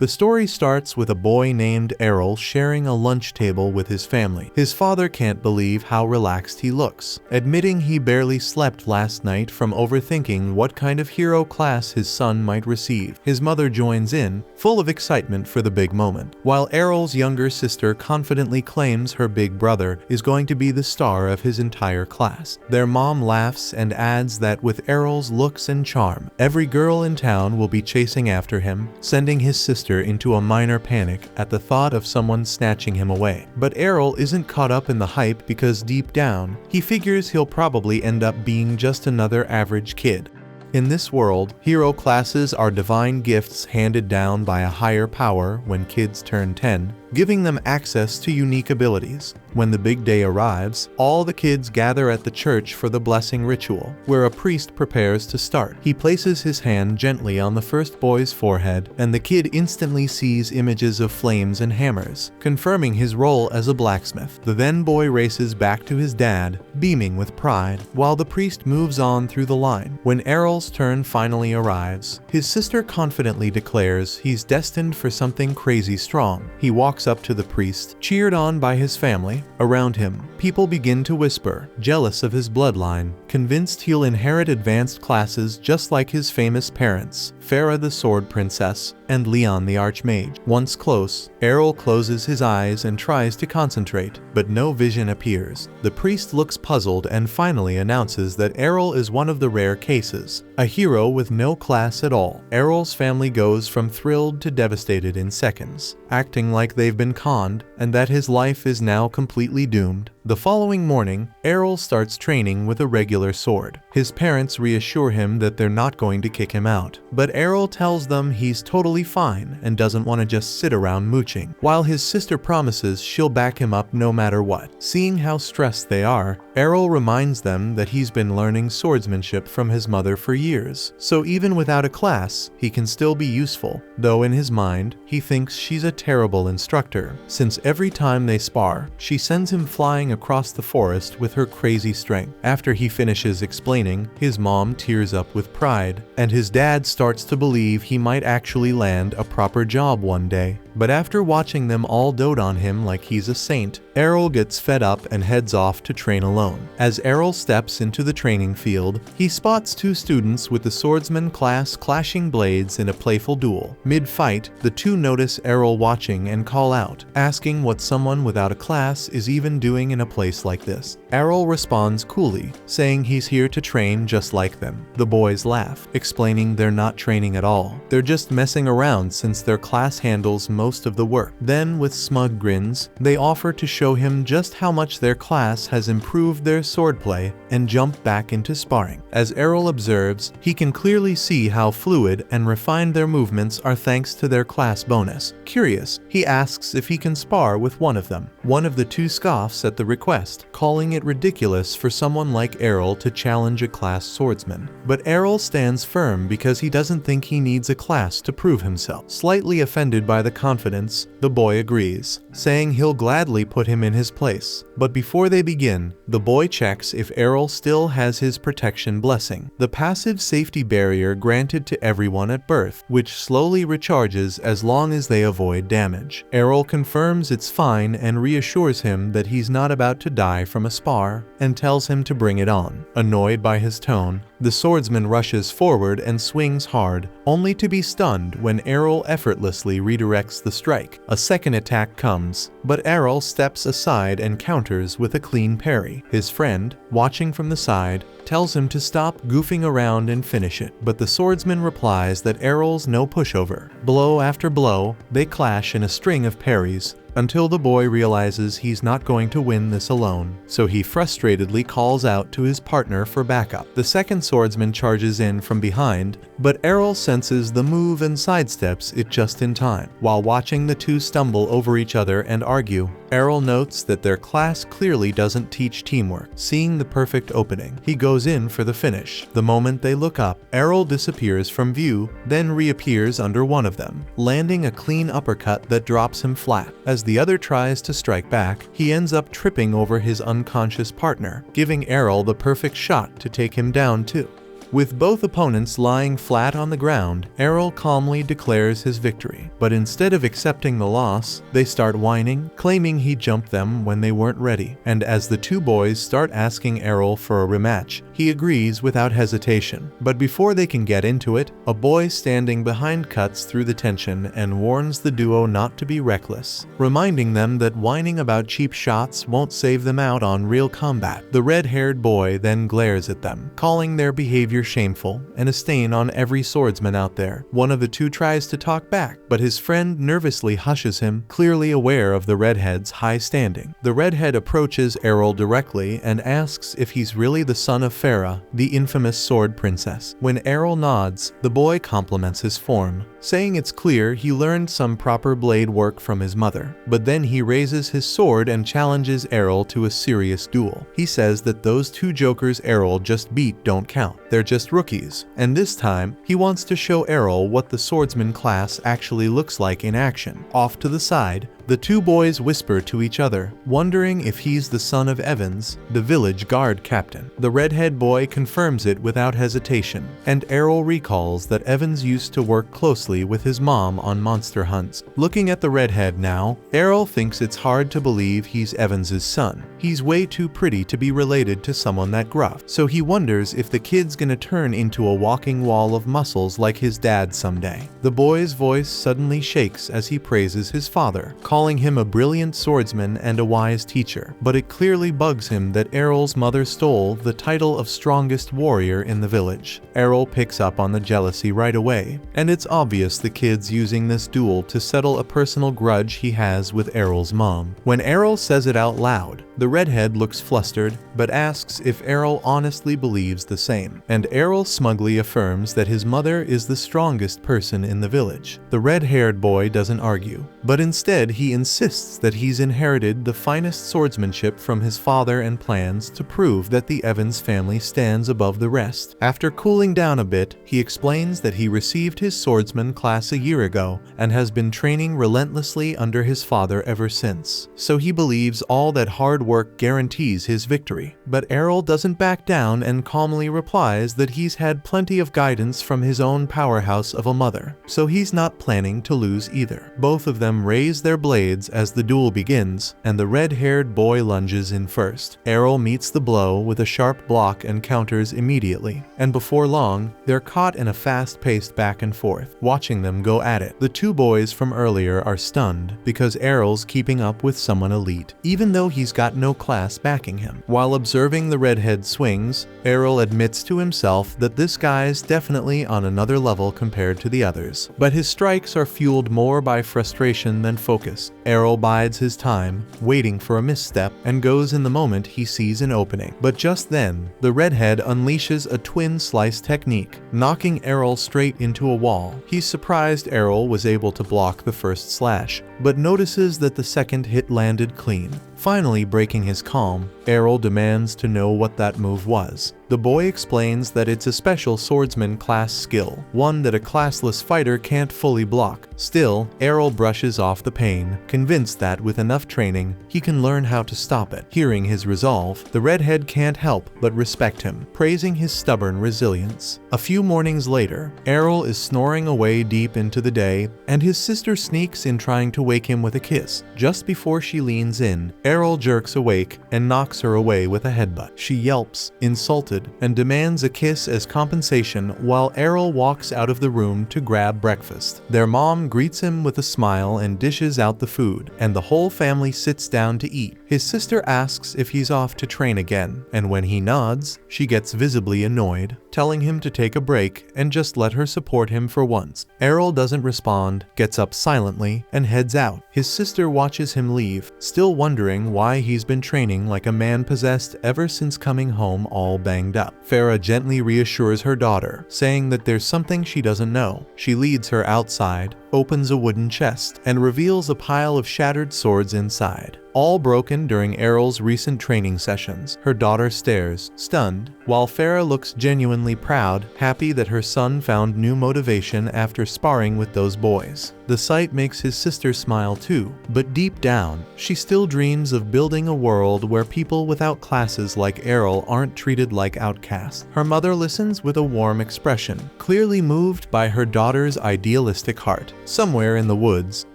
The story starts with a boy named Errol sharing a lunch table with his family. His father can't believe how relaxed he looks, admitting he barely slept last night from overthinking what kind of hero class his son might receive. His mother joins in, full of excitement for the big moment, while Errol's younger sister confidently claims her big brother is going to be the star of his entire class. Their mom laughs and adds that with Errol's looks and charm, every girl in town will be chasing after him, sending his sister into a minor panic at the thought of someone snatching him away. But Errol isn't caught up in the hype because deep down, he figures he'll probably end up being just another average kid. In this world, hero classes are divine gifts handed down by a higher power when kids turn 10, giving them access to unique abilities. When the big day arrives, all the kids gather at the church for the blessing ritual, where a priest prepares to start. He places his hand gently on the first boy's forehead, and the kid instantly sees images of flames and hammers, confirming his role as a blacksmith. The then boy races back to his dad, beaming with pride, while the priest moves on through the line. When Errol's turn finally arrives, his sister confidently declares he's destined for something crazy strong. He walks up to the priest, cheered on by his family. Around him, people begin to whisper, jealous of his bloodline, convinced he'll inherit advanced classes just like his famous parents, Farah the Sword Princess and Leon the Archmage. Once close, Errol closes his eyes and tries to concentrate, but no vision appears. The priest looks puzzled and finally announces that Errol is one of the rare cases, a hero with no class at all. Errol's family goes from thrilled to devastated in seconds, acting like they've been conned and that his life is now completely doomed. The following morning, Errol starts training with a regular sword. His parents reassure him that they're not going to kick him out, but Errol tells them he's totally fine and doesn't want to just sit around mooching, while his sister promises she'll back him up no matter what. Seeing how stressed they are, Errol reminds them that he's been learning swordsmanship from his mother for years, so even without a class, he can still be useful, though in his mind, he thinks she's a terrible instructor, since every time they spar, she sends him flying across the forest with her crazy strength. After he finishes explaining, his mom tears up with pride, and his dad starts to believe he might actually land a proper job one day. But after watching them all dote on him like he's a saint, Errol gets fed up and heads off to train alone. As Errol steps into the training field, he spots two students with the swordsman class clashing blades in a playful duel. Mid-fight, the two notice Errol watching and call out, asking what someone without a class is even doing in a place like this. Errol responds coolly, saying he's here to train just like them. The boys laugh, explaining they're not training at all. They're just messing around since their class handles most of the work. Then, with smug grins, they offer to show him just how much their class has improved their swordplay and jump back into sparring. As Errol observes, he can clearly see how fluid and refined their movements are thanks to their class bonus. Curious, he asks if he can spar with one of them. One of the two scoffs at the request, calling it ridiculous for someone like Errol to challenge a class swordsman. But Errol stands firm because he doesn't think he needs a class to prove himself. Slightly offended by the confidence, the boy agrees, saying he'll gladly put him in his place. But before they begin, the boy checks if Errol still has his protection blessing, the passive safety barrier granted to everyone at birth, which slowly recharges as long as they avoid damage. Errol confirms it's fine and reassures him that he's not about to die from a spar, and tells him to bring it on. Annoyed by his tone, the swordsman rushes forward and swings hard, only to be stunned when Errol effortlessly redirects the strike. A second attack comes, but Errol steps aside and counters with a clean parry. His friend, watching from the side, tells him to stop goofing around and finish it, but the swordsman replies that Errol's no pushover. Blow after blow, they clash in a string of parries, until the boy realizes he's not going to win this alone, so he frustratedly calls out to his partner for backup. The second swordsman charges in from behind, but Errol senses the move and sidesteps it just in time. While watching the two stumble over each other and argue, Errol notes that their class clearly doesn't teach teamwork. Seeing the perfect opening, he goes in for the finish. The moment they look up, Errol disappears from view, then reappears under one of them, landing a clean uppercut that drops him flat. As the other tries to strike back, he ends up tripping over his unconscious partner, giving Errol the perfect shot to take him down too. With both opponents lying flat on the ground, Errol calmly declares his victory. But instead of accepting the loss, they start whining, claiming he jumped them when they weren't ready. And as the two boys start asking Errol for a rematch, he agrees without hesitation. But before they can get into it, a boy standing behind cuts through the tension and warns the duo not to be reckless, reminding them that whining about cheap shots won't save them out on real combat. The red-haired boy then glares at them, calling their behavior shameful and a stain on every swordsman out there. One of the two tries to talk back, but his friend nervously hushes him, clearly aware of the redhead's high standing. The redhead approaches Errol directly and asks if he's really the son of Farah, the infamous sword princess. When Errol nods, the boy compliments his form, saying it's clear he learned some proper blade work from his mother. But then he raises his sword and challenges Errol to a serious duel. He says that those two jokers Errol just beat don't count. They're just rookies. And this time, he wants to show Errol what the swordsman class actually looks like in action. Off to the side, the two boys whisper to each other, wondering if he's the son of Evans, the village guard captain. The redhead boy confirms it without hesitation, and Errol recalls that Evans used to work closely with his mom on monster hunts. Looking at the redhead now, Errol thinks it's hard to believe he's Evans's son. He's way too pretty to be related to someone that gruff, so he wonders if the kid's gonna turn into a walking wall of muscles like his dad someday. The boy's voice suddenly shakes as he praises his father, calling him a brilliant swordsman and a wise teacher, but it clearly bugs him that Errol's mother stole the title of strongest warrior in the village. Errol picks up on the jealousy right away, and it's obvious the kid's using this duel to settle a personal grudge he has with Errol's mom. When Errol says it out loud, the redhead looks flustered, but asks if Errol honestly believes the same, and Errol smugly affirms that his mother is the strongest person in the village. The red-haired boy doesn't argue, but instead he insists that he's inherited the finest swordsmanship from his father and plans to prove that the Evans family stands above the rest. After cooling down a bit, he explains that he received his swordsman class a year ago and has been training relentlessly under his father ever since. So he believes all that hard work guarantees his victory. But Errol doesn't back down and calmly replies that he's had plenty of guidance from his own powerhouse of a mother, so he's not planning to lose either. Both of them raise their blades as the duel begins, and the red-haired boy lunges in first. Errol meets the blow with a sharp block and counters immediately, and before long, they're caught in a fast-paced back and forth, watching them go at it. The two boys from earlier are stunned because Errol's keeping up with someone elite, even though he's got no class backing him. While observing the redhead swings, Errol admits to himself that this guy's definitely on another level compared to the others, but his strikes are fueled more by frustration than focus. Errol bides his time, waiting for a misstep, and goes in the moment he sees an opening. But just then, the redhead unleashes a twin slice technique, knocking Errol straight into a wall. He's surprised Errol was able to block the first slash, but notices that the second hit landed clean. Finally breaking his calm, Errol demands to know what that move was. The boy explains that it's a special swordsman class skill, one that a classless fighter can't fully block. Still, Errol brushes off the pain, convinced that with enough training, he can learn how to stop it. Hearing his resolve, the redhead can't help but respect him, praising his stubborn resilience. A few mornings later, Errol is snoring away deep into the day, and his sister sneaks in trying to wake him with a kiss. Just before she leans in, Errol jerks awake and knocks her away with a headbutt. She yelps, insulted, and demands a kiss as compensation while Errol walks out of the room to grab breakfast. Their mom greets him with a smile and dishes out the food, and the whole family sits down to eat. His sister asks if he's off to train again, and when he nods, she gets visibly annoyed, telling him to take a break and just let her support him for once. Errol doesn't respond, gets up silently, and heads out. His sister watches him leave, still wondering why he's been training like a man possessed ever since coming home all banged up. Farah gently reassures her daughter, saying that there's something she doesn't know. She leads her outside, opens a wooden chest, and reveals a pile of shattered swords inside, all broken during Errol's recent training sessions. Her daughter stares, stunned, while Farah looks genuinely proud, happy that her son found new motivation after sparring with those boys. The sight makes his sister smile too, but deep down, she still dreams of building a world where people without classes like Errol aren't treated like outcasts. Her mother listens with a warm expression, clearly moved by her daughter's idealistic heart. Somewhere in the woods,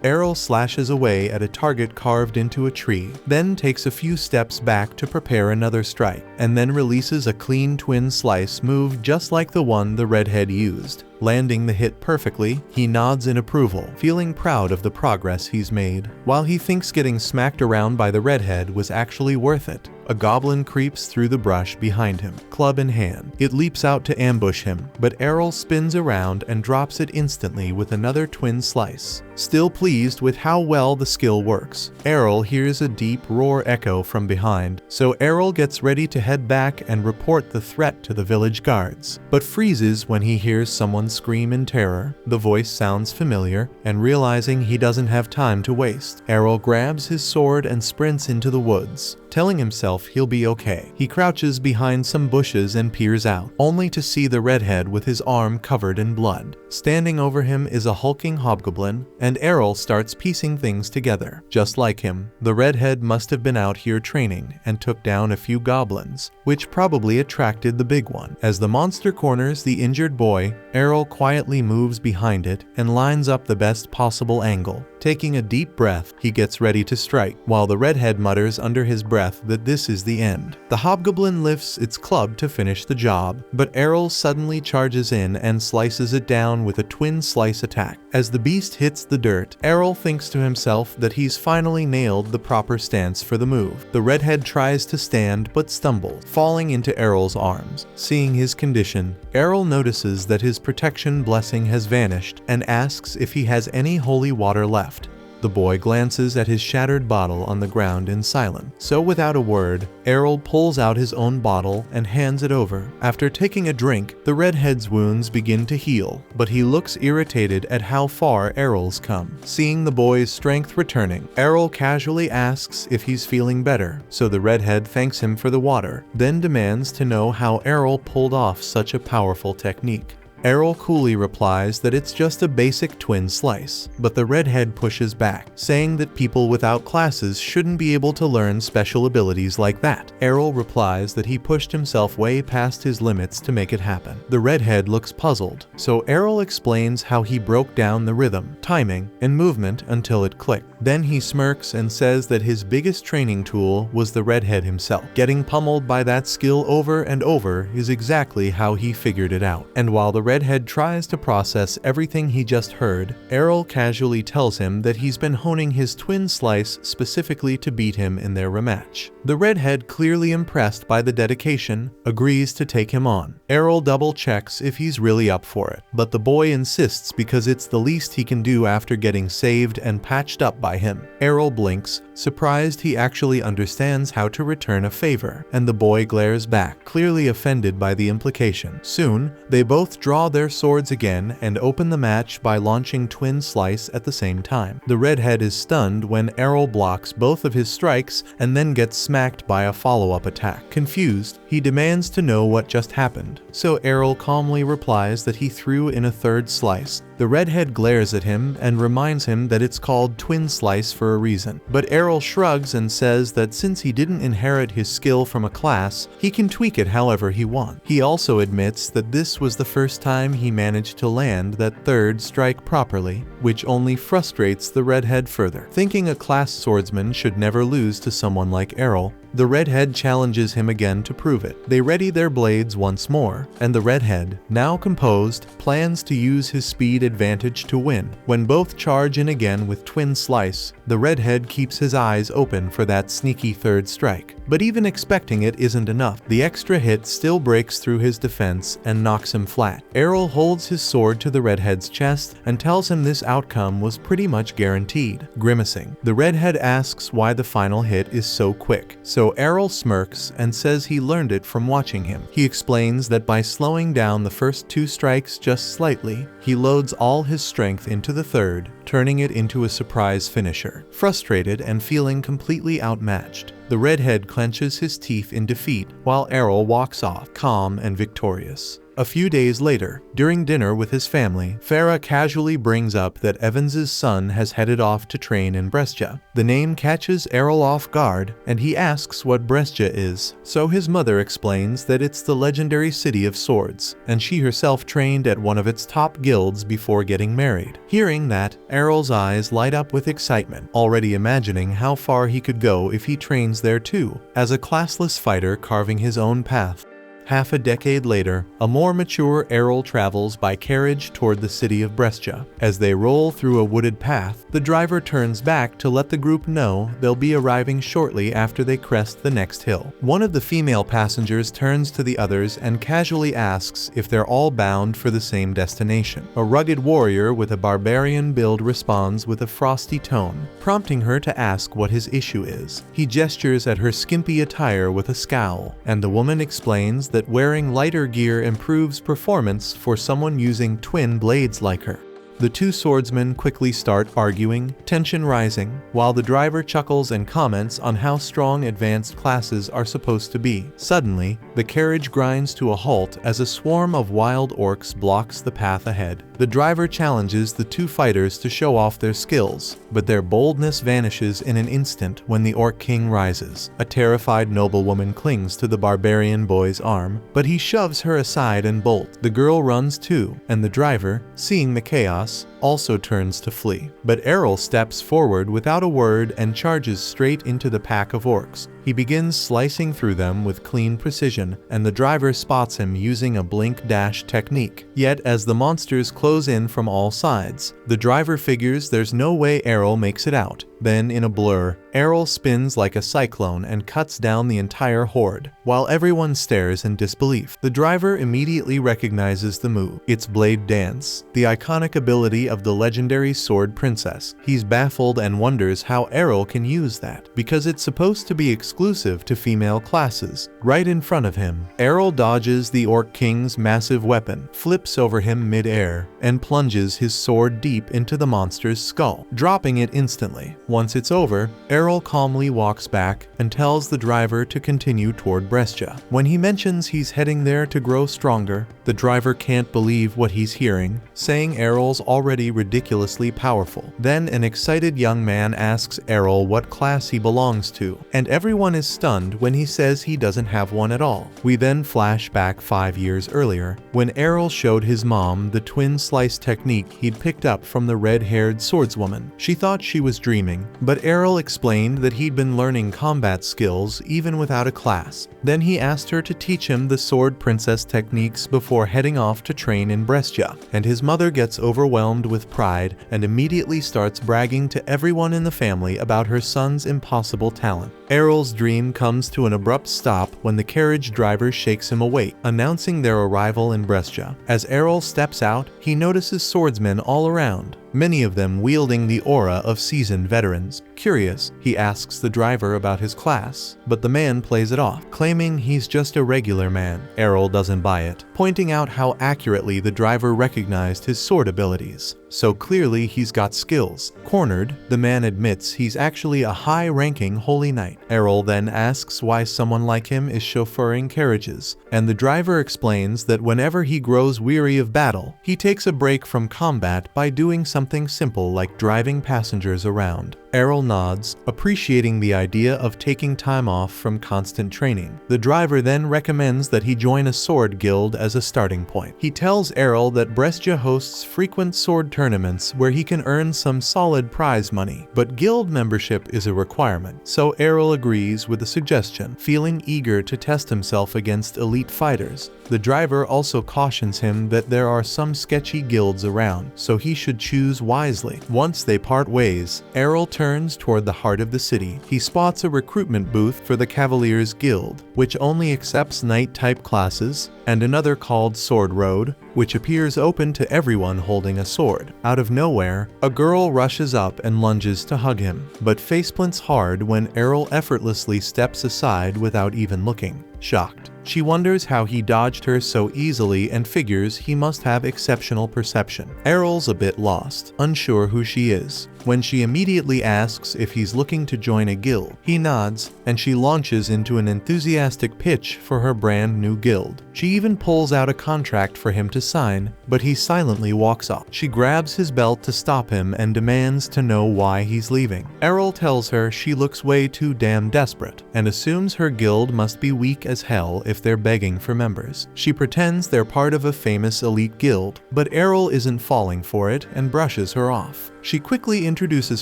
Errol slashes away at a target carved into a tree, then takes a few steps back to prepare another strike, and then releases a clean twin slice move just like the one the redhead used. Landing the hit perfectly, he nods in approval, feeling proud of the progress he's made. While he thinks getting smacked around by the redhead was actually worth it, a goblin creeps through the brush behind him, club in hand. It leaps out to ambush him, but Errol spins around and drops it instantly with another twin slice. Still pleased with how well the skill works, Errol hears a deep roar echo from behind, so Errol gets ready to head back and report the threat to the village guards, but freezes when he hears someone scream in terror. The voice sounds familiar, and realizing he doesn't have time to waste, Errol grabs his sword and sprints into the woods, telling himself he'll be okay. He crouches behind some bushes and peers out, only to see the redhead with his arm covered in blood. Standing over him is a hulking hobgoblin, and Errol starts piecing things together. Just like him, the redhead must have been out here training and took down a few goblins, which probably attracted the big one. As the monster corners the injured boy, Errol quietly moves behind it and lines up the best possible angle. Taking a deep breath, he gets ready to strike, while the redhead mutters under his breath that this is the end. The hobgoblin lifts its club to finish the job, but Errol suddenly charges in and slices it down with a twin slice attack. As the beast hits the dirt, Errol thinks to himself that he's finally nailed the proper stance for the move. The redhead tries to stand but stumbles, falling into Errol's arms. Seeing his condition, Errol notices that his protection blessing has vanished and asks if he has any holy water left. The boy glances at his shattered bottle on the ground in silence. So without a word, Errol pulls out his own bottle and hands it over. After taking a drink, the redhead's wounds begin to heal, but he looks irritated at how far Errol's come. Seeing the boy's strength returning, Errol casually asks if he's feeling better, so the redhead thanks him for the water, then demands to know how Errol pulled off such a powerful technique. Errol coolly replies that it's just a basic twin slice, but the redhead pushes back, saying that people without classes shouldn't be able to learn special abilities like that. Errol replies that he pushed himself way past his limits to make it happen. The redhead looks puzzled, so Errol explains how he broke down the rhythm, timing, and movement until it clicked. Then he smirks and says that his biggest training tool was the redhead himself. Getting pummeled by that skill over and over is exactly how he figured it out. And while the redhead tries to process everything he just heard, Errol casually tells him that he's been honing his twin slice specifically to beat him in their rematch. The redhead, clearly impressed by the dedication, agrees to take him on. Errol double checks if he's really up for it, but the boy insists because it's the least he can do after getting saved and patched up by him. Errol blinks, surprised he actually understands how to return a favor, and the boy glares back, clearly offended by the implication. Soon, they both draw their swords again and open the match by launching twin slice at the same time. The redhead is stunned when Errol blocks both of his strikes and then gets smacked by a follow-up attack. Confused, he demands to know what just happened, so Errol calmly replies that he threw in a third slice. The redhead glares at him and reminds him that it's called twin slice for a reason, but Errol shrugs and says that since he didn't inherit his skill from a class, he can tweak it however he wants. He also admits that this was the first time he managed to land that third strike properly, which only frustrates the redhead further. Thinking a class swordsman should never lose to someone like Errol, the redhead challenges him again to prove it. They ready their blades once more, and the redhead, now composed, plans to use his speed advantage to win. When both charge in again with twin slice, the redhead keeps his eyes open for that sneaky third strike. But even expecting it isn't enough. The extra hit still breaks through his defense and knocks him flat. Errol holds his sword to the redhead's chest and tells him this outcome was pretty much guaranteed. Grimacing, the redhead asks why the final hit is so quick. So Errol smirks and says he learned it from watching him. He explains that by slowing down the first 2 strikes just slightly, he loads all his strength into the third, turning it into a surprise finisher. Frustrated and feeling completely outmatched, the redhead clenches his teeth in defeat while Errol walks off, calm and victorious. A few days later, during dinner with his family, Farah casually brings up that Evans's son has headed off to train in Brescia. The name catches Errol off guard, and he asks what Brescia is, so his mother explains that it's the legendary city of swords, and she herself trained at one of its top guilds before getting married. Hearing that, Errol's eyes light up with excitement, already imagining how far he could go if he trains there too, as a classless fighter carving his own path. Half a decade later, a more mature Errol travels by carriage toward the city of Brescia. As they roll through a wooded path, the driver turns back to let the group know they'll be arriving shortly after they crest the next hill. One of the female passengers turns to the others and casually asks if they're all bound for the same destination. A rugged warrior with a barbarian build responds with a frosty tone, prompting her to ask what his issue is. He gestures at her skimpy attire with a scowl, and the woman explains that wearing lighter gear improves performance for someone using twin blades like her. The 2 swordsmen quickly start arguing, tension rising, while the driver chuckles and comments on how strong advanced classes are supposed to be. Suddenly, the carriage grinds to a halt as a swarm of wild orcs blocks the path ahead. The driver challenges the 2 fighters to show off their skills, but their boldness vanishes in an instant when the Orc King rises. A terrified noblewoman clings to the barbarian boy's arm, but he shoves her aside and bolts. The girl runs too, and the driver, seeing the chaos, also turns to flee. But Errol steps forward without a word and charges straight into the pack of orcs. He begins slicing through them with clean precision, and the driver spots him using a blink dash technique. Yet as the monsters close in from all sides, the driver figures there's no way Errol makes it out. Then, in a blur, Errol spins like a cyclone and cuts down the entire horde, while everyone stares in disbelief. The driver immediately recognizes the move. It's Blade Dance, the iconic ability of the legendary sword princess. He's baffled and wonders how Errol can use that, because it's supposed to be exclusive to female classes. Right in front of him, Errol dodges the Orc King's massive weapon, flips over him mid-air, and plunges his sword deep into the monster's skull, dropping it instantly. Once it's over, Errol calmly walks back and tells the driver to continue toward Brescia. When he mentions he's heading there to grow stronger, the driver can't believe what he's hearing, saying Errol's already ridiculously powerful. Then an excited young man asks Errol what class he belongs to, and everyone is stunned when he says he doesn't have one at all. We then flash back 5 years earlier, when Errol showed his mom the twin slice technique he'd picked up from the red-haired swordswoman. She thought she was dreaming, but Errol explained that he'd been learning combat skills even without a class. Then he asked her to teach him the sword princess techniques before heading off to train in Brescia, and his mother gets overwhelmed with pride and immediately starts bragging to everyone in the family about her son's impossible talent. Errol's dream comes to an abrupt stop when the carriage driver shakes him awake, announcing their arrival in Brescia. As Errol steps out, he notices swordsmen all around, many of them wielding the aura of seasoned veterans. Curious, he asks the driver about his class, but the man plays it off, claiming he's just a regular man. Errol doesn't buy it, pointing out how accurately the driver recognized his sword abilities. So clearly he's got skills. Cornered, the man admits he's actually a high-ranking holy knight. Errol then asks why someone like him is chauffeuring carriages, and the driver explains that whenever he grows weary of battle, he takes a break from combat by doing something simple like driving passengers around. Errol nods, appreciating the idea of taking time off from constant training. The driver then recommends that he join a sword guild as a starting point. He tells Errol that Brescia hosts frequent sword tournaments where he can earn some solid prize money, but guild membership is a requirement, so Errol agrees with the suggestion, feeling eager to test himself against elite fighters. The driver also cautions him that there are some sketchy guilds around, so he should choose wisely. Once they part ways, Errol turns turns toward the heart of the city. He spots a recruitment booth for the Cavaliers Guild, which only accepts knight-type classes, and another called Sword Road, which appears open to everyone holding a sword. Out of nowhere, a girl rushes up and lunges to hug him, but faceplants hard when Errol effortlessly steps aside without even looking. Shocked, she wonders how he dodged her so easily and figures he must have exceptional perception. Errol's a bit lost, unsure who she is, when she immediately asks if he's looking to join a guild. He nods, and she launches into an enthusiastic pitch for her brand new guild. She even pulls out a contract for him to sign, but he silently walks off. She grabs his belt to stop him and demands to know why he's leaving. Errol tells her she looks way too damn desperate, and assumes her guild must be weak as hell if they're begging for members. She pretends they're part of a famous elite guild, but Errol isn't falling for it and brushes her off. She quickly introduces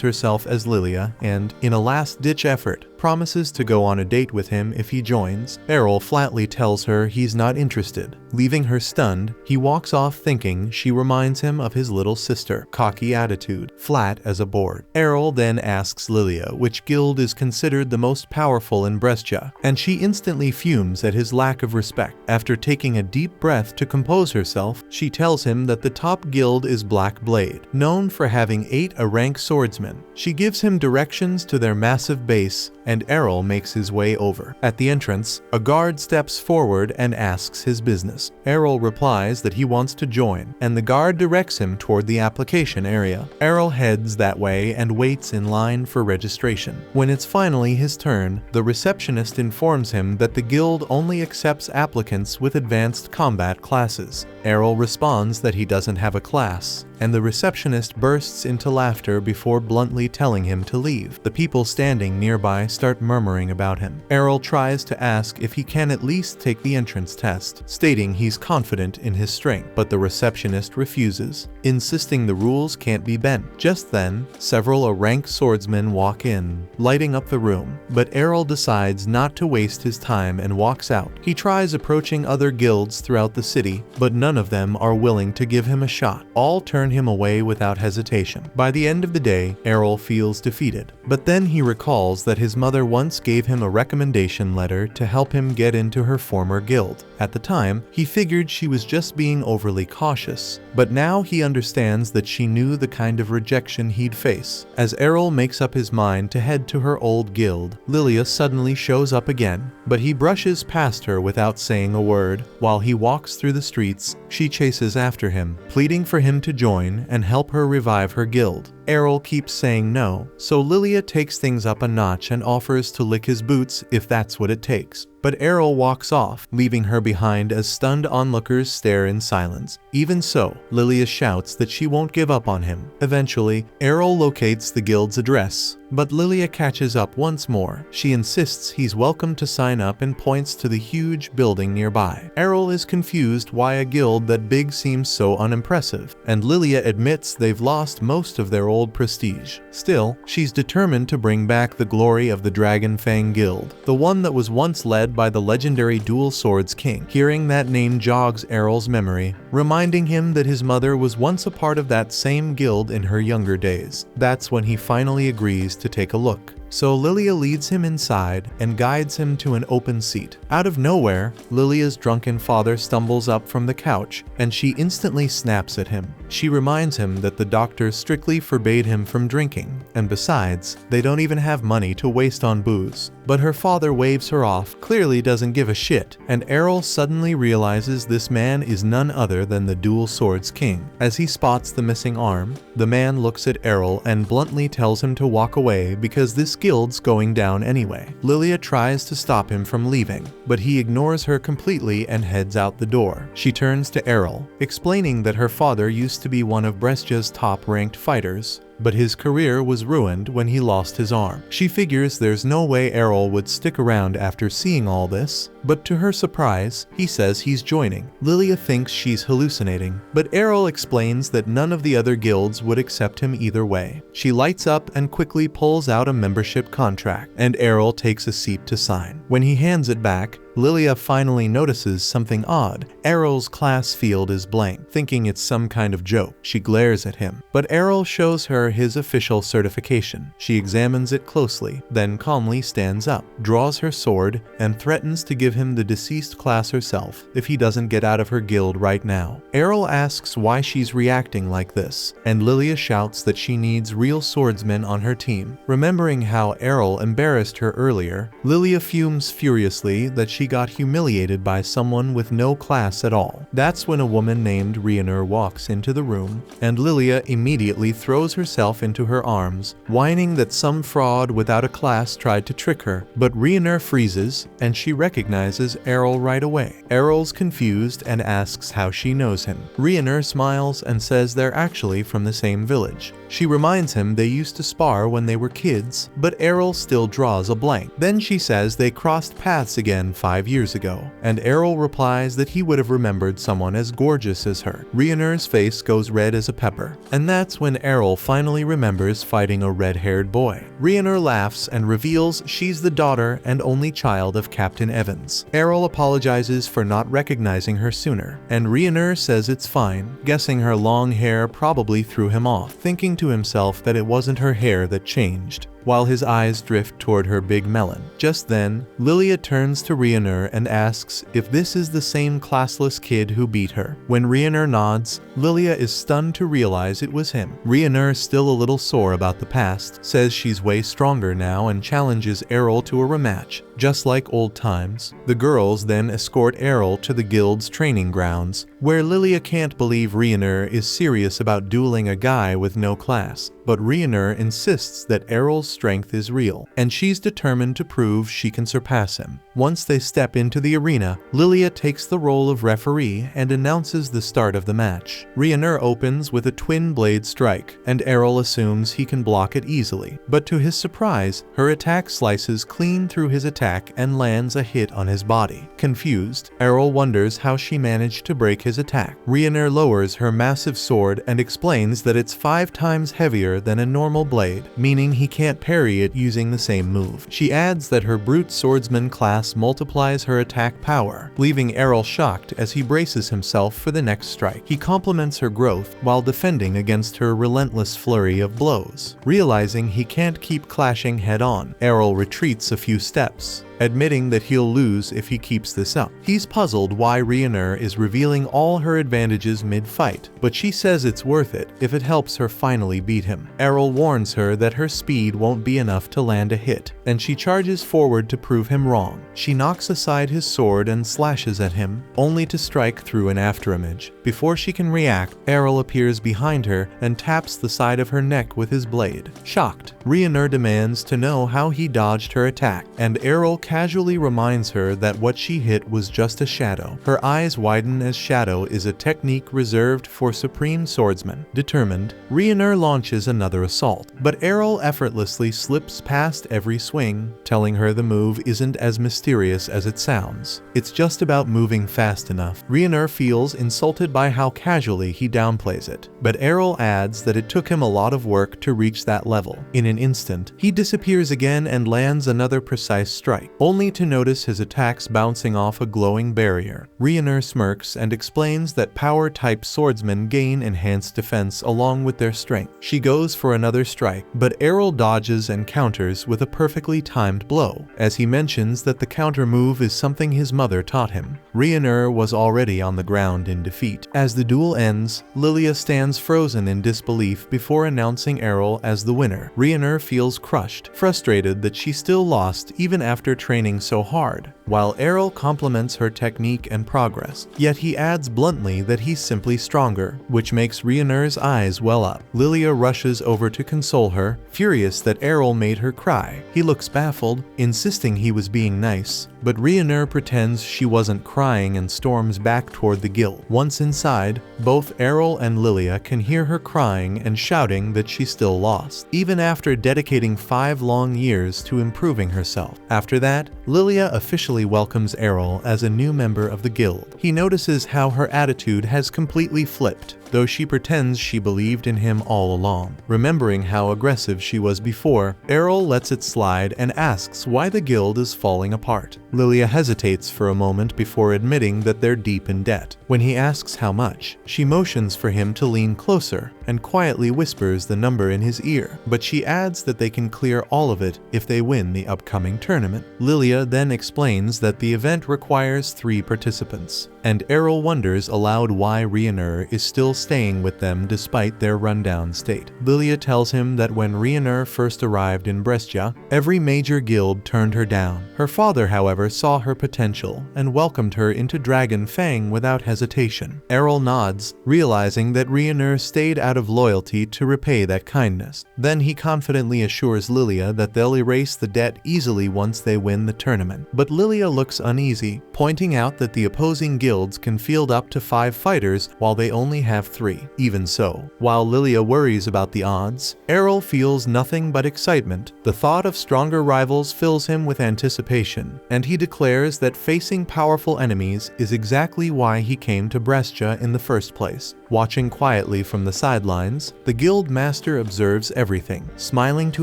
herself as Lilia and, in a last-ditch effort, promises to go on a date with him if he joins. Errol flatly tells her he's not interested. Leaving her stunned, he walks off thinking she reminds him of his little sister. Cocky attitude, flat as a board. Errol then asks Lilia which guild is considered the most powerful in Brescia, and she instantly fumes at his lack of respect. After taking a deep breath to compose herself, she tells him that the top guild is Black Blade, known for having 8 rank swordsmen. She gives him directions to their massive base, and Errol makes his way over. At the entrance, a guard steps forward and asks his business. Errol replies that he wants to join, and the guard directs him toward the application area. Errol heads that way and waits in line for registration. When it's finally his turn, the receptionist informs him that the guild only accepts applicants with advanced combat classes. Errol responds that he doesn't have a class, and the receptionist bursts into laughter before bluntly telling him to leave. The people standing nearby start murmuring about him. Errol tries to ask if he can at least take the entrance test, stating he's confident in his strength, but the receptionist refuses, insisting the rules can't be bent. Just then, several rank swordsmen walk in, lighting up the room, but Errol decides not to waste his time and walks out. He tries approaching other guilds throughout the city, but none of them are willing to give him a shot. All turn him away without hesitation. By the end of the day, Errol feels defeated, but then he recalls that his mother once gave him a recommendation letter to help him get into her former guild. At the time, he figured she was just being overly cautious, but now he understands that she knew the kind of rejection he'd face. As Errol makes up his mind to head to her old guild, Lilia suddenly shows up again, but he brushes past her without saying a word. While he walks through the streets, she chases after him, pleading for him to join and help her revive her guild. Errol keeps saying no, so Lilia takes things up a notch and offers to lick his boots if that's what it takes. But Errol walks off, leaving her behind as stunned onlookers stare in silence. Even so, Lilia shouts that she won't give up on him. Eventually, Errol locates the guild's address, but Lilia catches up once more. She insists he's welcome to sign up and points to the huge building nearby. Errol is confused why a guild that big seems so unimpressive, and Lilia admits they've lost most of their old prestige. Still, she's determined to bring back the glory of the Dragon Fang Guild, the one that was once led by the legendary Dual Swords King. Hearing that name jogs Errol's memory, reminding him that his mother was once a part of that same guild in her younger days. That's when he finally agrees to take a look. So Lilia leads him inside and guides him to an open seat. Out of nowhere, Lilia's drunken father stumbles up from the couch, and she instantly snaps at him. She reminds him that the doctor strictly forbade him from drinking, and besides, they don't even have money to waste on booze. But her father waves her off, clearly doesn't give a shit, and Errol suddenly realizes this man is none other than the Dual Swords King. As he spots the missing arm, the man looks at Errol and bluntly tells him to walk away because this guild's going down anyway. Lilia tries to stop him from leaving, but he ignores her completely and heads out the door. She turns to Errol, explaining that her father used to be one of Brescia's top-ranked fighters, but his career was ruined when he lost his arm. She figures there's no way Errol would stick around after seeing all this, but to her surprise, he says he's joining. Lilia thinks she's hallucinating, but Errol explains that none of the other guilds would accept him either way. She lights up and quickly pulls out a membership contract, and Errol takes a seat to sign. When he hands it back, Lilia finally notices something odd. Errol's class field is blank. Thinking it's some kind of joke, she glares at him. But Errol shows her his official certification. She examines it closely, then calmly stands up, draws her sword, and threatens to give him the deceased class herself if he doesn't get out of her guild right now. Errol asks why she's reacting like this, and Lilia shouts that she needs real swordsmen on her team. Remembering how Errol embarrassed her earlier, Lilia fumes furiously that she got humiliated by someone with no class at all. That's when a woman named Rhiannon walks into the room, and Lilia immediately throws herself into her arms, whining that some fraud without a class tried to trick her. But Rhiannon freezes, and she recognizes Errol right away. Errol's confused and asks how she knows him. Rhiannon smiles and says they're actually from the same village. She reminds him they used to spar when they were kids, but Errol still draws a blank. Then she says they crossed paths again 5 years ago, and Errol replies that he would have remembered someone as gorgeous as her. Rhiannon's face goes red as a pepper, and that's when Errol finally remembers fighting a red-haired boy. Rhiannon laughs and reveals she's the daughter and only child of Captain Evans. Errol apologizes for not recognizing her sooner, and Rhiannon says it's fine, guessing her long hair probably threw him off, thinking to himself that it wasn't her hair that changed, while his eyes drift toward her big melon. Just then, Lilia turns to Rhiannon and asks if this is the same classless kid who beat her. When Rhiannon nods, Lilia is stunned to realize it was him. Rhiannon, still a little sore about the past, says she's way stronger now and challenges Errol to a rematch, just like old times. The girls then escort Errol to the guild's training grounds, where Lilia can't believe Rhiannon is serious about dueling a guy with no class. But Rhiannon insists that Errol's strength is real, and she's determined to prove she can surpass him. Once they step into the arena, Lilia takes the role of referee and announces the start of the match. Rhiannon opens with a twin blade strike, and Errol assumes he can block it easily. But to his surprise, her attack slices clean through his attack and lands a hit on his body. Confused, Errol wonders how she managed to break his attack. Rhiannon lowers her massive sword and explains that it's 5 times heavier than a normal blade, meaning he can't parry it using the same move. She adds that her brute swordsman class multiplies her attack power, leaving Errol shocked as he braces himself for the next strike. He compliments her growth while defending against her relentless flurry of blows. Realizing he can't keep clashing head-on, Errol retreats a few steps, admitting that he'll lose if he keeps this up. He's puzzled why Rhiannon is revealing all her advantages mid-fight, but she says it's worth it if it helps her finally beat him. Errol warns her that her speed won't be enough to land a hit, and she charges forward to prove him wrong. She knocks aside his sword and slashes at him, only to strike through an afterimage. Before she can react, Errol appears behind her and taps the side of her neck with his blade. Shocked, Rhiannon demands to know how he dodged her attack, and Errol casually reminds her that what she hit was just a shadow. Her eyes widen as shadow is a technique reserved for supreme swordsmen. Determined, Rhiannon launches another assault, but Errol effortlessly slips past every swing, telling her the move isn't as mysterious as it sounds. It's just about moving fast enough. Rhiannon feels insulted by how casually he downplays it, but Errol adds that it took him a lot of work to reach that level. In an instant, he disappears again and lands another precise strike, only to notice his attacks bouncing off a glowing barrier. Rhiannon smirks and explains that power-type swordsmen gain enhanced defense along with their strength. She goes for another strike, but Errol dodges and counters with a perfectly timed blow, as he mentions that the counter move is something his mother taught him. Rhiannon was already on the ground in defeat. As the duel ends, Lilia stands frozen in disbelief before announcing Errol as the winner. Rhiannon feels crushed, frustrated that she still lost even after training so hard, while Errol compliments her technique and progress. Yet he adds bluntly that he's simply stronger, which makes Rhiannon's eyes well up. Lilia rushes over to console her, furious that Errol made her cry. He looks baffled, insisting he was being nice, but Rhiannon pretends she wasn't crying and storms back toward the guild. Once inside, both Errol and Lilia can hear her crying and shouting that she still lost, even after dedicating 5 long years to improving herself. After that, Lilia officially welcomes Errol as a new member of the guild. He notices how her attitude has completely flipped. though she pretends she believed in him all along. Remembering how aggressive she was before, Errol lets it slide and asks why the guild is falling apart. Lilia hesitates for a moment before admitting that they're deep in debt. When he asks how much, she motions for him to lean closer and quietly whispers the number in his ear, but she adds that they can clear all of it if they win the upcoming tournament. Lilia then explains that the event requires 3 participants, and Errol wonders aloud why Rhaenyra is still staying with them despite their rundown state. Lilia tells him that when Rhaenyra first arrived in Brescia, every major guild turned her down. Her father, however, saw her potential and welcomed her into Dragon Fang without hesitation. Errol nods, realizing that Rhaenyra stayed out of loyalty to repay that kindness. Then he confidently assures Lilia that they'll erase the debt easily once they win the tournament. But Lilia looks uneasy, pointing out that the opposing guilds can field up to 5 fighters while they only have 3. Even so, while Lilia worries about the odds, Errol feels nothing but excitement. The thought of stronger rivals fills him with anticipation, and he declares that facing powerful enemies is exactly why he came to Brescia in the first place. Watching quietly from the sidelines, the guild master observes everything, smiling to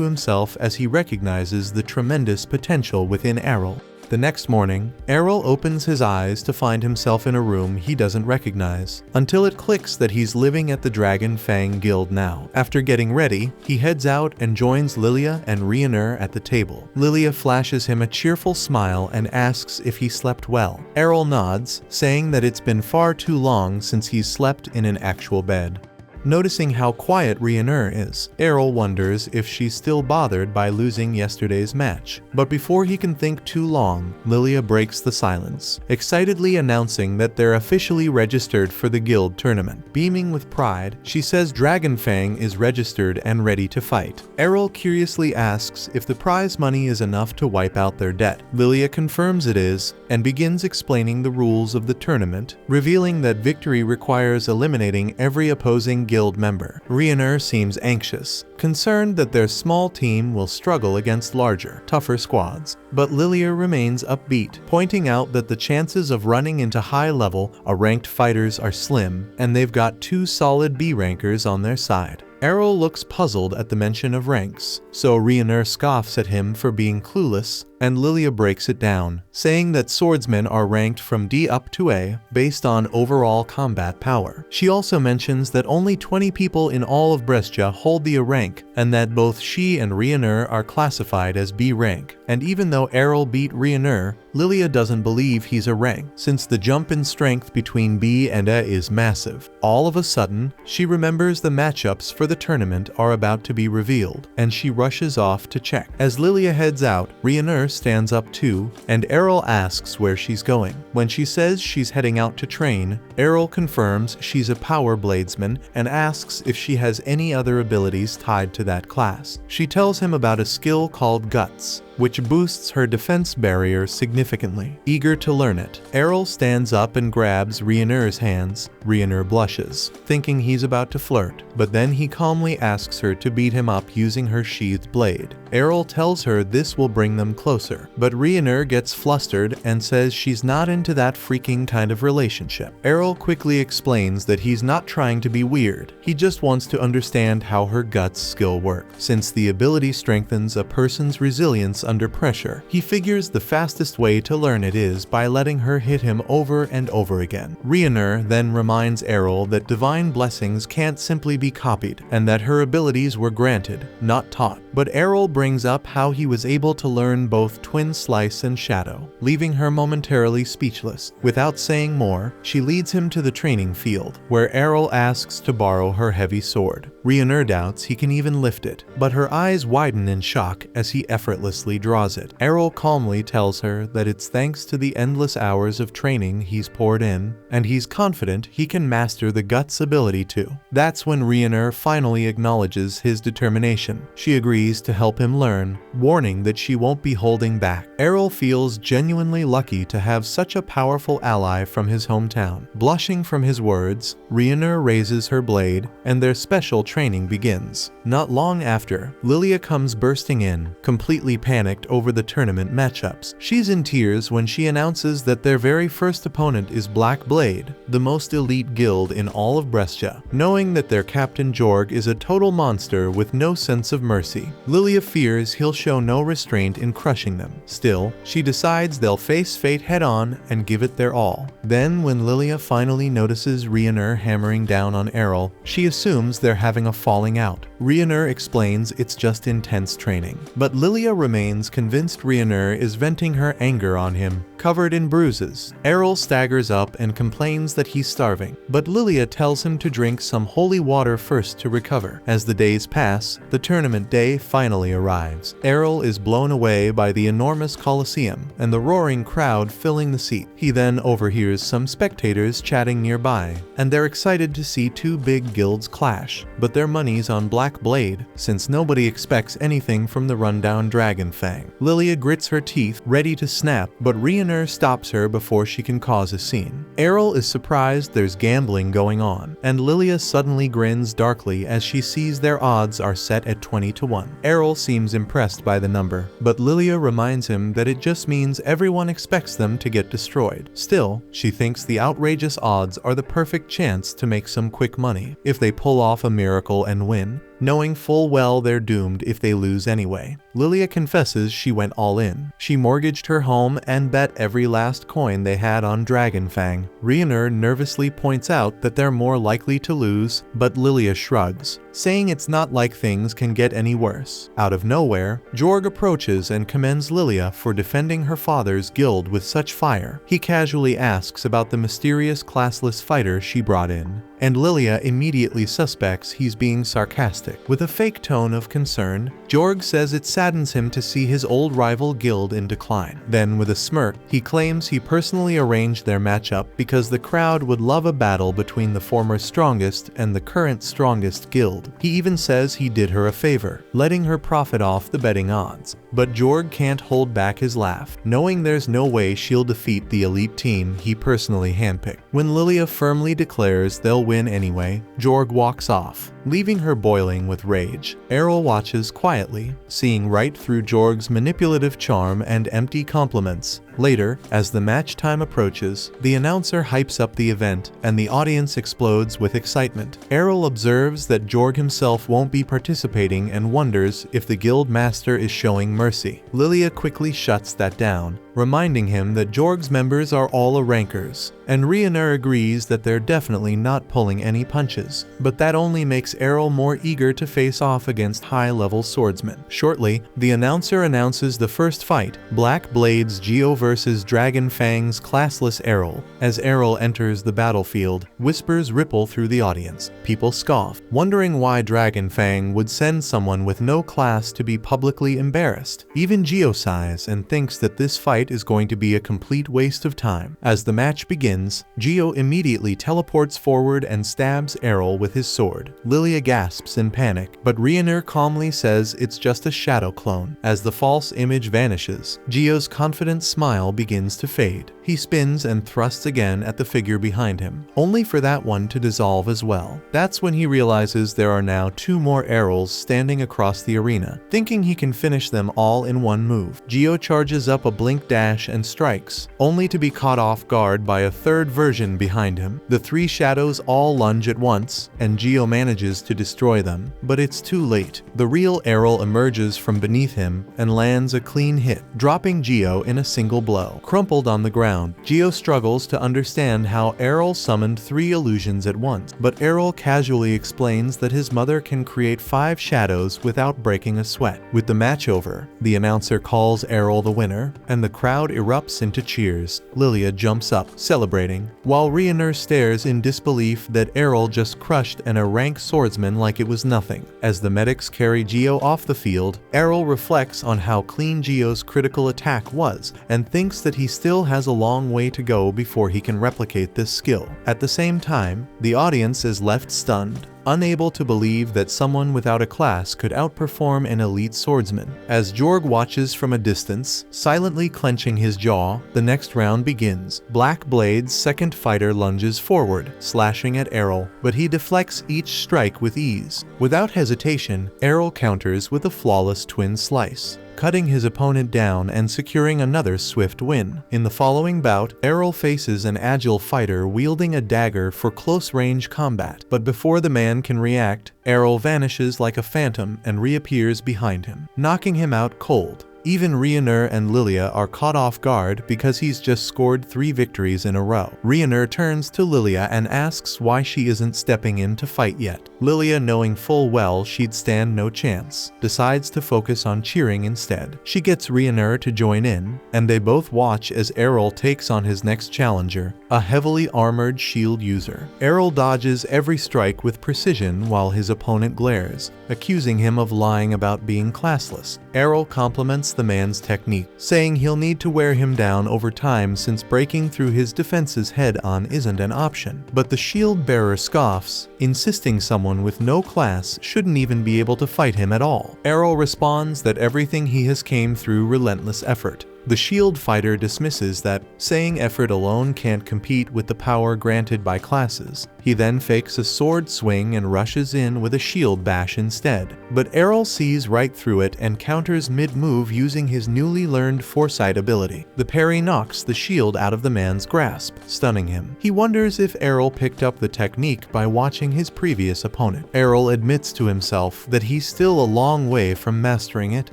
himself as he recognizes the tremendous potential within Errol. The next morning, Errol opens his eyes to find himself in a room he doesn't recognize, until it clicks that he's living at the Dragon Fang Guild now. After getting ready, he heads out and joins Lilia and Rhaenyra at the table. Lilia flashes him a cheerful smile and asks if he slept well. Errol nods, saying that it's been far too long since he's slept in an actual bed. Noticing how quiet Rhaenyra is, Errol wonders if she's still bothered by losing yesterday's match. But before he can think too long, Lilia breaks the silence, excitedly announcing that they're officially registered for the guild tournament. Beaming with pride, she says Dragon Fang is registered and ready to fight. Errol curiously asks if the prize money is enough to wipe out their debt. Lilia confirms it is, and begins explaining the rules of the tournament, revealing that victory requires eliminating every opposing guild member. Rhaenyra seems anxious, concerned that their small team will struggle against larger, tougher squads. But Lilia remains upbeat, pointing out that the chances of running into high-level, ranked fighters are slim, and they've got 2 solid B rankers on their side. Errol looks puzzled at the mention of ranks, so Rhaenyra scoffs at him for being clueless, and Lilia breaks it down, saying that swordsmen are ranked from D up to A based on overall combat power. She also mentions that only 20 people in all of Brescia hold the A rank, and that both she and Rhaenyra are classified as B rank. And even though Errol beat Rhaenyra, Lilia doesn't believe he's a rank, since the jump in strength between B and A is massive. All of a sudden, she remembers the matchups for the tournament are about to be revealed, and she rushes off to check. As Lilia heads out, Rhaenyra stands up too, and Errol asks where she's going. When she says she's heading out to train, Errol confirms she's a power bladesman and asks if she has any other abilities tied to that class. She tells him about a skill called Guts, which boosts her defense barrier significantly. Eager to learn it, Errol stands up and grabs Rhaenyra's hands. Rhaenyra blushes, thinking he's about to flirt, but then he calmly asks her to beat him up using her sheathed blade. Errol tells her this will bring them closer, but Rhaenyra gets flustered and says she's not into that freaking kind of relationship. Errol quickly explains that he's not trying to be weird, he just wants to understand how her Guts skill works. Since the ability strengthens a person's resilience under pressure, he figures the fastest way to learn it is by letting her hit him over and over again. Rhaenyra then reminds Errol that divine blessings can't simply be copied, and that her abilities were granted, not taught. But Errol brings up how he was able to learn both Twin Slice and Shadow, leaving her momentarily speechless. Without saying more, she leads him to the training field, where Errol asks to borrow her heavy sword. Rhaenyra doubts he can even lift it, but her eyes widen in shock as he effortlessly draws it. Errol calmly tells her that it's thanks to the endless hours of training he's poured in, and he's confident he can master the Guts ability too. That's when Rhaenyra finally acknowledges his determination. She agrees to help him learn, warning that she won't be holding back. Errol feels genuinely lucky to have such a powerful ally from his hometown. Blushing from his words, Rhaenyra raises her blade, and their special training begins. Not long after, Lilia comes bursting in, completely panicked over the tournament matchups. She's in tears when she announces that their very first opponent is Black Blade, the most elite guild in all of Brescia. Knowing that their captain Jorg is a total monster with no sense of mercy, Lilia fears he'll show no restraint in crushing them. Still, she decides they'll face fate head-on and give it their all. Then, when Lilia finally notices Rionur hammering down on Errol, she assumes they're having a falling out. Rionur explains it's just intense training, but Lilia remains convinced Rionur is venting her anger on him, covered in bruises. Errol staggers up and complains that he's starving, but Lilia tells him to drink some holy water first to recover. As the days pass, the tournament day finally arrives. Errol is blown away by the enormous Colosseum and the roaring crowd filling the seat. He then overhears some spectators chatting nearby, and they're excited to see two big guilds clash, but their money's on Black Blade, since nobody expects anything from the rundown Dragonfang. Lilia grits her teeth, ready to snap, but Rionur stops her before she can cause a scene. Errol is surprised there's gambling going on, and Lilia suddenly grins darkly as she sees their odds are set at 20-1. Errol seems impressed by the number, but Lilia reminds him that it just means everyone expects them to get destroyed. Still, she thinks the outrageous odds are the perfect chance to make some quick money if they pull off a miracle and win, knowing full well they're doomed if they lose anyway. Lilia confesses she went all in. She mortgaged her home and bet every last coin they had on Dragonfang. Rionur nervously points out that they're more likely to lose, but Lilia shrugs, saying it's not like things can get any worse. Out of nowhere, Jorg approaches and commends Lilia for defending her father's guild with such fire. He casually asks about the mysterious classless fighter she brought in, and Lilia immediately suspects he's being sarcastic. With a fake tone of concern, Jorg says it saddens him to see his old rival guild in decline. Then, with a smirk, he claims he personally arranged their matchup because the crowd would love a battle between the former strongest and the current strongest guild. He even says he did her a favor, letting her profit off the betting odds. But Jorg can't hold back his laugh, knowing there's no way she'll defeat the elite team he personally handpicked. When Lilia firmly declares they'll win anyway, Jorg walks off, leaving her boiling with rage. Errol watches quietly, seeing right through Jorg's manipulative charm and empty compliments. Later, as the match time approaches, the announcer hypes up the event, and the audience explodes with excitement. Errol observes that Jorg himself won't be participating and wonders if the guild master is showing mercy. Lilia quickly shuts that down, reminding him that Jorg's members are all a rankers, and Rionur agrees that they're definitely not pulling any punches. But that only makes Errol more eager to face off against high-level swordsmen. Shortly, the announcer announces the first fight, Black Blade's Geo versus Dragonfang's classless Errol. As Errol enters the battlefield, whispers ripple through the audience. People scoff, wondering why Dragonfang would send someone with no class to be publicly embarrassed. Even Geo sighs and thinks that this fight is going to be a complete waste of time. As the match begins, Geo immediately teleports forward and stabs Errol with his sword. Lilia gasps in panic, but Rionur calmly says it's just a shadow clone. As the false image vanishes, Geo's confident smile begins to fade. He spins and thrusts again at the figure behind him, only for that one to dissolve as well. That's when he realizes there are now two more Errols standing across the arena. Thinking he can finish them all in one move, Geo charges up a blink dash and strikes, only to be caught off guard by a third version behind him. The three shadows all lunge at once, and Geo manages to destroy them, but it's too late. The real Errol emerges from beneath him and lands a clean hit, dropping Geo in a single blow. Crumpled on the ground, Geo struggles to understand how Errol summoned three illusions at once, but Errol casually explains that his mother can create 5 shadows without breaking a sweat. With the match over, the announcer calls Errol the winner, and the crowd erupts into cheers. Lilia jumps up, celebrating, while Rionur stares in disbelief that Errol just crushed an rank swordsman like it was nothing. As the medics carry Geo off the field, Errol reflects on how clean Geo's critical attack was, and thinks that he still has a long way to go before he can replicate this skill. At the same time, the audience is left stunned. unable to believe that someone without a class could outperform an elite swordsman. As Jorg watches from a distance, silently clenching his jaw, the next round begins. Black Blade's second fighter lunges forward, slashing at Errol, but he deflects each strike with ease. Without hesitation, Errol counters with a flawless twin slice, cutting his opponent down and securing another swift win. In the following bout, Errol faces an agile fighter wielding a dagger for close-range combat, but before the man can react, Errol vanishes like a phantom and reappears behind him, knocking him out cold. Even Rionur and Lilia are caught off guard because he's just scored 3 victories in a row. Rionur turns to Lilia and asks why she isn't stepping in to fight yet. Lilia, knowing full well she'd stand no chance, decides to focus on cheering instead. She gets Rionur to join in, and they both watch as Errol takes on his next challenger, a heavily armored shield user. Errol dodges every strike with precision while his opponent glares, accusing him of lying about being classless. Errol compliments the man's technique, saying he'll need to wear him down over time since breaking through his defenses head-on isn't an option. But the shield bearer scoffs, insisting someone with no class shouldn't even be able to fight him at all. Errol responds that everything he has came through relentless effort. The shield fighter dismisses that, saying effort alone can't compete with the power granted by classes. He then fakes a sword swing and rushes in with a shield bash instead. But Errol sees right through it and counters mid-move using his newly learned foresight ability. The parry knocks the shield out of the man's grasp, stunning him. He wonders if Errol picked up the technique by watching his previous opponent. Errol admits to himself that he's still a long way from mastering it,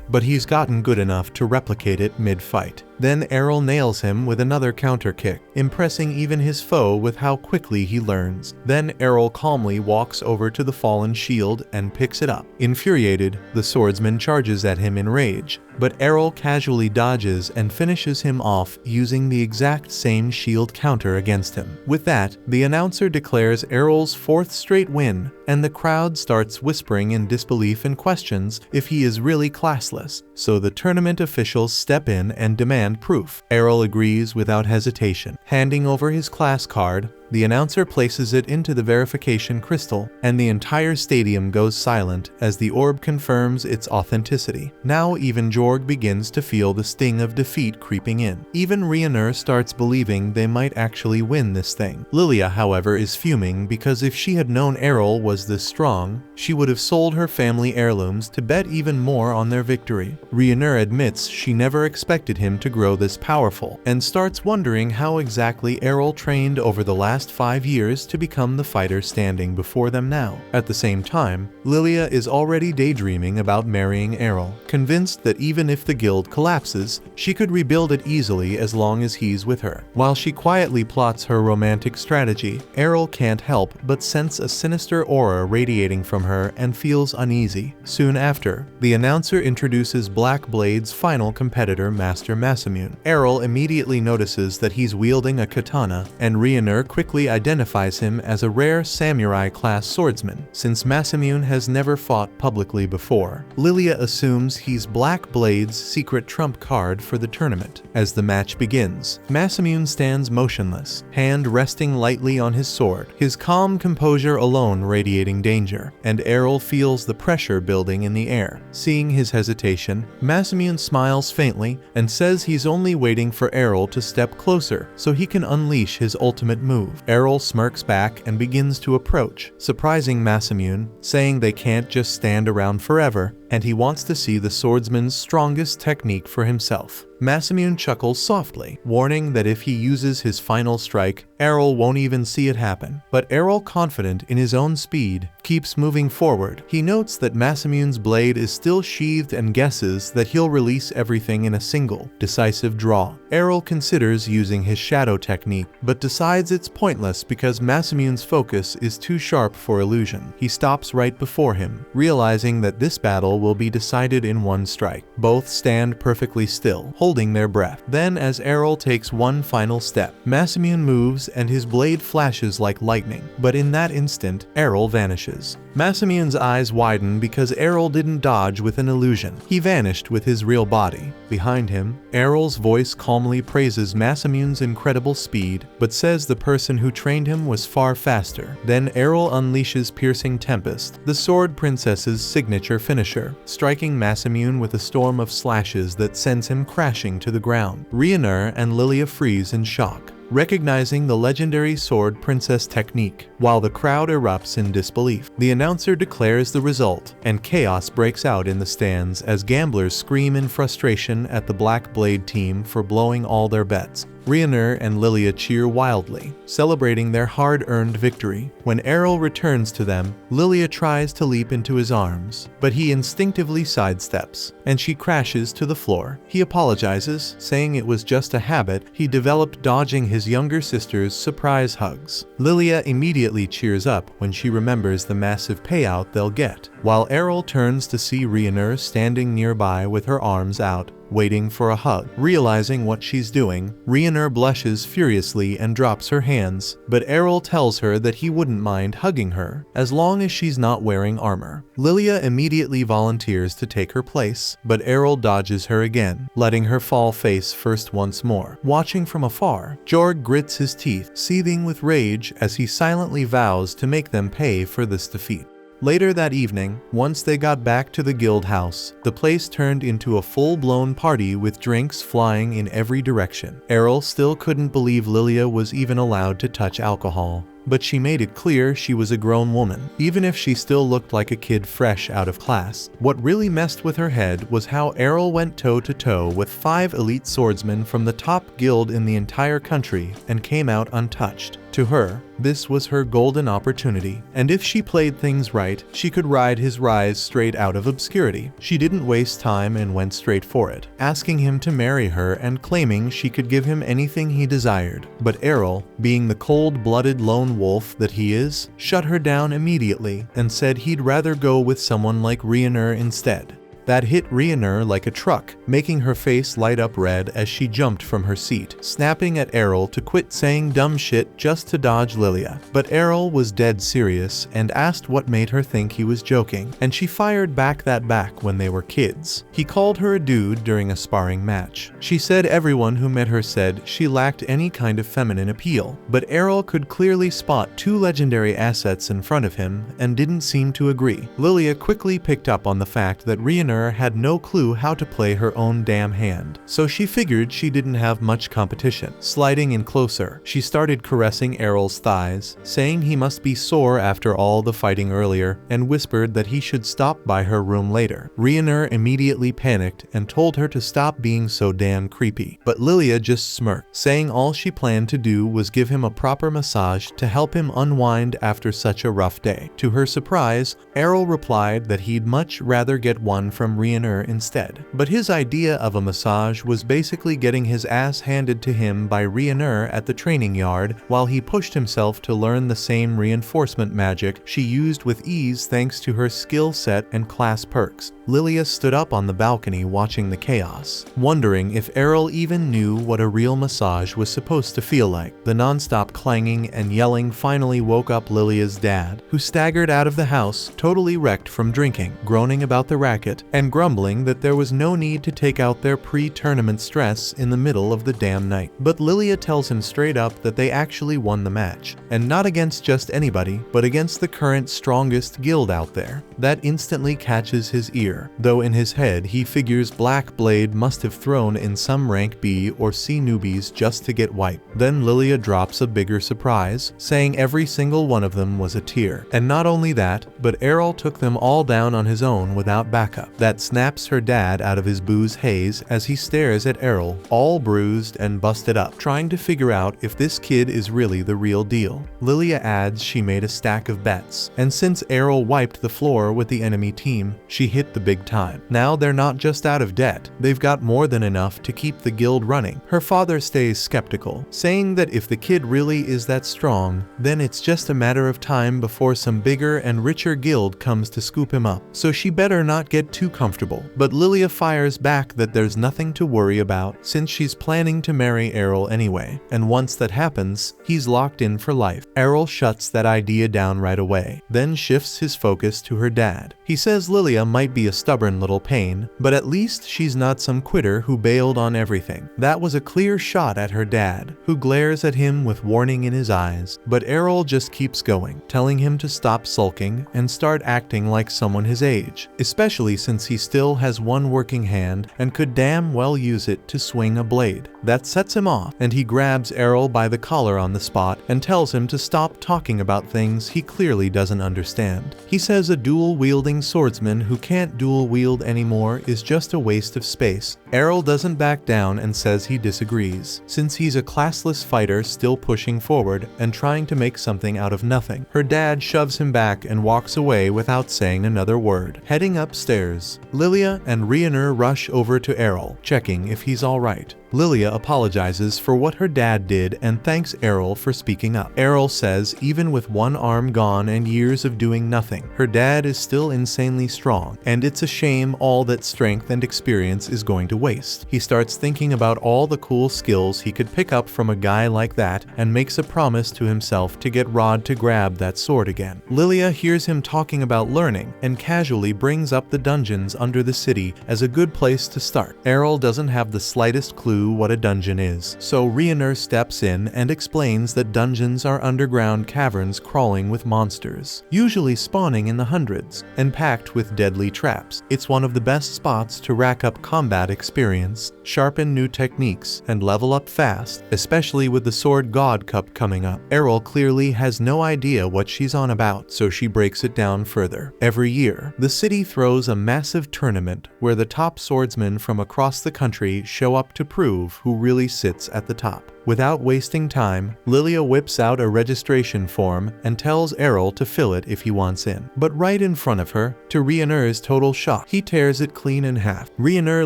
but he's gotten good enough to replicate it mid-fight. Then Errol nails him with another counter kick, impressing even his foe with how quickly he learns. Then Errol calmly walks over to the fallen shield and picks it up. Infuriated, the swordsman charges at him in rage, but Errol casually dodges and finishes him off using the exact same shield counter against him. With that, the announcer declares Errol's 4th straight win, and the crowd starts whispering in disbelief and questions if he is really classless, so the tournament officials step in and demand proof. Errol agrees without hesitation, handing over his class card. The announcer places it into the verification crystal, and the entire stadium goes silent as the orb confirms its authenticity. Now even Jorg begins to feel the sting of defeat creeping in. Even Rionur starts believing they might actually win this thing. Lilia, however, is fuming because if she had known Errol was this strong, she would have sold her family heirlooms to bet even more on their victory. Rionur admits she never expected him to grow this powerful, and starts wondering how exactly Errol trained over the last 5 years to become the fighter standing before them now. At the same time, Lilia is already daydreaming about marrying Errol, convinced that even if the guild collapses, she could rebuild it easily as long as he's with her. While she quietly plots her romantic strategy, Errol can't help but sense a sinister aura radiating from her and feels uneasy. Soon after, the announcer introduces Black Blade's final competitor, Master Masamune. Errol immediately notices that he's wielding a katana, and Rionur quickly identifies him as a rare samurai-class swordsman, since Masamune has never fought publicly before. Lilia assumes he's Black Blade's secret trump card for the tournament. As the match begins, Masamune stands motionless, hand resting lightly on his sword, his calm composure alone radiating danger, and Errol feels the pressure building in the air. Seeing his hesitation, Masamune smiles faintly and says he's only waiting for Errol to step closer so he can unleash his ultimate move. Errol smirks back and begins to approach, surprising Masamune, saying they can't just stand around forever, and he wants to see the swordsman's strongest technique for himself. Masamune chuckles softly, warning that if he uses his final strike, Errol won't even see it happen. But Errol, confident in his own speed, keeps moving forward. He notes that Masamune's blade is still sheathed and guesses that he'll release everything in a single, decisive draw. Errol considers using his shadow technique, but decides it's pointless because Masamune's focus is too sharp for illusion. He stops right before him, realizing that this battle will be decided in one strike. Both stand perfectly still, holding their breath. Then, as Errol takes one final step, Masamune moves and his blade flashes like lightning. But in that instant, Errol vanishes. Masamune's eyes widen because Errol didn't dodge with an illusion. He vanished with his real body. Behind him, Errol's voice calmly praises Masamune's incredible speed, but says the person who trained him was far faster. Then Errol unleashes Piercing Tempest, the Sword Princess's signature finisher, striking Masamune with a storm of slashes that sends him crashing to the ground. Ryuner and Lilia freeze in shock, recognizing the legendary Sword Princess technique, while the crowd erupts in disbelief. The announcer declares the result, and chaos breaks out in the stands as gamblers scream in frustration at the Black Blade team for blowing all their bets. Ryuner and Lilia cheer wildly, celebrating their hard-earned victory. When Errol returns to them, Lilia tries to leap into his arms, but he instinctively sidesteps, and she crashes to the floor. He apologizes, saying it was just a habit he developed dodging his younger sister's surprise hugs. Lilia immediately cheers up when she remembers the massive payout they'll get, while Errol turns to see Ryuner standing nearby with her arms out, waiting for a hug. Realizing what she's doing, Ryuner blushes furiously and drops her hands, but Errol tells her that he wouldn't mind hugging her, as long as she's not wearing armor. Lilia immediately volunteers to take her place, but Errol dodges her again, letting her fall face first once more. Watching from afar, Jorg grits his teeth, seething with rage as he silently vows to make them pay for this defeat. Later that evening, once they got back to the guild house, the place turned into a full-blown party with drinks flying in every direction. Errol still couldn't believe Lilia was even allowed to touch alcohol, but she made it clear she was a grown woman, even if she still looked like a kid fresh out of class. What really messed with her head was how Errol went toe-to-toe with 5 elite swordsmen from the top guild in the entire country and came out untouched. To her, this was her golden opportunity, and if she played things right, she could ride his rise straight out of obscurity. She didn't waste time and went straight for it, asking him to marry her and claiming she could give him anything he desired. But Errol, being the cold-blooded lone wolf that he is, shut her down immediately and said he'd rather go with someone like Ryuner instead. That hit Ryuner like a truck, making her face light up red as she jumped from her seat, snapping at Errol to quit saying dumb shit just to dodge Lilia. But Errol was dead serious and asked what made her think he was joking, and she fired back when they were kids. He called her a dude during a sparring match. She said everyone who met her said she lacked any kind of feminine appeal, but Errol could clearly spot 2 legendary assets in front of him and didn't seem to agree. Lilia quickly picked up on the fact that Ryuner had no clue how to play her own damn hand, so she figured she didn't have much competition. Sliding in closer, she started caressing Errol's thighs, saying he must be sore after all the fighting earlier, and whispered that he should stop by her room later. Ryuner immediately panicked and told her to stop being so damn creepy, but Lilia just smirked, saying all she planned to do was give him a proper massage to help him unwind after such a rough day. To her surprise, Errol replied that he'd much rather get one from Ryuner instead. But his idea of a massage was basically getting his ass handed to him by Ryuner at the training yard while he pushed himself to learn the same reinforcement magic she used with ease thanks to her skill set and class perks. Lilia stood up on the balcony watching the chaos, wondering if Errol even knew what a real massage was supposed to feel like. The non-stop clanging and yelling finally woke up Lilia's dad, who staggered out of the house, totally wrecked from drinking, groaning about the racket, and grumbling that there was no need to take out their pre-tournament stress in the middle of the damn night. But Lilia tells him straight up that they actually won the match, and not against just anybody, but against the current strongest guild out there. That instantly catches his ear, though in his head he figures Black Blade must have thrown in some rank B or C newbies just to get wiped. Then Lilia drops a bigger surprise, saying every single one of them was a tier. And not only that, but Errol took them all down on his own without backup. That snaps her dad out of his booze haze as he stares at Errol, all bruised and busted up, trying to figure out if this kid is really the real deal. Lilia adds she made a stack of bets, and since Errol wiped the floor war with the enemy team, she hit the big time. Now they're not just out of debt, they've got more than enough to keep the guild running. Her father stays skeptical, saying that if the kid really is that strong, then it's just a matter of time before some bigger and richer guild comes to scoop him up, so she better not get too comfortable. But Lilia fires back that there's nothing to worry about since she's planning to marry Errol anyway, and once that happens, he's locked in for life. Errol shuts that idea down right away, then shifts his focus to her dad. He says Lilia might be a stubborn little pain, but at least she's not some quitter who bailed on everything. That was a clear shot at her dad, who glares at him with warning in his eyes, but Errol just keeps going, telling him to stop sulking and start acting like someone his age, especially since he still has one working hand and could damn well use it to swing a blade. That sets him off, and he grabs Errol by the collar on the spot and tells him to stop talking about things he clearly doesn't understand. He says a dual-wielding swordsman who can't dual-wield anymore is just a waste of space. Errol doesn't back down and says he disagrees, since he's a classless fighter still pushing forward and trying to make something out of nothing. Her dad shoves him back and walks away without saying another word. Heading upstairs, Lilia and Rhiannon rush over to Errol, checking if he's alright. Lilia apologizes for what her dad did and thanks Errol for speaking up. Errol says even with one arm gone and years of doing nothing, her dad is still insanely strong, and it's a shame all that strength and experience is going to waste. He starts thinking about all the cool skills he could pick up from a guy like that and makes a promise to himself to get Rod to grab that sword again. Lilia hears him talking about learning and casually brings up the dungeons under the city as a good place to start. Errol doesn't have the slightest clue what a dungeon is, so Rhiannon steps in and explains that dungeons are underground caverns crawling with monsters, usually spawning in the hundreds, and packed with deadly traps. It's one of the best spots to rack up combat experience, sharpen new techniques, and level up fast, especially with the Sword God Cup coming up. Errol clearly has no idea what she's on about, so she breaks it down further. Every year, the city throws a massive tournament where the top swordsmen from across the country show up to prove who really sits at the top. Without wasting time, Lilia whips out a registration form and tells Errol to fill it if he wants in. But right in front of her, to Rhiannon's total shock, he tears it clean in half. Rhiannon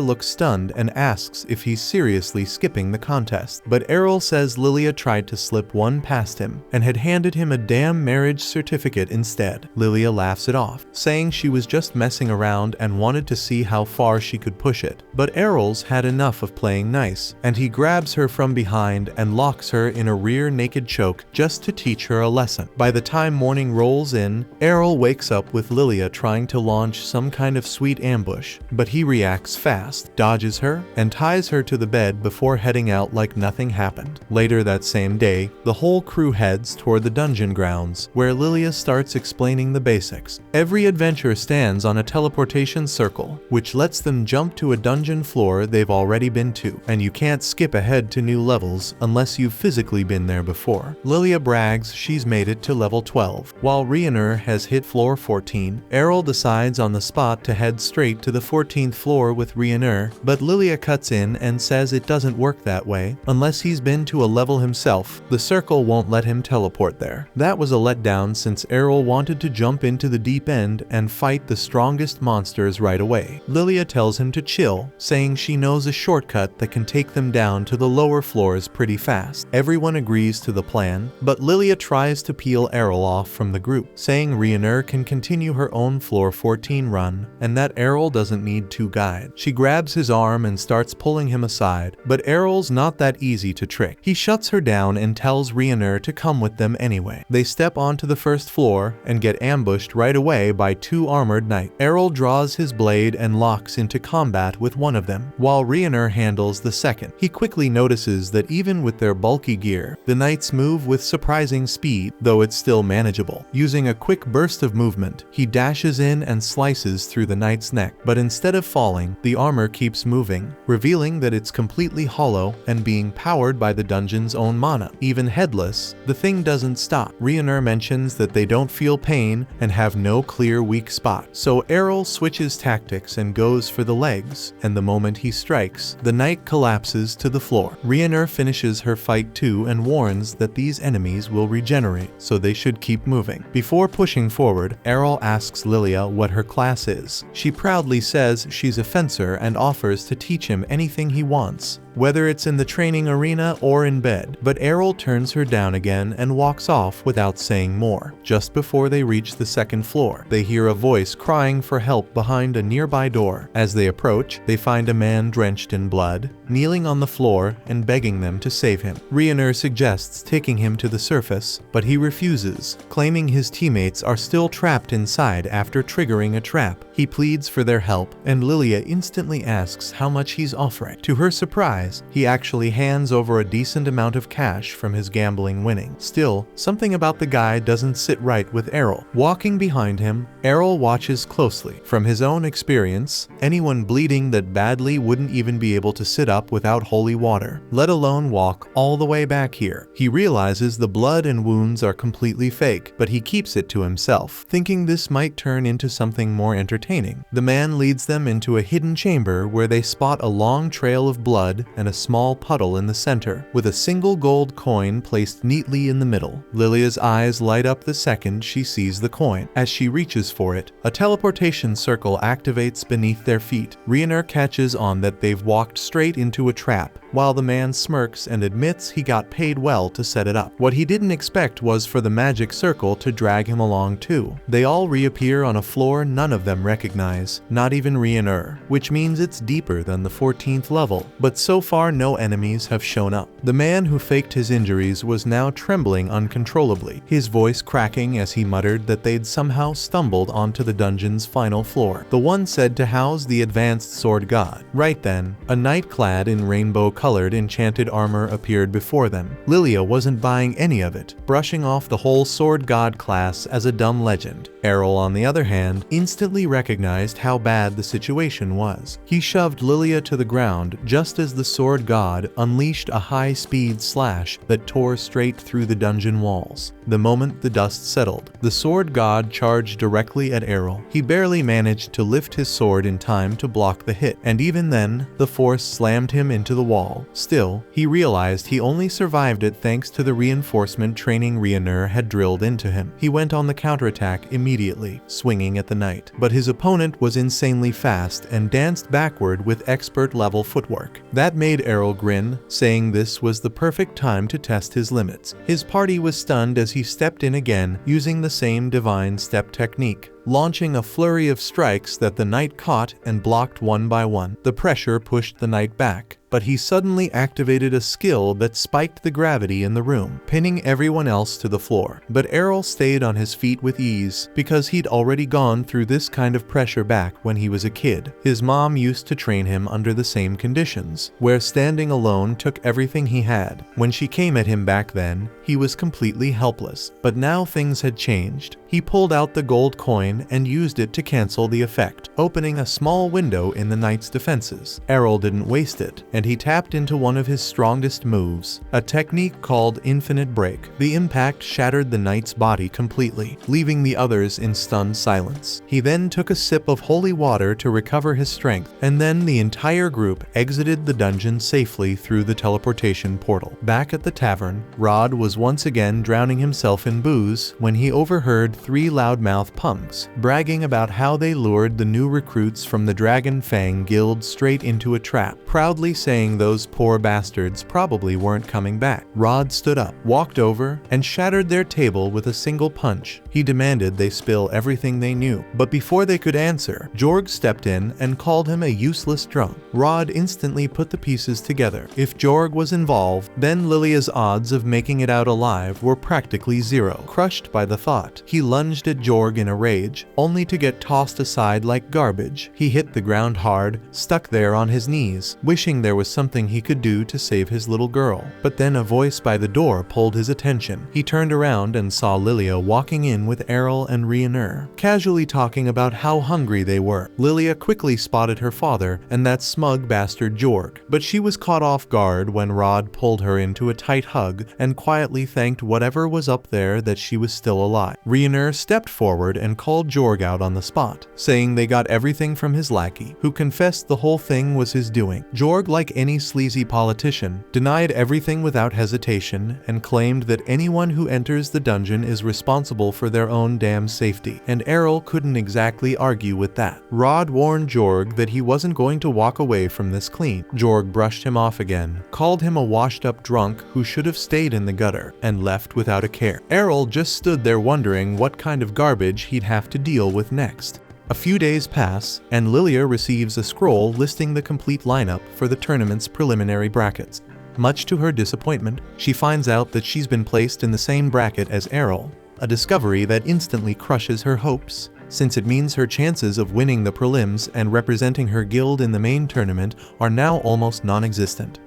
looks stunned and asks if he's seriously skipping the contest. But Errol says Lilia tried to slip one past him and had handed him a damn marriage certificate instead. Lilia laughs it off, saying she was just messing around and wanted to see how far she could push it. But Errol's had enough of playing nice, and he grabs her from behind and locks her in a rear naked choke just to teach her a lesson. By the time morning rolls in, Errol wakes up with Lilia trying to launch some kind of sweet ambush, but he reacts fast, dodges her, and ties her to the bed before heading out like nothing happened. Later that same day, the whole crew heads toward the dungeon grounds, where Lilia starts explaining the basics. Every adventure stands on a teleportation circle, which lets them jump to a dungeon floor they've already been to, and you can't skip ahead to new levels unless you've physically been there before. Lilia brags she's made it to level 12, while Rhiannon has hit floor 14. Errol decides on the spot to head straight to the 14th floor with Rhiannon, but Lilia cuts in and says it doesn't work that way. Unless he's been to a level himself, the circle won't let him teleport there. That was a letdown since Errol wanted to jump into the deep end and fight the strongest monsters right away. Lilia tells him to chill, saying she knows a shortcut that can take them down to the lower floors pretty fast. Everyone agrees to the plan, but Lilia tries to peel Errol off from the group, saying Rhiannon can continue her own floor 14 run and that Errol doesn't need two guides. She grabs his arm and starts pulling him aside, but Errol's not that easy to trick. He shuts her down and tells Rhiannon to come with them anyway. They step onto the first floor and get ambushed right away by two armored knights. Errol draws his blade and locks into combat with one of them, while Rhiannon handles the second. He quickly notices that even with their bulky gear, the knights move with surprising speed, though it's still manageable. Using a quick burst of movement, he dashes in and slices through the knight's neck, but instead of falling, the armor keeps moving, revealing that it's completely hollow and being powered by the dungeon's own mana. Even headless, the thing doesn't stop. Rhiannon mentions that they don't feel pain and have no clear weak spot, so Errol switches tactics and goes for the legs, and the moment he strikes, the knight collapses to the floor. Rhiannon finishes wishes her fight too and warns that these enemies will regenerate, so they should keep moving. Before pushing forward, Errol asks Lilia what her class is. She proudly says she's a fencer and offers to teach him anything he wants, whether it's in the training arena or in bed. But Errol turns her down again and walks off without saying more. Just before they reach the second floor, they hear a voice crying for help behind a nearby door. As they approach, they find a man drenched in blood, kneeling on the floor and begging them to save him. Rhaenyra suggests taking him to the surface, but he refuses, claiming his teammates are still trapped inside after triggering a trap. He pleads for their help, and Lilia instantly asks how much he's offering. To her surprise, he actually hands over a decent amount of cash from his gambling winnings. Still, something about the guy doesn't sit right with Errol. Walking behind him, Errol watches closely. From his own experience, anyone bleeding that badly wouldn't even be able to sit up without holy water, let alone walk all the way back here. He realizes the blood and wounds are completely fake, but he keeps it to himself, thinking this might turn into something more entertaining. The man leads them into a hidden chamber where they spot a long trail of blood and a small puddle in the center, with a single gold coin placed neatly in the middle. Lilia's eyes light up the second she sees the coin. As she reaches for it, a teleportation circle activates beneath their feet. Rhaenyra catches on that they've walked straight into a trap, while the man smirks and admits he got paid well to set it up. What he didn't expect was for the magic circle to drag him along too. They all reappear on a floor none of them recognize, not even Rhaenyra, which means it's deeper than the 14th level, but so far no enemies have shown up. The man who faked his injuries was now trembling uncontrollably, his voice cracking as he muttered that they'd somehow stumbled onto the dungeon's final floor, the one said to house the advanced sword god. Right then, a knight clad in rainbow-colored enchanted armor appeared before them. Lilia wasn't buying any of it, brushing off the whole sword god class as a dumb legend. Errol, on the other hand, instantly recognized how bad the situation was. He shoved Lilia to the ground just as the sword god unleashed a high-speed slash that tore straight through the dungeon walls. The moment the dust settled, the sword god charged directly at Errol. He barely managed to lift his sword in time to block the hit, and even then, the force slammed him into the wall. Still, he realized he only survived it thanks to the reinforcement training Rhaenyra had drilled into him. He went on the counterattack immediately, swinging at the knight, but his opponent was insanely fast and danced backward with expert-level footwork. That made Errol grin, saying this was the perfect time to test his limits. His party was stunned as he stepped in again, using the same divine step technique, launching a flurry of strikes that the knight caught and blocked one by one. The pressure pushed the knight back, but he suddenly activated a skill that spiked the gravity in the room, pinning everyone else to the floor. But Errol stayed on his feet with ease, because he'd already gone through this kind of pressure back when he was a kid. His mom used to train him under the same conditions, where standing alone took everything he had. When she came at him back then, he was completely helpless. But now things had changed. He pulled out the gold coin and used it to cancel the effect, opening a small window in the knight's defenses. Errol didn't waste it, and he tapped into one of his strongest moves, a technique called Infinite Break. The impact shattered the knight's body completely, leaving the others in stunned silence. He then took a sip of holy water to recover his strength, and then the entire group exited the dungeon safely through the teleportation portal. Back at the tavern, Rod was once again drowning himself in booze when he overheard 3 loudmouth punks bragging about how they lured the new recruits from the Dragon Fang Guild straight into a trap, proudly saying those poor bastards probably weren't coming back. Rod stood up, walked over, and shattered their table with a single punch. He demanded they spill everything they knew, but before they could answer, Jorg stepped in and called him a useless drunk. Rod instantly put the pieces together. If Jorg was involved, then Lilia's odds of making it out alive were practically zero. Crushed by the thought, he lunged at Jorg in a rage, only to get tossed aside like garbage. He hit the ground hard, stuck there on his knees, wishing there was something he could do to save his little girl. But then a voice by the door pulled his attention. He turned around and saw Lilia walking in with Errol and Rhaenyra, casually talking about how hungry they were. Lilia quickly spotted her father and that smug bastard Jorg, but she was caught off guard when Rod pulled her into a tight hug and quietly thanked whatever was up there that she was still alive. Rhaenyra stepped forward and called Jorg out on the spot, saying they got everything from his lackey, who confessed the whole thing was his doing. Jorg, like like any sleazy politician, denied everything without hesitation and claimed that anyone who enters the dungeon is responsible for their own damn safety. And Errol couldn't exactly argue with that. Rod warned Jorg that he wasn't going to walk away from this clean. Jorg brushed him off again, called him a washed-up drunk who should have stayed in the gutter, and left without a care. Errol just stood there wondering what kind of garbage he'd have to deal with next. A few days pass, and Lilia receives a scroll listing the complete lineup for the tournament's preliminary brackets. Much to her disappointment, she finds out that she's been placed in the same bracket as Errol, a discovery that instantly crushes her hopes, since it means her chances of winning the prelims and representing her guild in the main tournament are now almost non-existent.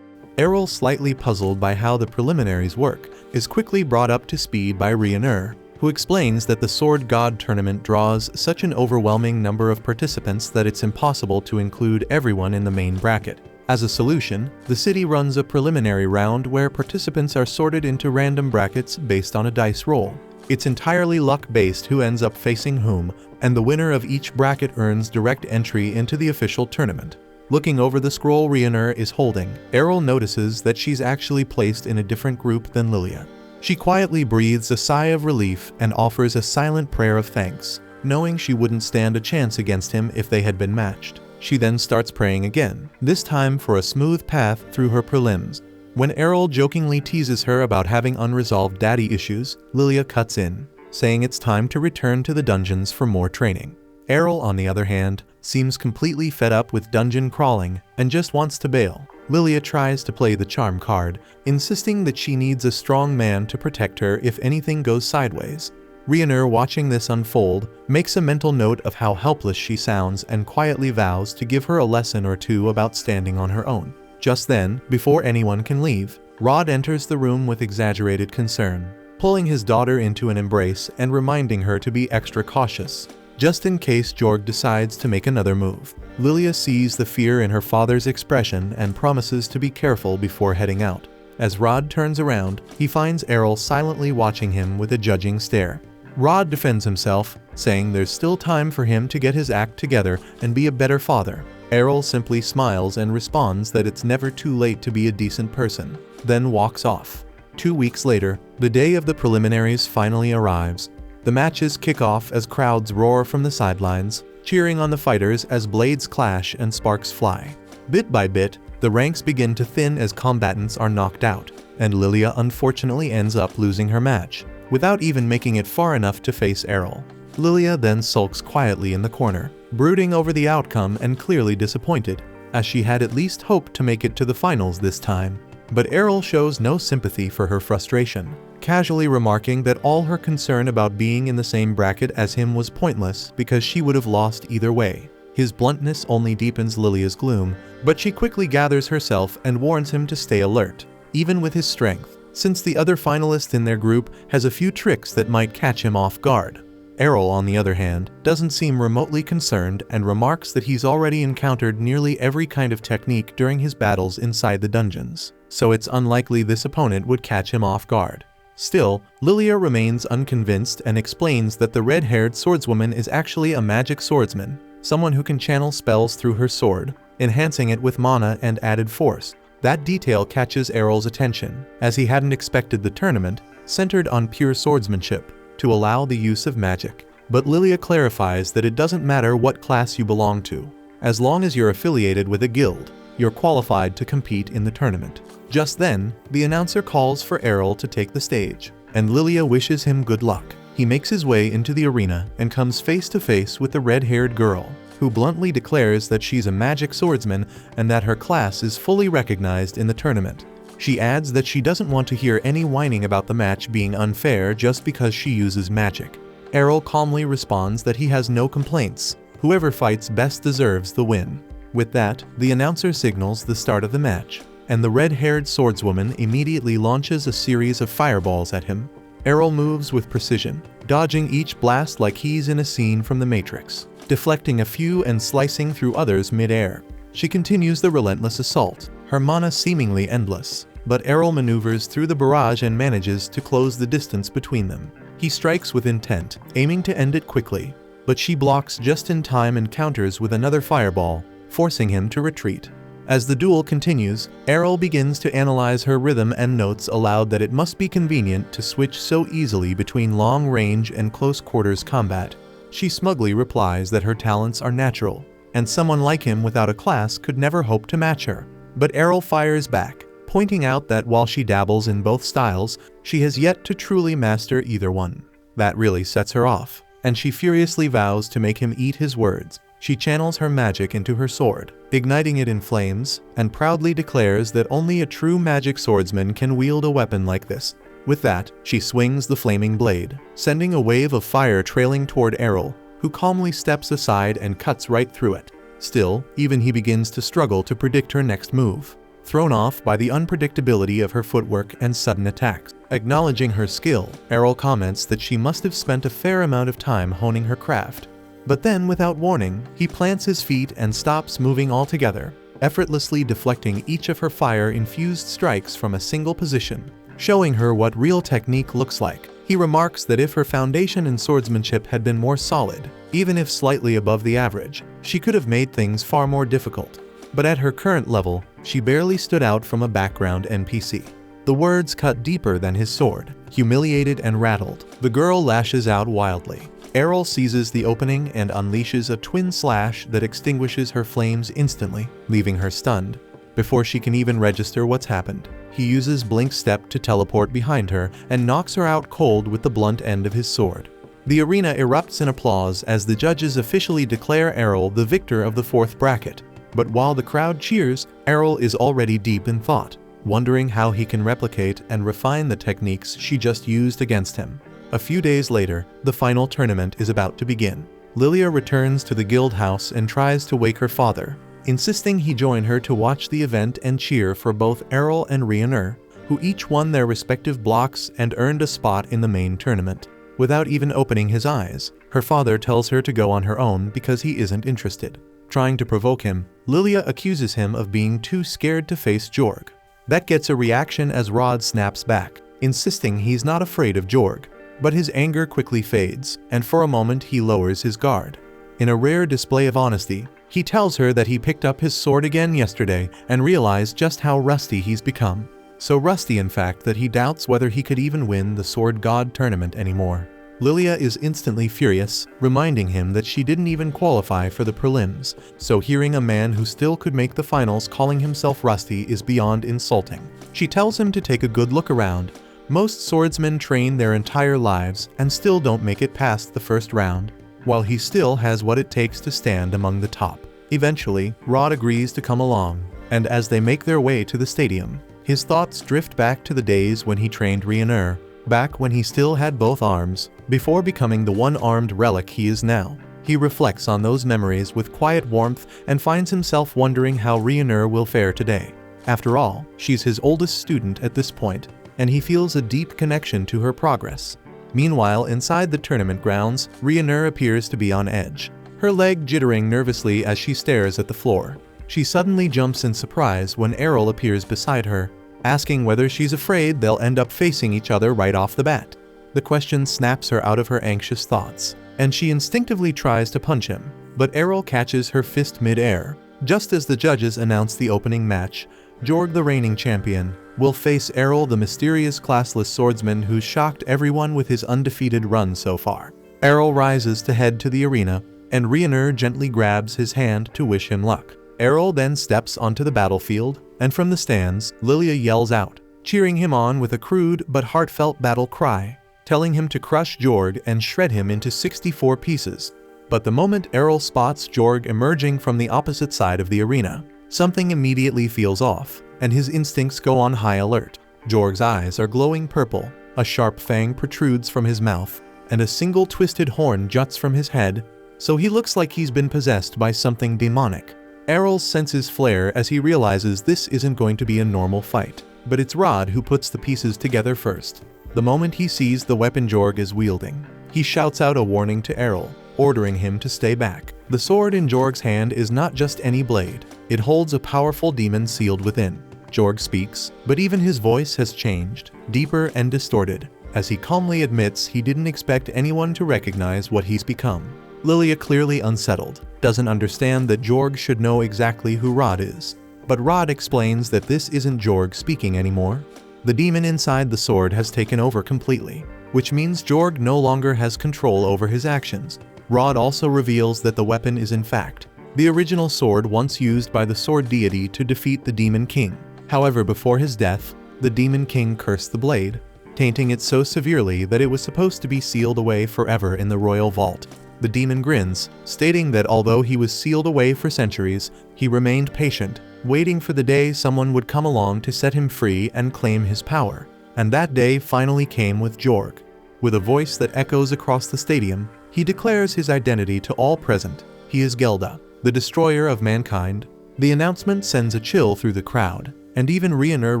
Errol, slightly puzzled by how the preliminaries work, is quickly brought up to speed by Rhiannon, who explains that the Sword God tournament draws such an overwhelming number of participants that it's impossible to include everyone in the main bracket. As a solution, the city runs a preliminary round where participants are sorted into random brackets based on a dice roll. It's entirely luck-based who ends up facing whom, and the winner of each bracket earns direct entry into the official tournament. Looking over the scroll Rhiannon is holding, Errol notices that she's actually placed in a different group than Lilia. She quietly breathes a sigh of relief and offers a silent prayer of thanks, knowing she wouldn't stand a chance against him if they had been matched. She then starts praying again, this time for a smooth path through her prelims. When Errol jokingly teases her about having unresolved daddy issues, Lilia cuts in, saying it's time to return to the dungeons for more training. Errol, on the other hand, seems completely fed up with dungeon crawling and just wants to bail. Lilia tries to play the charm card, insisting that she needs a strong man to protect her if anything goes sideways. Rhiannon, watching this unfold, makes a mental note of how helpless she sounds and quietly vows to give her a lesson or two about standing on her own. Just then, before anyone can leave, Rod enters the room with exaggerated concern, pulling his daughter into an embrace and reminding her to be extra cautious, just in case Jorg decides to make another move. Lilia sees the fear in her father's expression and promises to be careful before heading out. As Rod turns around, he finds Errol silently watching him with a judging stare. Rod defends himself, saying there's still time for him to get his act together and be a better father. Errol simply smiles and responds that it's never too late to be a decent person, then walks off. 2 weeks later, the day of the preliminaries finally arrives. The matches kick off as crowds roar from the sidelines, cheering on the fighters as blades clash and sparks fly. Bit by bit, the ranks begin to thin as combatants are knocked out, and Lilia unfortunately ends up losing her match, without even making it far enough to face Errol. Lilia then sulks quietly in the corner, brooding over the outcome and clearly disappointed, as she had at least hoped to make it to the finals this time. But Errol shows no sympathy for her frustration, casually remarking that all her concern about being in the same bracket as him was pointless because she would have lost either way. His bluntness only deepens Lilia's gloom, but she quickly gathers herself and warns him to stay alert, even with his strength, since the other finalist in their group has a few tricks that might catch him off guard. Errol, on the other hand, doesn't seem remotely concerned and remarks that he's already encountered nearly every kind of technique during his battles inside the dungeons, so it's unlikely this opponent would catch him off guard. Still, Lilia remains unconvinced and explains that the red-haired swordswoman is actually a magic swordsman, someone who can channel spells through her sword, enhancing it with mana and added force. That detail catches Errol's attention, as he hadn't expected the tournament, centered on pure swordsmanship, to allow the use of magic. But Lilia clarifies that it doesn't matter what class you belong to. As long as you're affiliated with a guild, you're qualified to compete in the tournament. Just then, the announcer calls for Errol to take the stage, and Lilia wishes him good luck. He makes his way into the arena and comes face to face with the red-haired girl, who bluntly declares that she's a magic swordsman and that her class is fully recognized in the tournament. She adds that she doesn't want to hear any whining about the match being unfair just because she uses magic. Errol calmly responds that he has no complaints. Whoever fights best deserves the win. With that, the announcer signals the start of the match, and the red-haired swordswoman immediately launches a series of fireballs at him. Errol moves with precision, dodging each blast like he's in a scene from The Matrix, deflecting a few and slicing through others mid-air. She continues the relentless assault, her mana seemingly endless, but Errol maneuvers through the barrage and manages to close the distance between them. He strikes with intent, aiming to end it quickly, but she blocks just in time and counters with another fireball, forcing him to retreat. As the duel continues, Errol begins to analyze her rhythm and notes aloud that it must be convenient to switch so easily between long-range and close-quarters combat. She smugly replies that her talents are natural, and someone like him without a class could never hope to match her. But Errol fires back, pointing out that while she dabbles in both styles, she has yet to truly master either one. That really sets her off, and she furiously vows to make him eat his words. She channels her magic into her sword, igniting it in flames, and proudly declares that only a true magic swordsman can wield a weapon like this. With that, she swings the flaming blade, sending a wave of fire trailing toward Errol, who calmly steps aside and cuts right through it. Still, even he begins to struggle to predict her next move, thrown off by the unpredictability of her footwork and sudden attacks. Acknowledging her skill, Errol comments that she must have spent a fair amount of time honing her craft. But then, without warning, he plants his feet and stops moving altogether, effortlessly deflecting each of her fire-infused strikes from a single position, showing her what real technique looks like. He remarks that if her foundation in swordsmanship had been more solid, even if slightly above the average, she could have made things far more difficult. But at her current level, she barely stood out from a background NPC. The words cut deeper than his sword. Humiliated and rattled, the girl lashes out wildly. Errol seizes the opening and unleashes a twin slash that extinguishes her flames instantly, leaving her stunned. Before she can even register what's happened, he uses Blink Step to teleport behind her and knocks her out cold with the blunt end of his sword. The arena erupts in applause as the judges officially declare Errol the victor of the fourth bracket. But while the crowd cheers, Errol is already deep in thought, wondering how he can replicate and refine the techniques she just used against him. A few days later, the final tournament is about to begin. Lilia returns to the guild house and tries to wake her father, insisting he join her to watch the event and cheer for both Errol and Rhiannon, who each won their respective blocks and earned a spot in the main tournament. Without even opening his eyes, her father tells her to go on her own because he isn't interested. Trying to provoke him, Lilia accuses him of being too scared to face Jorg. That gets a reaction as Rod snaps back, insisting he's not afraid of Jorg. But his anger quickly fades, and for a moment he lowers his guard. In a rare display of honesty, he tells her that he picked up his sword again yesterday and realized just how rusty he's become. So rusty in fact that he doubts whether he could even win the Sword God tournament anymore. Lilia is instantly furious, reminding him that she didn't even qualify for the prelims, so hearing a man who still could make the finals calling himself rusty is beyond insulting. She tells him to take a good look around. Most swordsmen train their entire lives and still don't make it past the first round, while he still has what it takes to stand among the top. Eventually, Rod agrees to come along, and as they make their way to the stadium, his thoughts drift back to the days when he trained Rhiannon, back when he still had both arms, before becoming the one-armed relic he is now. He reflects on those memories with quiet warmth and finds himself wondering how Rhiannon will fare today. After all, she's his oldest student at this point, and he feels a deep connection to her progress. Meanwhile, inside the tournament grounds, Rhiannon appears to be on edge, her leg jittering nervously as she stares at the floor. She suddenly jumps in surprise when Errol appears beside her, asking whether she's afraid they'll end up facing each other right off the bat. The question snaps her out of her anxious thoughts, and she instinctively tries to punch him, but Errol catches her fist mid-air. Just as the judges announce the opening match, Jorg, the reigning champion, will face Errol, the mysterious classless swordsman who's shocked everyone with his undefeated run so far. Errol rises to head to the arena, and Rhiannon gently grabs his hand to wish him luck. Errol then steps onto the battlefield, and from the stands, Lilia yells out, cheering him on with a crude but heartfelt battle cry, telling him to crush Jorg and shred him into 64 pieces. But the moment Errol spots Jorg emerging from the opposite side of the arena, something immediately feels off, and his instincts go on high alert. Jorg's eyes are glowing purple, a sharp fang protrudes from his mouth, and a single twisted horn juts from his head, so he looks like he's been possessed by something demonic. Errol's senses flare as he realizes this isn't going to be a normal fight, but it's Rod who puts the pieces together first. The moment he sees the weapon Jorg is wielding, he shouts out a warning to Errol, ordering him to stay back. The sword in Jorg's hand is not just any blade, it holds a powerful demon sealed within. Jorg speaks, but even his voice has changed, deeper and distorted, as he calmly admits he didn't expect anyone to recognize what he's become. Lilia, clearly unsettled, doesn't understand that Jorg should know exactly who Rod is. But Rod explains that this isn't Jorg speaking anymore. The demon inside the sword has taken over completely, which means Jorg no longer has control over his actions. Rod also reveals that the weapon is in fact the original sword once used by the sword deity to defeat the Demon King. However, before his death, the Demon King cursed the blade, tainting it so severely that it was supposed to be sealed away forever in the royal vault. The demon grins, stating that although he was sealed away for centuries, he remained patient, waiting for the day someone would come along to set him free and claim his power. And that day finally came with Jorg. With a voice that echoes across the stadium, he declares his identity to all present. He is Gelda, the destroyer of mankind. The announcement sends a chill through the crowd, and even Rhiannon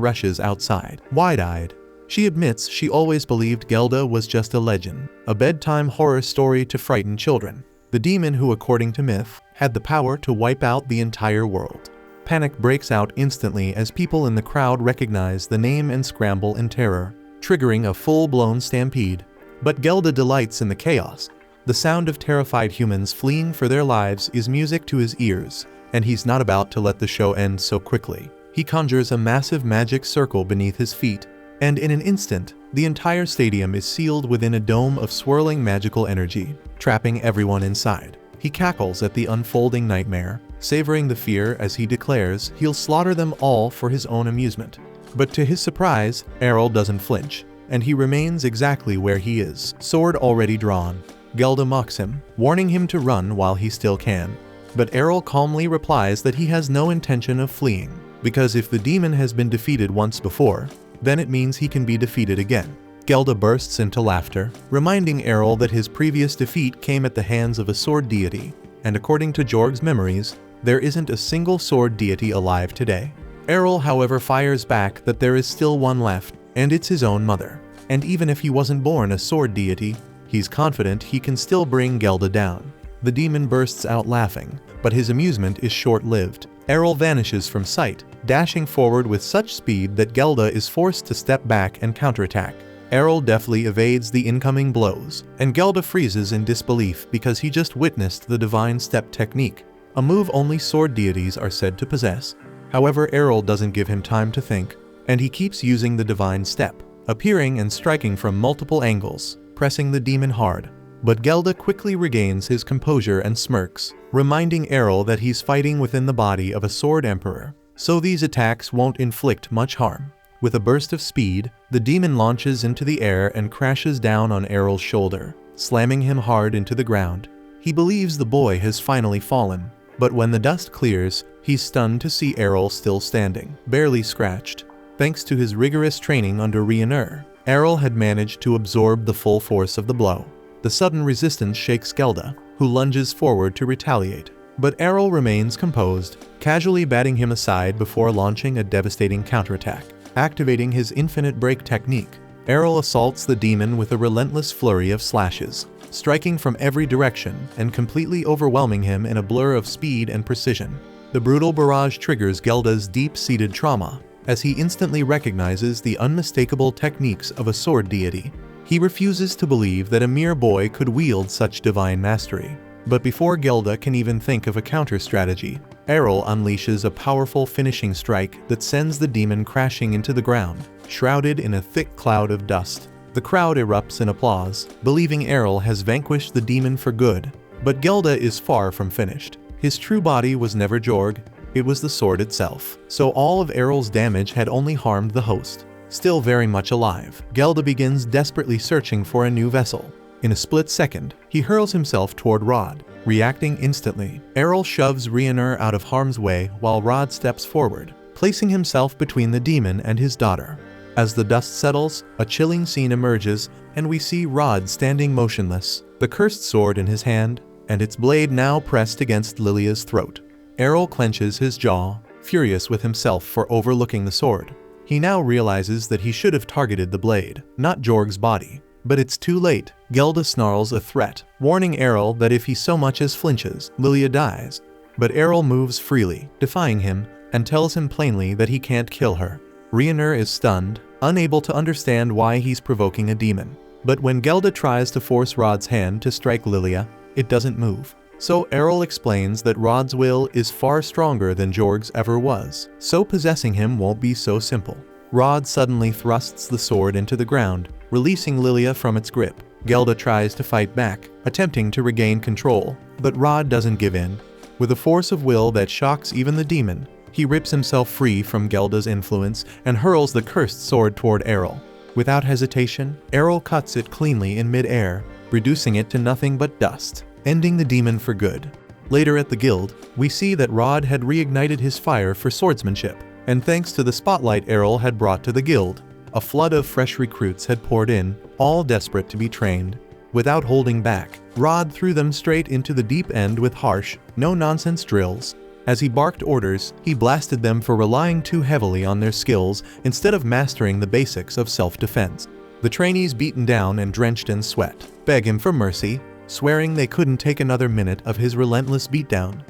rushes outside, wide-eyed. She admits she always believed Gelda was just a legend, a bedtime horror story to frighten children. The demon who, according to myth, had the power to wipe out the entire world. Panic breaks out instantly as people in the crowd recognize the name and scramble in terror, triggering a full-blown stampede. But Gelda delights in the chaos. The sound of terrified humans fleeing for their lives is music to his ears, and he's not about to let the show end so quickly. He conjures a massive magic circle beneath his feet, and in an instant, the entire stadium is sealed within a dome of swirling magical energy, trapping everyone inside. He cackles at the unfolding nightmare, savoring the fear as he declares he'll slaughter them all for his own amusement. But to his surprise, Errol doesn't flinch, and he remains exactly where he is, sword already drawn. Gelda mocks him, warning him to run while he still can. But Errol calmly replies that he has no intention of fleeing, because if the demon has been defeated once before, then it means he can be defeated again. Gelda bursts into laughter, reminding Errol that his previous defeat came at the hands of a sword deity, and according to Jorg's memories, there isn't a single sword deity alive today. Errol, however, fires back that there is still one left, and it's his own mother. And even if he wasn't born a sword deity, he's confident he can still bring Gelda down. The demon bursts out laughing, but his amusement is short-lived. Errol vanishes from sight, dashing forward with such speed that Gelda is forced to step back and counterattack. Errol deftly evades the incoming blows, and Gelda freezes in disbelief because he just witnessed the divine step technique, a move only sword deities are said to possess. However, Errol doesn't give him time to think, and he keeps using the divine step, appearing and striking from multiple angles, pressing the demon hard. But Gelda quickly regains his composure and smirks, reminding Errol that he's fighting within the body of a sword emperor, so these attacks won't inflict much harm. With a burst of speed, the demon launches into the air and crashes down on Errol's shoulder, slamming him hard into the ground. He believes the boy has finally fallen, but when the dust clears, he's stunned to see Errol still standing, barely scratched. Thanks to his rigorous training under Rhiannon, Errol had managed to absorb the full force of the blow. The sudden resistance shakes Gelda, who lunges forward to retaliate. But Errol remains composed, casually batting him aside before launching a devastating counterattack. Activating his infinite break technique, Errol assaults the demon with a relentless flurry of slashes, striking from every direction and completely overwhelming him in a blur of speed and precision. The brutal barrage triggers Gelda's deep-seated trauma, as he instantly recognizes the unmistakable techniques of a sword deity. He refuses to believe that a mere boy could wield such divine mastery. But before Gelda can even think of a counter-strategy, Errol unleashes a powerful finishing strike that sends the demon crashing into the ground, shrouded in a thick cloud of dust. The crowd erupts in applause, believing Errol has vanquished the demon for good. But Gelda is far from finished. His true body was never Jorg, it was the sword itself. So all of Errol's damage had only harmed the host. Still very much alive, Gelda begins desperately searching for a new vessel. In a split second, he hurls himself toward Rod. Reacting instantly, Errol shoves Rhiannon out of harm's way while Rod steps forward, placing himself between the demon and his daughter. As the dust settles, a chilling scene emerges, and we see Rod standing motionless, the cursed sword in his hand, and its blade now pressed against Lilia's throat. Errol clenches his jaw, furious with himself for overlooking the sword. He now realizes that he should have targeted the blade, not Jorg's body. But it's too late. Gelda snarls a threat, warning Errol that if he so much as flinches, Lilia dies. But Errol moves freely, defying him, and tells him plainly that he can't kill her. Rhiannon is stunned, unable to understand why he's provoking a demon. But when Gelda tries to force Rod's hand to strike Lilia, it doesn't move. So Errol explains that Rod's will is far stronger than Jorg's ever was, so possessing him won't be so simple. Rod suddenly thrusts the sword into the ground, releasing Lilia from its grip. Gelda tries to fight back, attempting to regain control, but Rod doesn't give in. With a force of will that shocks even the demon, he rips himself free from Gelda's influence and hurls the cursed sword toward Errol. Without hesitation, Errol cuts it cleanly in mid-air, reducing it to nothing but dust, ending the demon for good. Later at the guild, we see that Rod had reignited his fire for swordsmanship, and thanks to the spotlight Errol had brought to the guild, a flood of fresh recruits had poured in, all desperate to be trained. Without holding back, Rod threw them straight into the deep end with harsh, no-nonsense drills. As he barked orders, he blasted them for relying too heavily on their skills instead of mastering the basics of self-defense. The trainees, beaten down and drenched in sweat, beg him for mercy, swearing they couldn't take another minute of his relentless beatdown.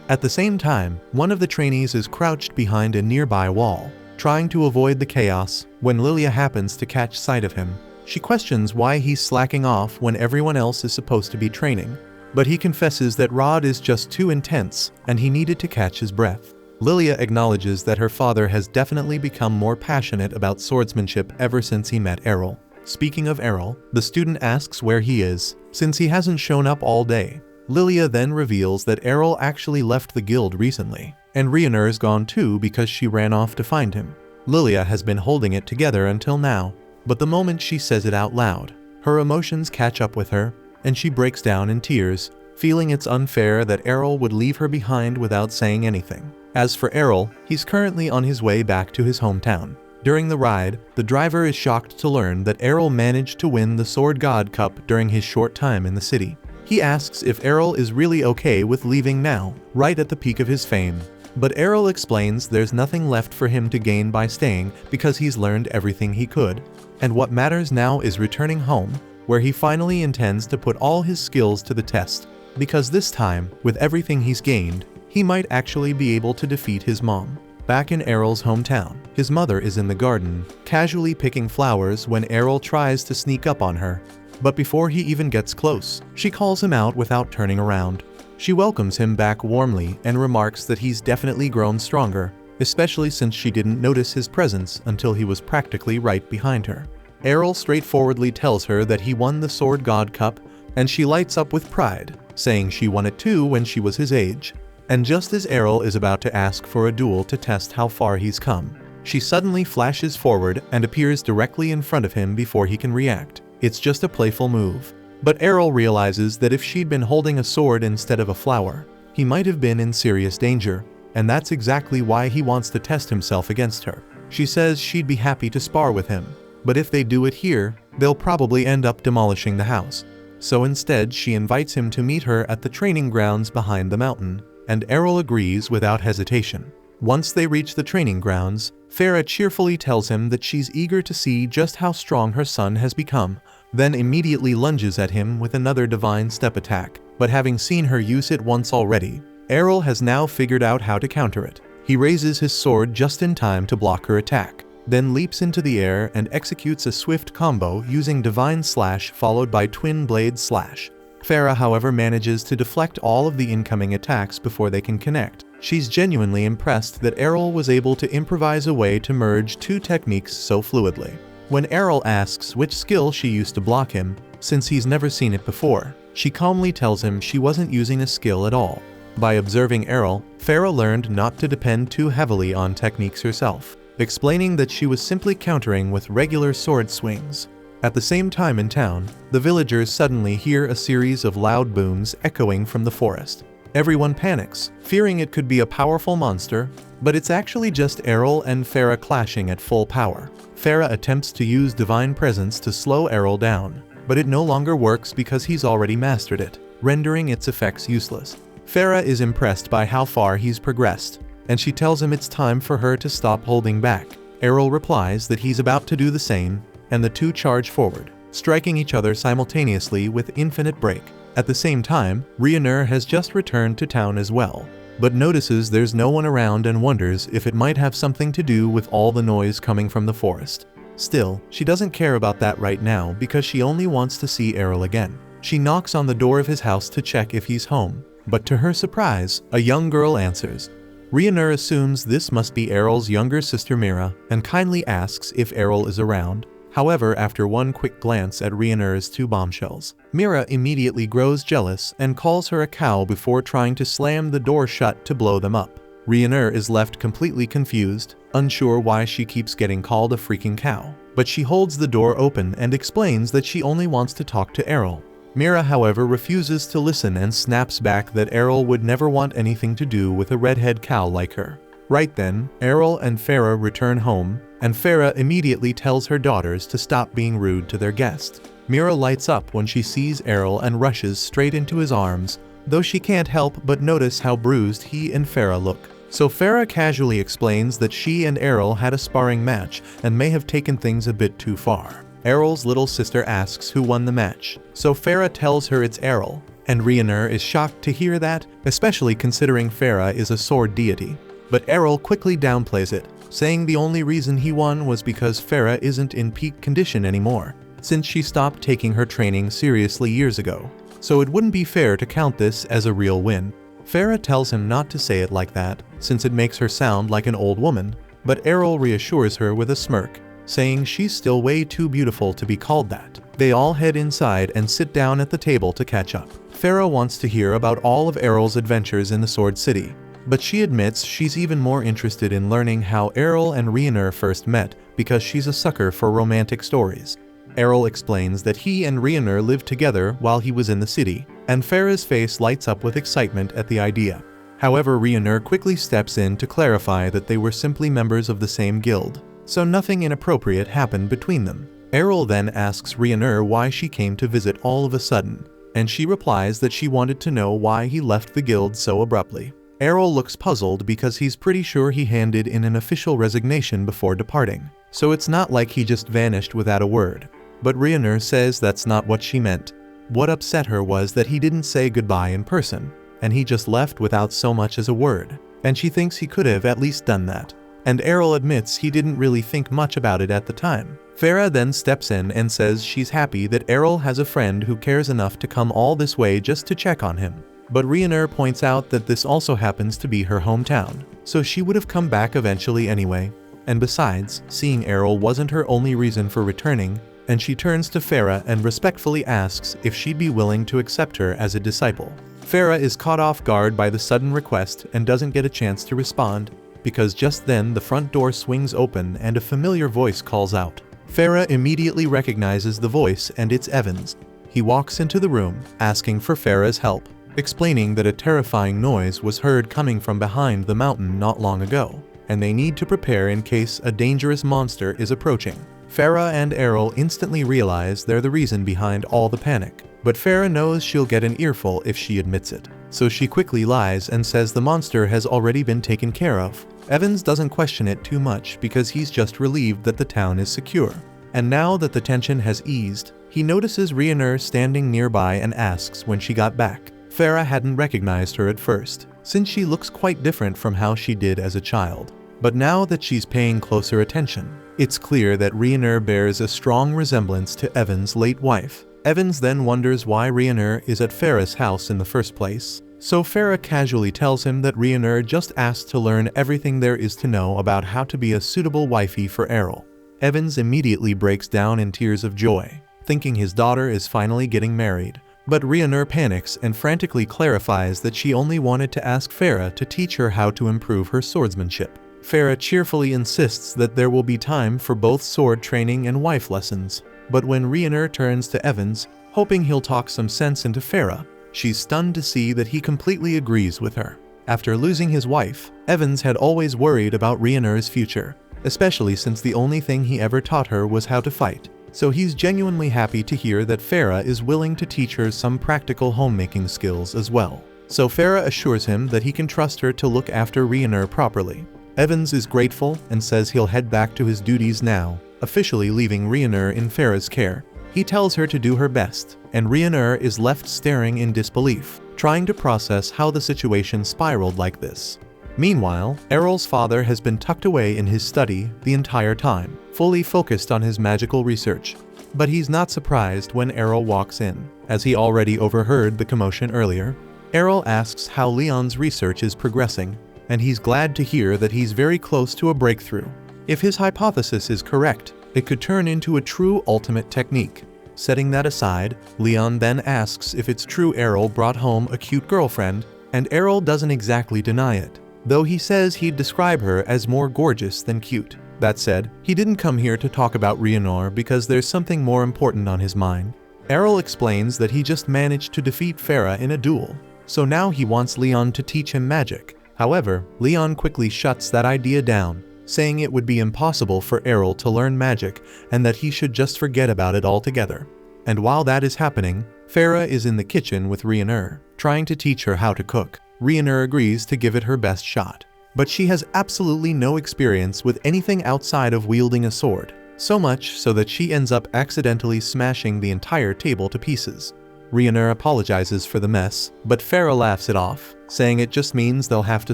At the same time, one of the trainees is crouched behind a nearby wall, trying to avoid the chaos. When Lilia happens to catch sight of him, she questions why he's slacking off when everyone else is supposed to be training. But he confesses that Rod is just too intense, and he needed to catch his breath. Lilia acknowledges that her father has definitely become more passionate about swordsmanship ever since he met Errol. Speaking of Errol, the student asks where he is, since he hasn't shown up all day. Lilia then reveals that Errol actually left the guild recently, and Rhaenyr's gone too because she ran off to find him. Lilia has been holding it together until now, but the moment she says it out loud, her emotions catch up with her, and she breaks down in tears, feeling it's unfair that Errol would leave her behind without saying anything. As for Errol, he's currently on his way back to his hometown. During the ride, the driver is shocked to learn that Errol managed to win the Sword God Cup during his short time in the city. He asks if Errol is really okay with leaving now, right at the peak of his fame. But Errol explains there's nothing left for him to gain by staying because he's learned everything he could, and what matters now is returning home, where he finally intends to put all his skills to the test, because this time, with everything he's gained, he might actually be able to defeat his mom. Back in Errol's hometown, his mother is in the garden, casually picking flowers when Errol tries to sneak up on her. But before he even gets close, she calls him out without turning around. She welcomes him back warmly and remarks that he's definitely grown stronger, especially since she didn't notice his presence until he was practically right behind her. Errol straightforwardly tells her that he won the Sword God Cup, and she lights up with pride, saying she won it too when she was his age. And just as Errol is about to ask for a duel to test how far he's come, she suddenly flashes forward and appears directly in front of him before he can react. It's just a playful move. But Errol realizes that if she'd been holding a sword instead of a flower, he might have been in serious danger, and that's exactly why he wants to test himself against her. She says she'd be happy to spar with him, but if they do it here, they'll probably end up demolishing the house. So instead, she invites him to meet her at the training grounds behind the mountain, and Errol agrees without hesitation. Once they reach the training grounds, Farah cheerfully tells him that she's eager to see just how strong her son has become, then immediately lunges at him with another divine step attack. But having seen her use it once already, Errol has now figured out how to counter it. He raises his sword just in time to block her attack, then leaps into the air and executes a swift combo using Divine Slash followed by Twin Blade Slash. Farah, however, manages to deflect all of the incoming attacks before they can connect. She's genuinely impressed that Errol was able to improvise a way to merge two techniques so fluidly. When Errol asks which skill she used to block him, since he's never seen it before, she calmly tells him she wasn't using a skill at all. By observing Errol, Farah learned not to depend too heavily on techniques herself, explaining that she was simply countering with regular sword swings. At the same time in town, the villagers suddenly hear a series of loud booms echoing from the forest. Everyone panics, fearing it could be a powerful monster, but it's actually just Errol and Farah clashing at full power. Farah attempts to use Divine Presence to slow Errol down, but it no longer works because he's already mastered it, rendering its effects useless. Farah is impressed by how far he's progressed, and she tells him it's time for her to stop holding back. Errol replies that he's about to do the same, and the two charge forward, striking each other simultaneously with infinite break. At the same time, Rhaenyr has just returned to town as well, but notices there's no one around and wonders if it might have something to do with all the noise coming from the forest. Still, she doesn't care about that right now because she only wants to see Errol again. She knocks on the door of his house to check if he's home, But to her surprise, a young girl answers. Rhaenyra assumes this must be Errol's younger sister Mira and kindly asks if Errol is around. However, after one quick glance at Rhaenyra's two bombshells, Mira immediately grows jealous and calls her a cow before trying to slam the door shut to blow them up. Rhaenyra is left completely confused, unsure why she keeps getting called a freaking cow. But she holds the door open and explains that she only wants to talk to Errol. Mira, however, refuses to listen and snaps back that Errol would never want anything to do with a redhead cow like her. Right then, Errol and Farah return home, and Farah immediately tells her daughters to stop being rude to their guest. Mira lights up when she sees Errol and rushes straight into his arms, though she can't help but notice how bruised he and Farah look. So Farah casually explains that she and Errol had a sparring match and may have taken things a bit too far. Errol's little sister asks who won the match, so Farah tells her it's Errol, and Rhaenyra is shocked to hear that, especially considering Farah is a sword deity. But Errol quickly downplays it, saying the only reason he won was because Farah isn't in peak condition anymore, since she stopped taking her training seriously years ago. So it wouldn't be fair to count this as a real win. Farah tells him not to say it like that, since it makes her sound like an old woman, but Errol reassures her with a smirk, saying she's still way too beautiful to be called that. They all head inside and sit down at the table to catch up. Farah wants to hear about all of Errol's adventures in the Sword City, but she admits she's even more interested in learning how Errol and Rhaenyra first met because she's a sucker for romantic stories. Errol explains that he and Rhaenyra lived together while he was in the city, and Farah's face lights up with excitement at the idea. However, Rhaenyra quickly steps in to clarify that they were simply members of the same guild, so nothing inappropriate happened between them. Errol then asks Rhaenyra why she came to visit all of a sudden, and she replies that she wanted to know why he left the guild so abruptly. Errol looks puzzled because he's pretty sure he handed in an official resignation before departing, so it's not like he just vanished without a word. But Rhaenyra says that's not what she meant. What upset her was that he didn't say goodbye in person, and he just left without so much as a word, and she thinks he could have at least done that. And Errol admits he didn't really think much about it at the time. Farah then steps in and says she's happy that Errol has a friend who cares enough to come all this way just to check on him. But Rhaenyra points out that this also happens to be her hometown, so she would have come back eventually anyway. And besides, seeing Errol wasn't her only reason for returning, and she turns to Farah and respectfully asks if she'd be willing to accept her as a disciple. Farah is caught off guard by the sudden request and doesn't get a chance to respond, because just then the front door swings open and a familiar voice calls out. Farah immediately recognizes the voice and it's Evans. He walks into the room, asking for Farah's help, explaining that a terrifying noise was heard coming from behind the mountain not long ago, and they need to prepare in case a dangerous monster is approaching. Farah and Errol instantly realize they're the reason behind all the panic, but Farah knows she'll get an earful if she admits it, so she quickly lies and says the monster has already been taken care of. Evans doesn't question it too much because he's just relieved that the town is secure. And now that the tension has eased, he notices Rhaenyra standing nearby and asks when she got back. Farah hadn't recognized her at first, since she looks quite different from how she did as a child. But now that she's paying closer attention, it's clear that Rhaenyra bears a strong resemblance to Evans' late wife. Evans then wonders why Rhaenyra is at Farah's house in the first place. So Farah casually tells him that Rhaenyra just asked to learn everything there is to know about how to be a suitable wifey for Errol. Evans immediately breaks down in tears of joy, thinking his daughter is finally getting married. But Rhaenyra panics and frantically clarifies that she only wanted to ask Farah to teach her how to improve her swordsmanship. Farah cheerfully insists that there will be time for both sword training and wife lessons. But when Rhaenyra turns to Evans, hoping he'll talk some sense into Farah, she's stunned to see that he completely agrees with her. After losing his wife, Evans had always worried about Rhaenyra's future, especially since the only thing he ever taught her was how to fight. So he's genuinely happy to hear that Farah is willing to teach her some practical homemaking skills as well. So Farah assures him that he can trust her to look after Rhaenyra properly. Evans is grateful and says he'll head back to his duties now, officially leaving Rhaenyra in Farah's care. He tells her to do her best, and Rhaenyra is left staring in disbelief, trying to process how the situation spiraled like this. Meanwhile, Errol's father has been tucked away in his study the entire time, fully focused on his magical research. But he's not surprised when Errol walks in, as he already overheard the commotion earlier. Errol asks how Leon's research is progressing, and he's glad to hear that he's very close to a breakthrough. If his hypothesis is correct, it could turn into a true ultimate technique. Setting that aside, Leon then asks if it's true Errol brought home a cute girlfriend, and Errol doesn't exactly deny it, though he says he'd describe her as more gorgeous than cute. That said, he didn't come here to talk about Rhaenyra because there's something more important on his mind. Errol explains that he just managed to defeat Farah in a duel, so now he wants Leon to teach him magic. However, Leon quickly shuts that idea down, saying it would be impossible for Errol to learn magic and that he should just forget about it altogether. And while that is happening, Farah is in the kitchen with Rhaenyra, trying to teach her how to cook. Rhaenyra agrees to give it her best shot, but she has absolutely no experience with anything outside of wielding a sword, so much so that she ends up accidentally smashing the entire table to pieces. Rhaenyra apologizes for the mess, but Farah laughs it off, saying it just means they'll have to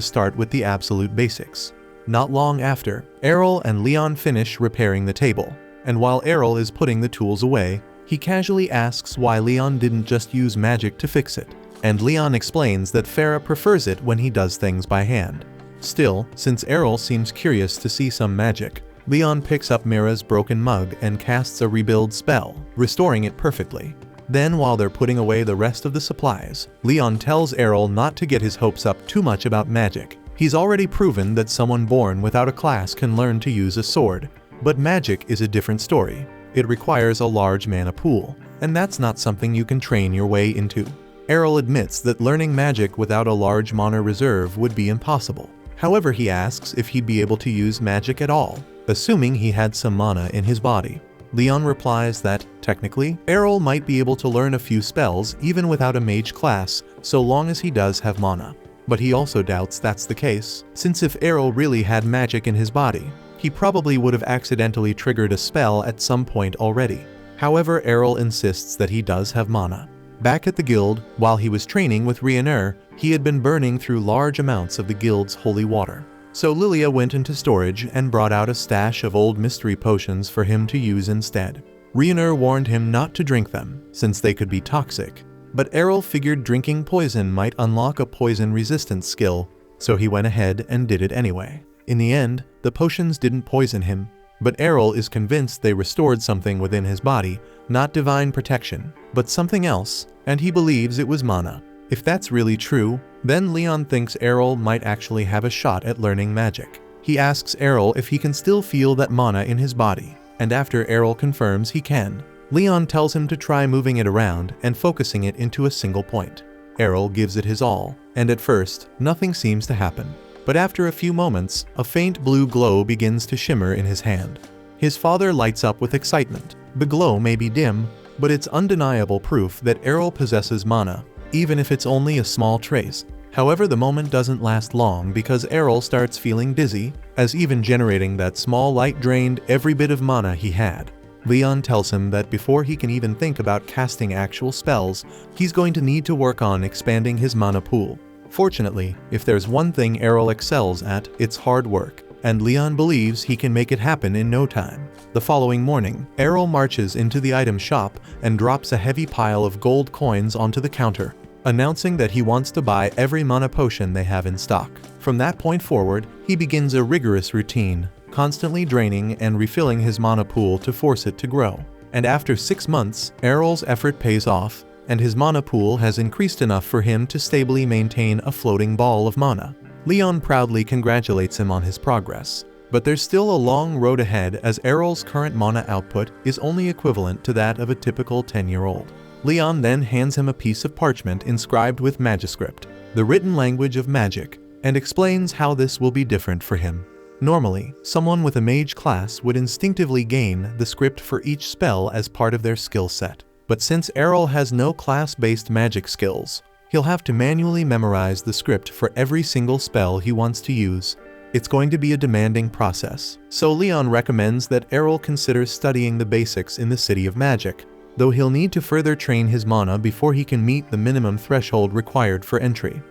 start with the absolute basics. Not long after, Errol and Leon finish repairing the table, and while Errol is putting the tools away, he casually asks why Leon didn't just use magic to fix it, and Leon explains that Farah prefers it when he does things by hand. Still, since Errol seems curious to see some magic, Leon picks up Mira's broken mug and casts a rebuild spell, restoring it perfectly. Then while they're putting away the rest of the supplies, Leon tells Errol not to get his hopes up too much about magic. He's already proven that someone born without a class can learn to use a sword, but magic is a different story. It requires a large mana pool, and that's not something you can train your way into. Errol admits that learning magic without a large mana reserve would be impossible. However, he asks if he'd be able to use magic at all, assuming he had some mana in his body. Leon replies that, technically, Errol might be able to learn a few spells even without a mage class, so long as he does have mana. But he also doubts that's the case, since if Errol really had magic in his body, he probably would have accidentally triggered a spell at some point already. However, Errol insists that he does have mana. Back at the guild, while he was training with Rhaenyra, he had been burning through large amounts of the guild's holy water. So Lilia went into storage and brought out a stash of old mystery potions for him to use instead. Rhaenyra warned him not to drink them, since they could be toxic. But Errol figured drinking poison might unlock a poison resistance skill, so he went ahead and did it anyway. In the end, the potions didn't poison him, but Errol is convinced they restored something within his body, not divine protection, but something else, and he believes it was mana. If that's really true, then Leon thinks Errol might actually have a shot at learning magic. He asks Errol if he can still feel that mana in his body, and after Errol confirms he can, Leon tells him to try moving it around and focusing it into a single point. Errol gives it his all, and at first, nothing seems to happen. But after a few moments, a faint blue glow begins to shimmer in his hand. His father lights up with excitement. The glow may be dim, but it's undeniable proof that Errol possesses mana, even if it's only a small trace. However, the moment doesn't last long because Errol starts feeling dizzy, as even generating that small light drained every bit of mana he had. Leon tells him that before he can even think about casting actual spells, he's going to need to work on expanding his mana pool. Fortunately, if there's one thing Errol excels at, it's hard work, and Leon believes he can make it happen in no time. The following morning, Errol marches into the item shop and drops a heavy pile of gold coins onto the counter, announcing that he wants to buy every mana potion they have in stock. From that point forward, he begins a rigorous routine, constantly draining and refilling his mana pool to force it to grow. And after 6 months, Errol's effort pays off, and his mana pool has increased enough for him to stably maintain a floating ball of mana. Leon proudly congratulates him on his progress, but there's still a long road ahead as Errol's current mana output is only equivalent to that of a typical 10-year-old. Leon then hands him a piece of parchment inscribed with Magiscript, the written language of magic, and explains how this will be different for him. Normally, someone with a mage class would instinctively gain the script for each spell as part of their skill set. But since Errol has no class-based magic skills, he'll have to manually memorize the script for every single spell he wants to use. It's going to be a demanding process, so Leon recommends that Errol consider studying the basics in the City of Magic, though he'll need to further train his mana before he can meet the minimum threshold required for entry.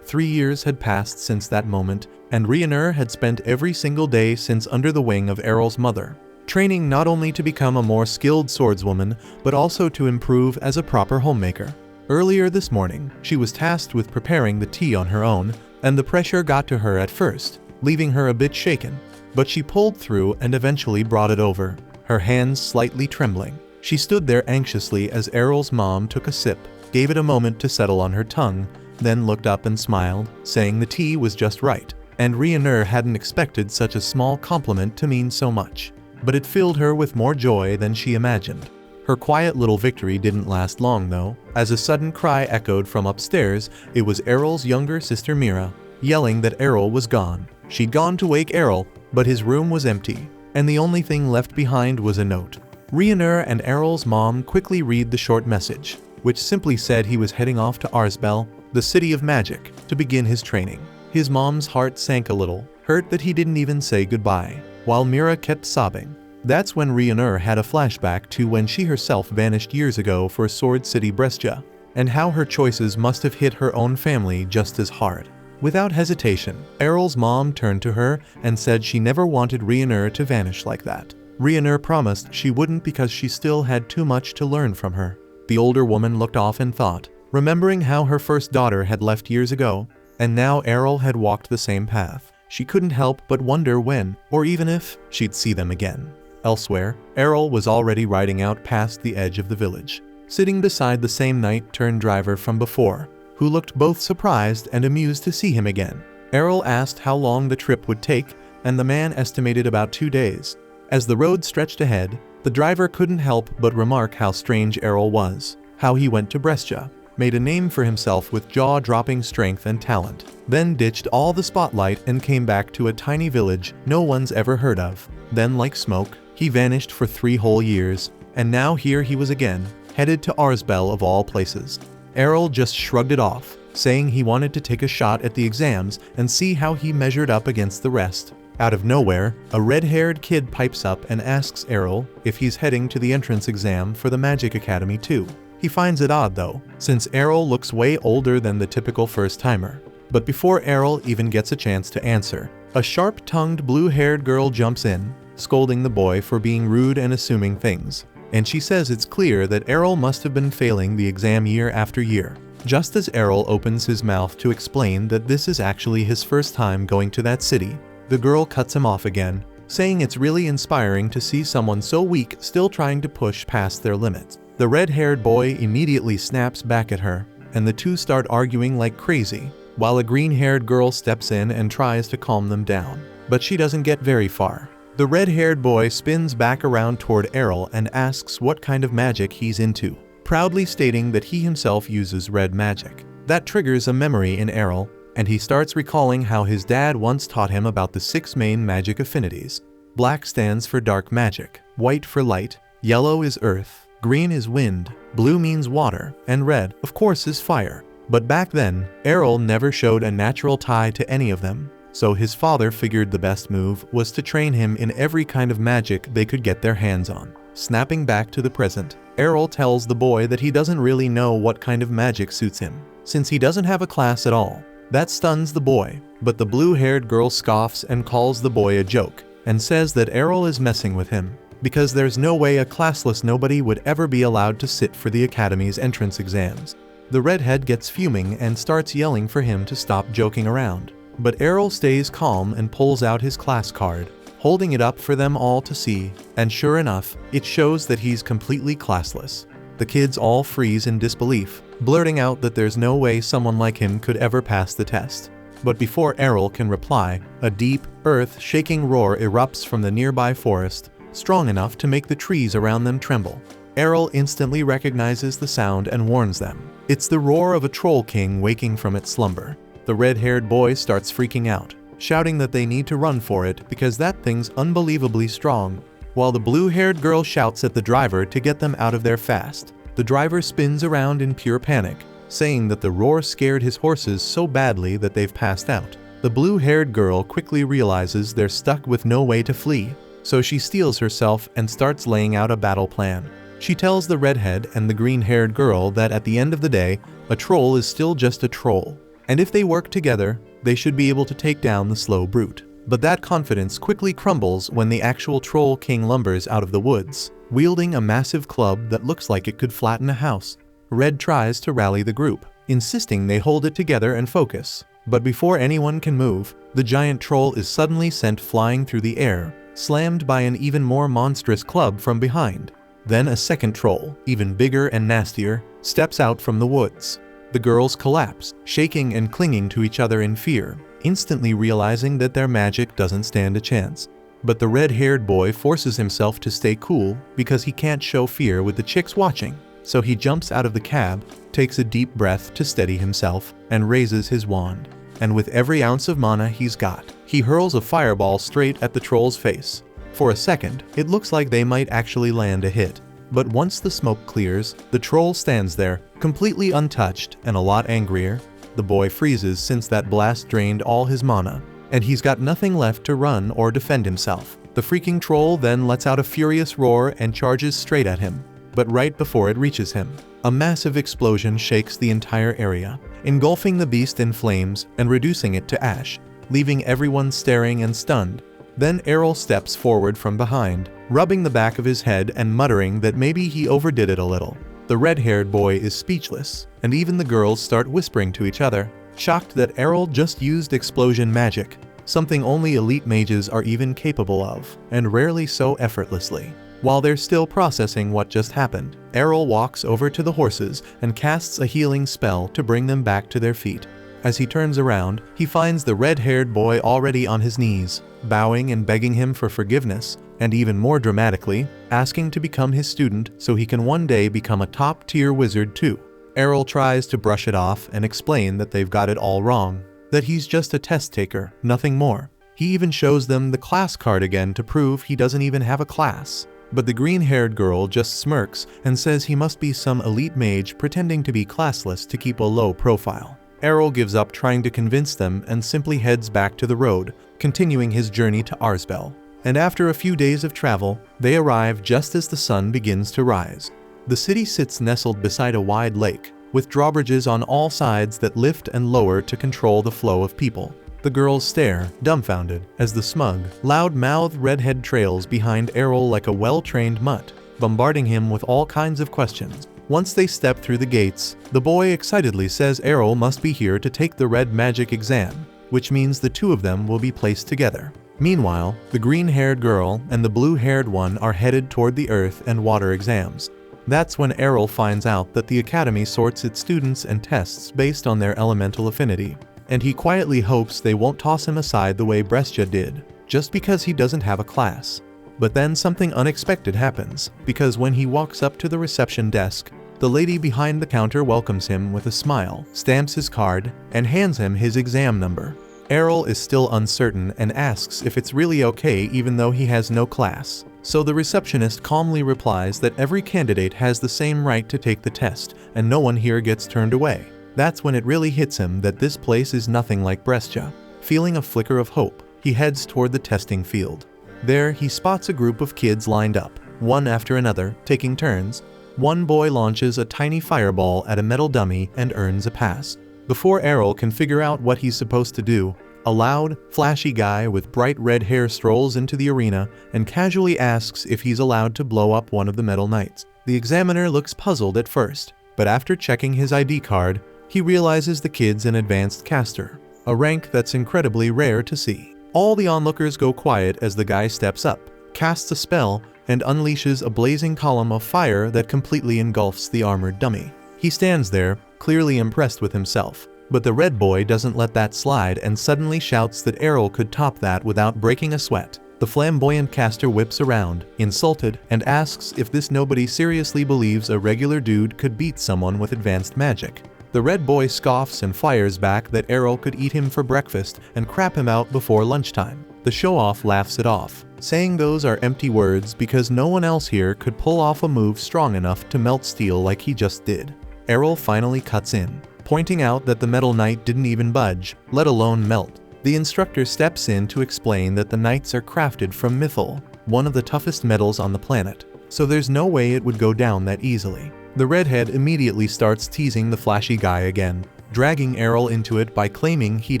3 years had passed since that moment, and Rhaenyra had spent every single day since under the wing of Errol's mother, training not only to become a more skilled swordswoman, but also to improve as a proper homemaker. Earlier this morning, she was tasked with preparing the tea on her own, and the pressure got to her at first, leaving her a bit shaken. But she pulled through and eventually brought it over, her hands slightly trembling. She stood there anxiously as Errol's mom took a sip, gave it a moment to settle on her tongue, then looked up and smiled, saying the tea was just right. And Rhiannon hadn't expected such a small compliment to mean so much. But it filled her with more joy than she imagined. Her quiet little victory didn't last long though, as a sudden cry echoed from upstairs. It was Errol's younger sister Mira, yelling that Errol was gone. She'd gone to wake Errol, but his room was empty, and the only thing left behind was a note. Rhiannon and Errol's mom quickly read the short message, which simply said he was heading off to Arzbel, the city of magic, to begin his training. His mom's heart sank a little, hurt that he didn't even say goodbye, while Mira kept sobbing. That's when Rhiannon had a flashback to when she herself vanished years ago for Sword City Brescia, and how her choices must have hit her own family just as hard. Without hesitation, Errol's mom turned to her and said she never wanted Rhiannon to vanish like that. Rhiannon promised she wouldn't because she still had too much to learn from her. The older woman looked off and thought, remembering how her first daughter had left years ago, and now Errol had walked the same path. She couldn't help but wonder when, or even if, she'd see them again. Elsewhere, Errol was already riding out past the edge of the village, sitting beside the same night-turn driver from before, who looked both surprised and amused to see him again. Errol asked how long the trip would take, and the man estimated about 2 days. As the road stretched ahead, the driver couldn't help but remark how strange Errol was, how he went to Brescia, made a name for himself with jaw-dropping strength and talent, then ditched all the spotlight and came back to a tiny village no one's ever heard of. Then, like smoke, he vanished for 3 whole years, and now here he was again, headed to Arzbel of all places. Errol just shrugged it off, saying he wanted to take a shot at the exams and see how he measured up against the rest. Out of nowhere, a red-haired kid pipes up and asks Errol if he's heading to the entrance exam for the Magic Academy too. He finds it odd though, since Errol looks way older than the typical first-timer. But before Errol even gets a chance to answer, a sharp-tongued blue-haired girl jumps in, scolding the boy for being rude and assuming things. And she says it's clear that Errol must have been failing the exam year after year. Just as Errol opens his mouth to explain that this is actually his first time going to that city, the girl cuts him off again, saying it's really inspiring to see someone so weak still trying to push past their limits. The red-haired boy immediately snaps back at her, and the two start arguing like crazy, while a green-haired girl steps in and tries to calm them down. But she doesn't get very far. The red-haired boy spins back around toward Errol and asks what kind of magic he's into, proudly stating that he himself uses red magic. That triggers a memory in Errol, and he starts recalling how his dad once taught him about the 6 main magic affinities. Black stands for dark magic, white for light, yellow is earth, green is wind, blue means water, and red, of course, is fire. But back then, Errol never showed a natural tie to any of them, so his father figured the best move was to train him in every kind of magic they could get their hands on. Snapping back to the present, Errol tells the boy that he doesn't really know what kind of magic suits him, since he doesn't have a class at all. That stuns the boy, but the blue-haired girl scoffs and calls the boy a joke, and says that Errol is messing with him, because there's no way a classless nobody would ever be allowed to sit for the academy's entrance exams. The redhead gets fuming and starts yelling for him to stop joking around, but Errol stays calm and pulls out his class card, holding it up for them all to see, and sure enough, it shows that he's completely classless. The kids all freeze in disbelief, blurting out that there's no way someone like him could ever pass the test. But before Errol can reply, a deep, earth-shaking roar erupts from the nearby forest, strong enough to make the trees around them tremble. Errol instantly recognizes the sound and warns them. It's the roar of a troll king waking from its slumber. The red-haired boy starts freaking out, shouting that they need to run for it because that thing's unbelievably strong, while the blue-haired girl shouts at the driver to get them out of there fast. The driver spins around in pure panic, saying that the roar scared his horses so badly that they've passed out. The blue-haired girl quickly realizes they're stuck with no way to flee, so she steels herself and starts laying out a battle plan. She tells the redhead and the green-haired girl that at the end of the day, a troll is still just a troll, and if they work together, they should be able to take down the slow brute. But that confidence quickly crumbles when the actual troll king lumbers out of the woods, wielding a massive club that looks like it could flatten a house. Red tries to rally the group, insisting they hold it together and focus. But before anyone can move, the giant troll is suddenly sent flying through the air, slammed by an even more monstrous club from behind. Then a second troll, even bigger and nastier, steps out from the woods. The girls collapse, shaking and clinging to each other in fear, instantly realizing that their magic doesn't stand a chance. But the red-haired boy forces himself to stay cool because he can't show fear with the chicks watching. So he jumps out of the cab, takes a deep breath to steady himself, and raises his wand. And with every ounce of mana he's got, he hurls a fireball straight at the troll's face. For a second, it looks like they might actually land a hit. But once the smoke clears, the troll stands there, completely untouched and a lot angrier. The boy freezes since that blast drained all his mana, and he's got nothing left to run or defend himself. The freaking troll then lets out a furious roar and charges straight at him. But right before it reaches him, a massive explosion shakes the entire area, engulfing the beast in flames and reducing it to ash, leaving everyone staring and stunned. Then Errol steps forward from behind, rubbing the back of his head and muttering that maybe he overdid it a little. The red-haired boy is speechless, and even the girls start whispering to each other, shocked that Errol just used explosion magic, something only elite mages are even capable of, and rarely so effortlessly. While they're still processing what just happened, Errol walks over to the horses and casts a healing spell to bring them back to their feet. As he turns around, he finds the red-haired boy already on his knees, bowing and begging him for forgiveness, and even more dramatically, asking to become his student so he can one day become a top-tier wizard too. Errol tries to brush it off and explain that they've got it all wrong, that he's just a test taker, nothing more. He even shows them the class card again to prove he doesn't even have a class. But the green-haired girl just smirks and says he must be some elite mage pretending to be classless to keep a low profile. Errol gives up trying to convince them and simply heads back to the road, continuing his journey to Arsbel. And after a few days of travel, they arrive just as the sun begins to rise. The city sits nestled beside a wide lake, with drawbridges on all sides that lift and lower to control the flow of people. The girls stare, dumbfounded, as the smug, loud-mouthed redhead trails behind Errol like a well-trained mutt, bombarding him with all kinds of questions. Once they step through the gates, the boy excitedly says Errol must be here to take the red magic exam, which means the two of them will be placed together. Meanwhile, the green-haired girl and the blue-haired one are headed toward the earth and water exams. That's when Errol finds out that the academy sorts its students and tests based on their elemental affinity, and he quietly hopes they won't toss him aside the way Brescia did, just because he doesn't have a class. But then something unexpected happens, because when he walks up to the reception desk, the lady behind the counter welcomes him with a smile, stamps his card, and hands him his exam number. Errol is still uncertain and asks if it's really okay even though he has no class. So the receptionist calmly replies that every candidate has the same right to take the test, and no one here gets turned away. That's when it really hits him that this place is nothing like Brescia. Feeling a flicker of hope, he heads toward the testing field. There, he spots a group of kids lined up, one after another, taking turns. One boy launches a tiny fireball at a metal dummy and earns a pass. Before Errol can figure out what he's supposed to do, a loud, flashy guy with bright red hair strolls into the arena and casually asks if he's allowed to blow up one of the metal knights. The examiner looks puzzled at first, but after checking his ID card, he realizes the kid's an advanced caster, a rank that's incredibly rare to see. All the onlookers go quiet as the guy steps up, casts a spell, and unleashes a blazing column of fire that completely engulfs the armored dummy. He stands there, clearly impressed with himself, but the red boy doesn't let that slide and suddenly shouts that Errol could top that without breaking a sweat. The flamboyant caster whips around, insulted, and asks if this nobody seriously believes a regular dude could beat someone with advanced magic. The red boy scoffs and fires back that Errol could eat him for breakfast and crap him out before lunchtime. The show-off laughs it off, saying those are empty words because no one else here could pull off a move strong enough to melt steel like he just did. Errol finally cuts in, pointing out that the metal knight didn't even budge, let alone melt. The instructor steps in to explain that the knights are crafted from mythal, one of the toughest metals on the planet, so there's no way it would go down that easily. The redhead immediately starts teasing the flashy guy again, dragging Errol into it by claiming he'd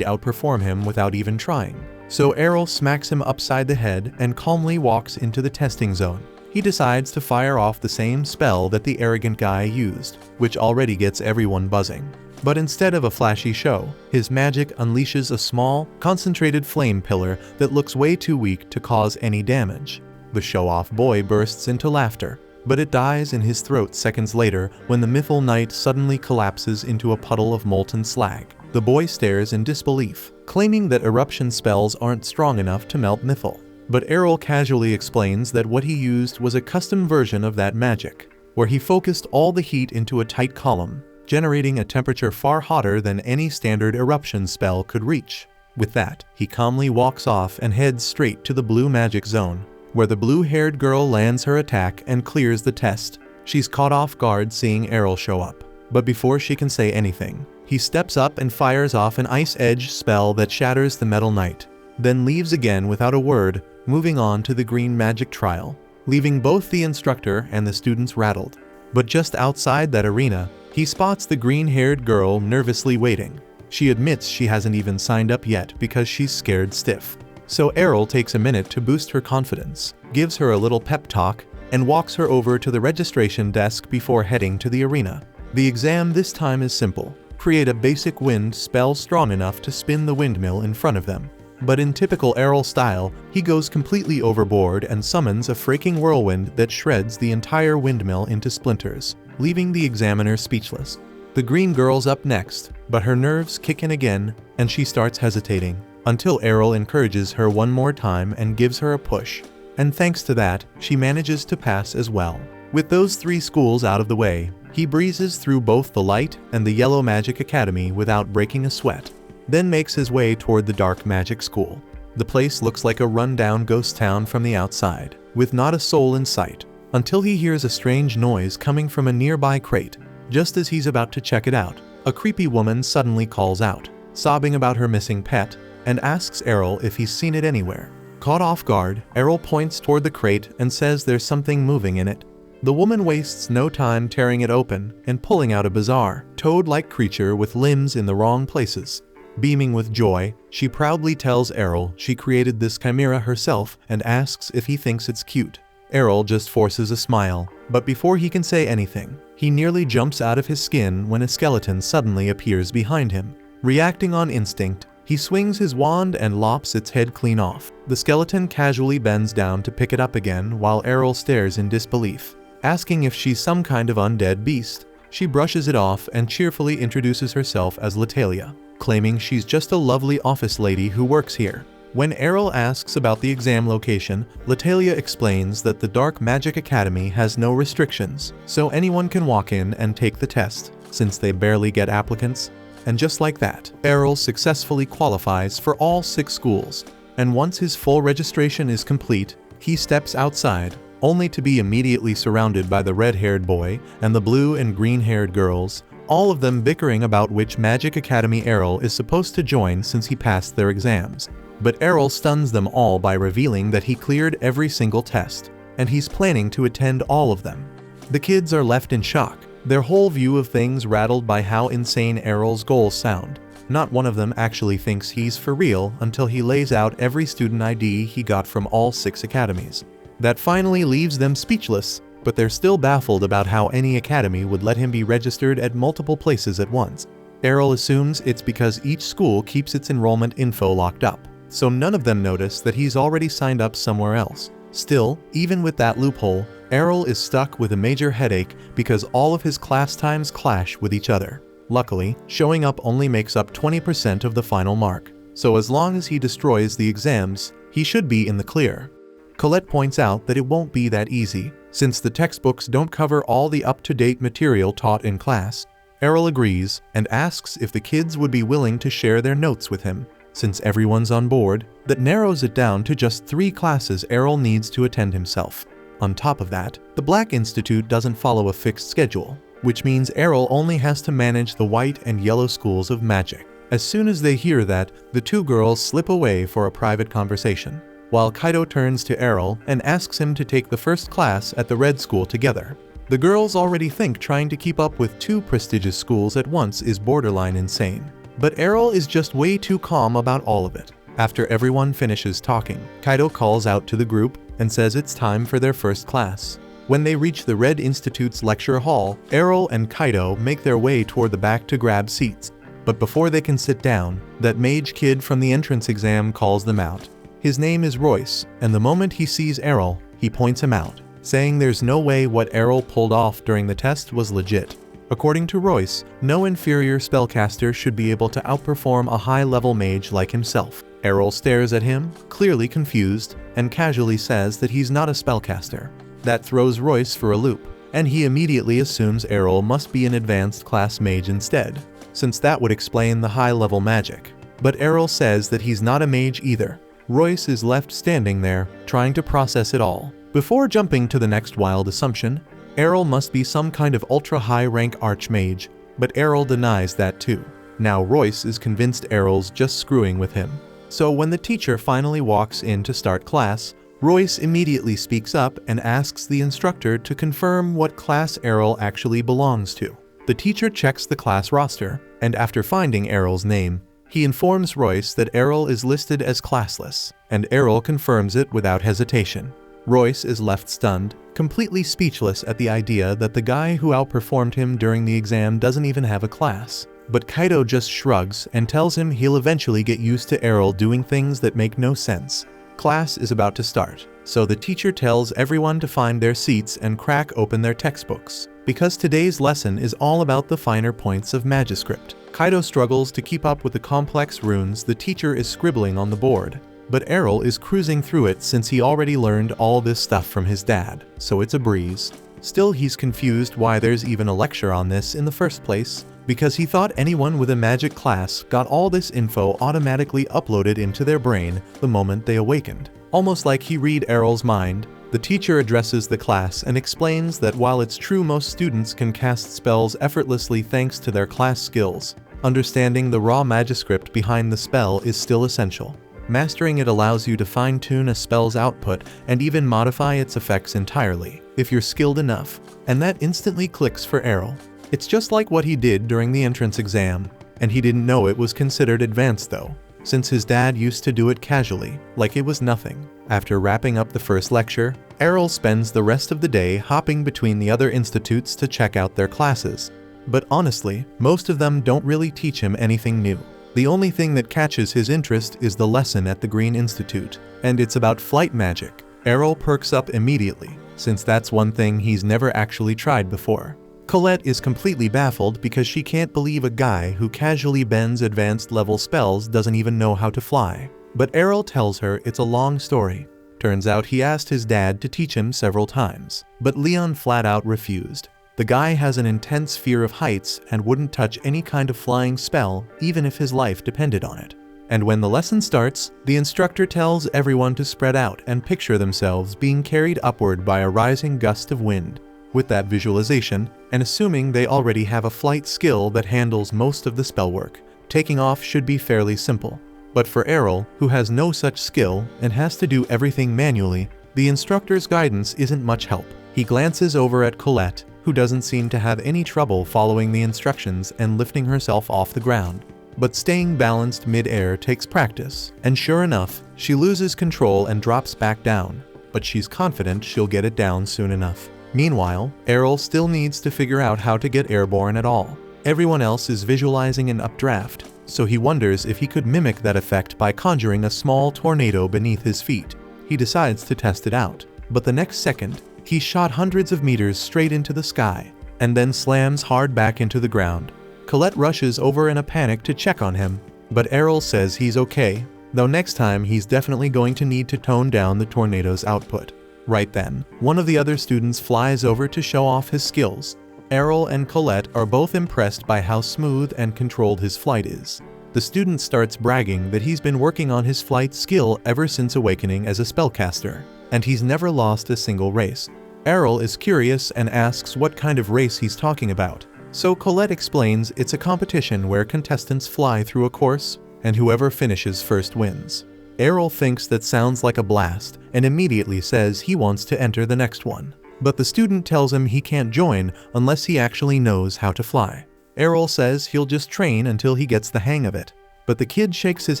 outperform him without even trying. So Errol smacks him upside the head and calmly walks into the testing zone. he decides to fire off the same spell that the arrogant guy used, which already gets everyone buzzing. But instead of a flashy show, his magic unleashes a small, concentrated flame pillar that looks way too weak to cause any damage. The show-off boy bursts into laughter, but it dies in his throat seconds later when the Mythal Knight suddenly collapses into a puddle of molten slag. The boy stares in disbelief, claiming that eruption spells aren't strong enough to melt Mythal. But Errol casually explains that what he used was a custom version of that magic, where he focused all the heat into a tight column, generating a temperature far hotter than any standard eruption spell could reach. With that, he calmly walks off and heads straight to the blue magic zone, where the blue-haired girl lands her attack and clears the test. She's caught off guard seeing Errol show up, but before she can say anything, he steps up and fires off an Ice Edge spell that shatters the Metal Knight, then leaves again without a word, moving on to the green magic trial, leaving both the instructor and the students rattled. But just outside that arena, he spots the green-haired girl nervously waiting. She admits she hasn't even signed up yet because she's scared stiff. So Errol takes a minute to boost her confidence, gives her a little pep talk, and walks her over to the registration desk before heading to the arena. The exam this time is simple. Create a basic wind spell strong enough to spin the windmill in front of them. But in typical Errol style, he goes completely overboard and summons a freaking whirlwind that shreds the entire windmill into splinters, leaving the examiner speechless. The green girl's up next, but her nerves kick in again, and she starts hesitating, until Errol encourages her one more time and gives her a push. And thanks to that, she manages to pass as well. With those 3 schools out of the way, he breezes through both the Light and the Yellow Magic Academy without breaking a sweat, then makes his way toward the Dark Magic School. The place looks like a run-down ghost town from the outside, with not a soul in sight, until he hears a strange noise coming from a nearby crate. Just as he's about to check it out, a creepy woman suddenly calls out, sobbing about her missing pet, and asks Errol if he's seen it anywhere. Caught off guard, Errol points toward the crate and says there's something moving in it. The woman wastes no time tearing it open and pulling out a bizarre, toad-like creature with limbs in the wrong places. Beaming with joy, she proudly tells Errol she created this chimera herself and asks if he thinks it's cute. Errol just forces a smile, but before he can say anything, he nearly jumps out of his skin when a skeleton suddenly appears behind him. Reacting on instinct, he swings his wand and lops its head clean off. The skeleton casually bends down to pick it up again while Errol stares in disbelief. Asking if she's some kind of undead beast, she brushes it off and cheerfully introduces herself as Latalia, claiming she's just a lovely office lady who works here. When Errol asks about the exam location, Latalia explains that the Dark Magic Academy has no restrictions, so anyone can walk in and take the test, since they barely get applicants. And just like that, Errol successfully qualifies for all 6 schools, and once his full registration is complete, he steps outside, only to be immediately surrounded by the red-haired boy and the blue and green-haired girls, all of them bickering about which Magic Academy Errol is supposed to join since he passed their exams. But Errol stuns them all by revealing that he cleared every single test, and he's planning to attend all of them. The kids are left in shock, their whole view of things rattled by how insane Errol's goals sound. Not one of them actually thinks he's for real until he lays out every student ID he got from all 6 academies. That finally leaves them speechless, but they're still baffled about how any academy would let him be registered at multiple places at once. Errol assumes it's because each school keeps its enrollment info locked up, so none of them notice that he's already signed up somewhere else. Still, even with that loophole, Errol is stuck with a major headache because all of his class times clash with each other. Luckily, showing up only makes up 20% of the final mark, so as long as he destroys the exams, he should be in the clear. Colette points out that it won't be that easy, since the textbooks don't cover all the up-to-date material taught in class. Errol agrees and asks if the kids would be willing to share their notes with him. Since everyone's on board, that narrows it down to just 3 classes Errol needs to attend himself. On top of that, the Black Institute doesn't follow a fixed schedule, which means Errol only has to manage the white and yellow schools of magic. As soon as they hear that, the 2 girls slip away for a private conversation, while Kaido turns to Errol and asks him to take the first class at the red school together. The girls already think trying to keep up with 2 prestigious schools at once is borderline insane. But Errol is just way too calm about all of it. After everyone finishes talking, Kaido calls out to the group and says it's time for their first class. When they reach the Red Institute's lecture hall, Errol and Kaido make their way toward the back to grab seats. But before they can sit down, that mage kid from the entrance exam calls them out. His name is Royce, and the moment he sees Errol, he points him out, saying there's no way what Errol pulled off during the test was legit. According to Royce, no inferior spellcaster should be able to outperform a high-level mage like himself. Errol stares at him, clearly confused, and casually says that he's not a spellcaster. That throws Royce for a loop, and he immediately assumes Errol must be an advanced class mage instead, since that would explain the high-level magic. But Errol says that he's not a mage either. Royce is left standing there, trying to process it all. Before jumping to the next wild assumption, Errol must be some kind of ultra-high-rank archmage, but Errol denies that too. Now Royce is convinced Errol's just screwing with him. So when the teacher finally walks in to start class, Royce immediately speaks up and asks the instructor to confirm what class Errol actually belongs to. The teacher checks the class roster, and after finding Errol's name, he informs Royce that Errol is listed as classless, and Errol confirms it without hesitation. Royce is left stunned, completely speechless at the idea that the guy who outperformed him during the exam doesn't even have a class. But Kaido just shrugs and tells him he'll eventually get used to Errol doing things that make no sense. Class is about to start, so the teacher tells everyone to find their seats and crack open their textbooks, because today's lesson is all about the finer points of Magiscript. Kaido struggles to keep up with the complex runes the teacher is scribbling on the board, but Errol is cruising through it since he already learned all this stuff from his dad, so it's a breeze. Still, he's confused why there's even a lecture on this in the first place, because he thought anyone with a magic class got all this info automatically uploaded into their brain the moment they awakened. Almost like he read Errol's mind, the teacher addresses the class and explains that while it's true most students can cast spells effortlessly thanks to their class skills, understanding the raw Magiscript behind the spell is still essential. Mastering it allows you to fine-tune a spell's output and even modify its effects entirely, if you're skilled enough, and that instantly clicks for Errol. It's just like what he did during the entrance exam, and he didn't know it was considered advanced though, since his dad used to do it casually, like it was nothing. After wrapping up the first lecture, Errol spends the rest of the day hopping between the other institutes to check out their classes. But honestly, most of them don't really teach him anything new. The only thing that catches his interest is the lesson at the Green Institute, and it's about flight magic. Errol perks up immediately, since that's one thing he's never actually tried before. Colette is completely baffled because she can't believe a guy who casually bends advanced level spells doesn't even know how to fly. But Errol tells her it's a long story. Turns out he asked his dad to teach him several times, but Leon flat out refused. The guy has an intense fear of heights and wouldn't touch any kind of flying spell even if his life depended on it. And when the lesson starts, the instructor tells everyone to spread out and picture themselves being carried upward by a rising gust of wind. With that visualization, and assuming they already have a flight skill that handles most of the spell work, taking off should be fairly simple. But for Errol, who has no such skill and has to do everything manually, the instructor's guidance isn't much help. He glances over at Colette, who doesn't seem to have any trouble following the instructions and lifting herself off the ground. But staying balanced mid-air takes practice, and sure enough, she loses control and drops back down, but she's confident she'll get it down soon enough. Meanwhile, Errol still needs to figure out how to get airborne at all. Everyone else is visualizing an updraft, so he wonders if he could mimic that effect by conjuring a small tornado beneath his feet. He decides to test it out, but the next second, he's shot hundreds of meters straight into the sky, and then slams hard back into the ground. Colette rushes over in a panic to check on him, but Errol says he's okay, though next time he's definitely going to need to tone down the tornado's output. Right then, one of the other students flies over to show off his skills. Errol and Colette are both impressed by how smooth and controlled his flight is. The student starts bragging that he's been working on his flight skill ever since awakening as a spellcaster, and he's never lost a single race. Errol is curious and asks what kind of race he's talking about. So Colette explains it's a competition where contestants fly through a course, and whoever finishes first wins. Errol thinks that sounds like a blast, and immediately says he wants to enter the next one. But the student tells him he can't join unless he actually knows how to fly. Errol says he'll just train until he gets the hang of it. But the kid shakes his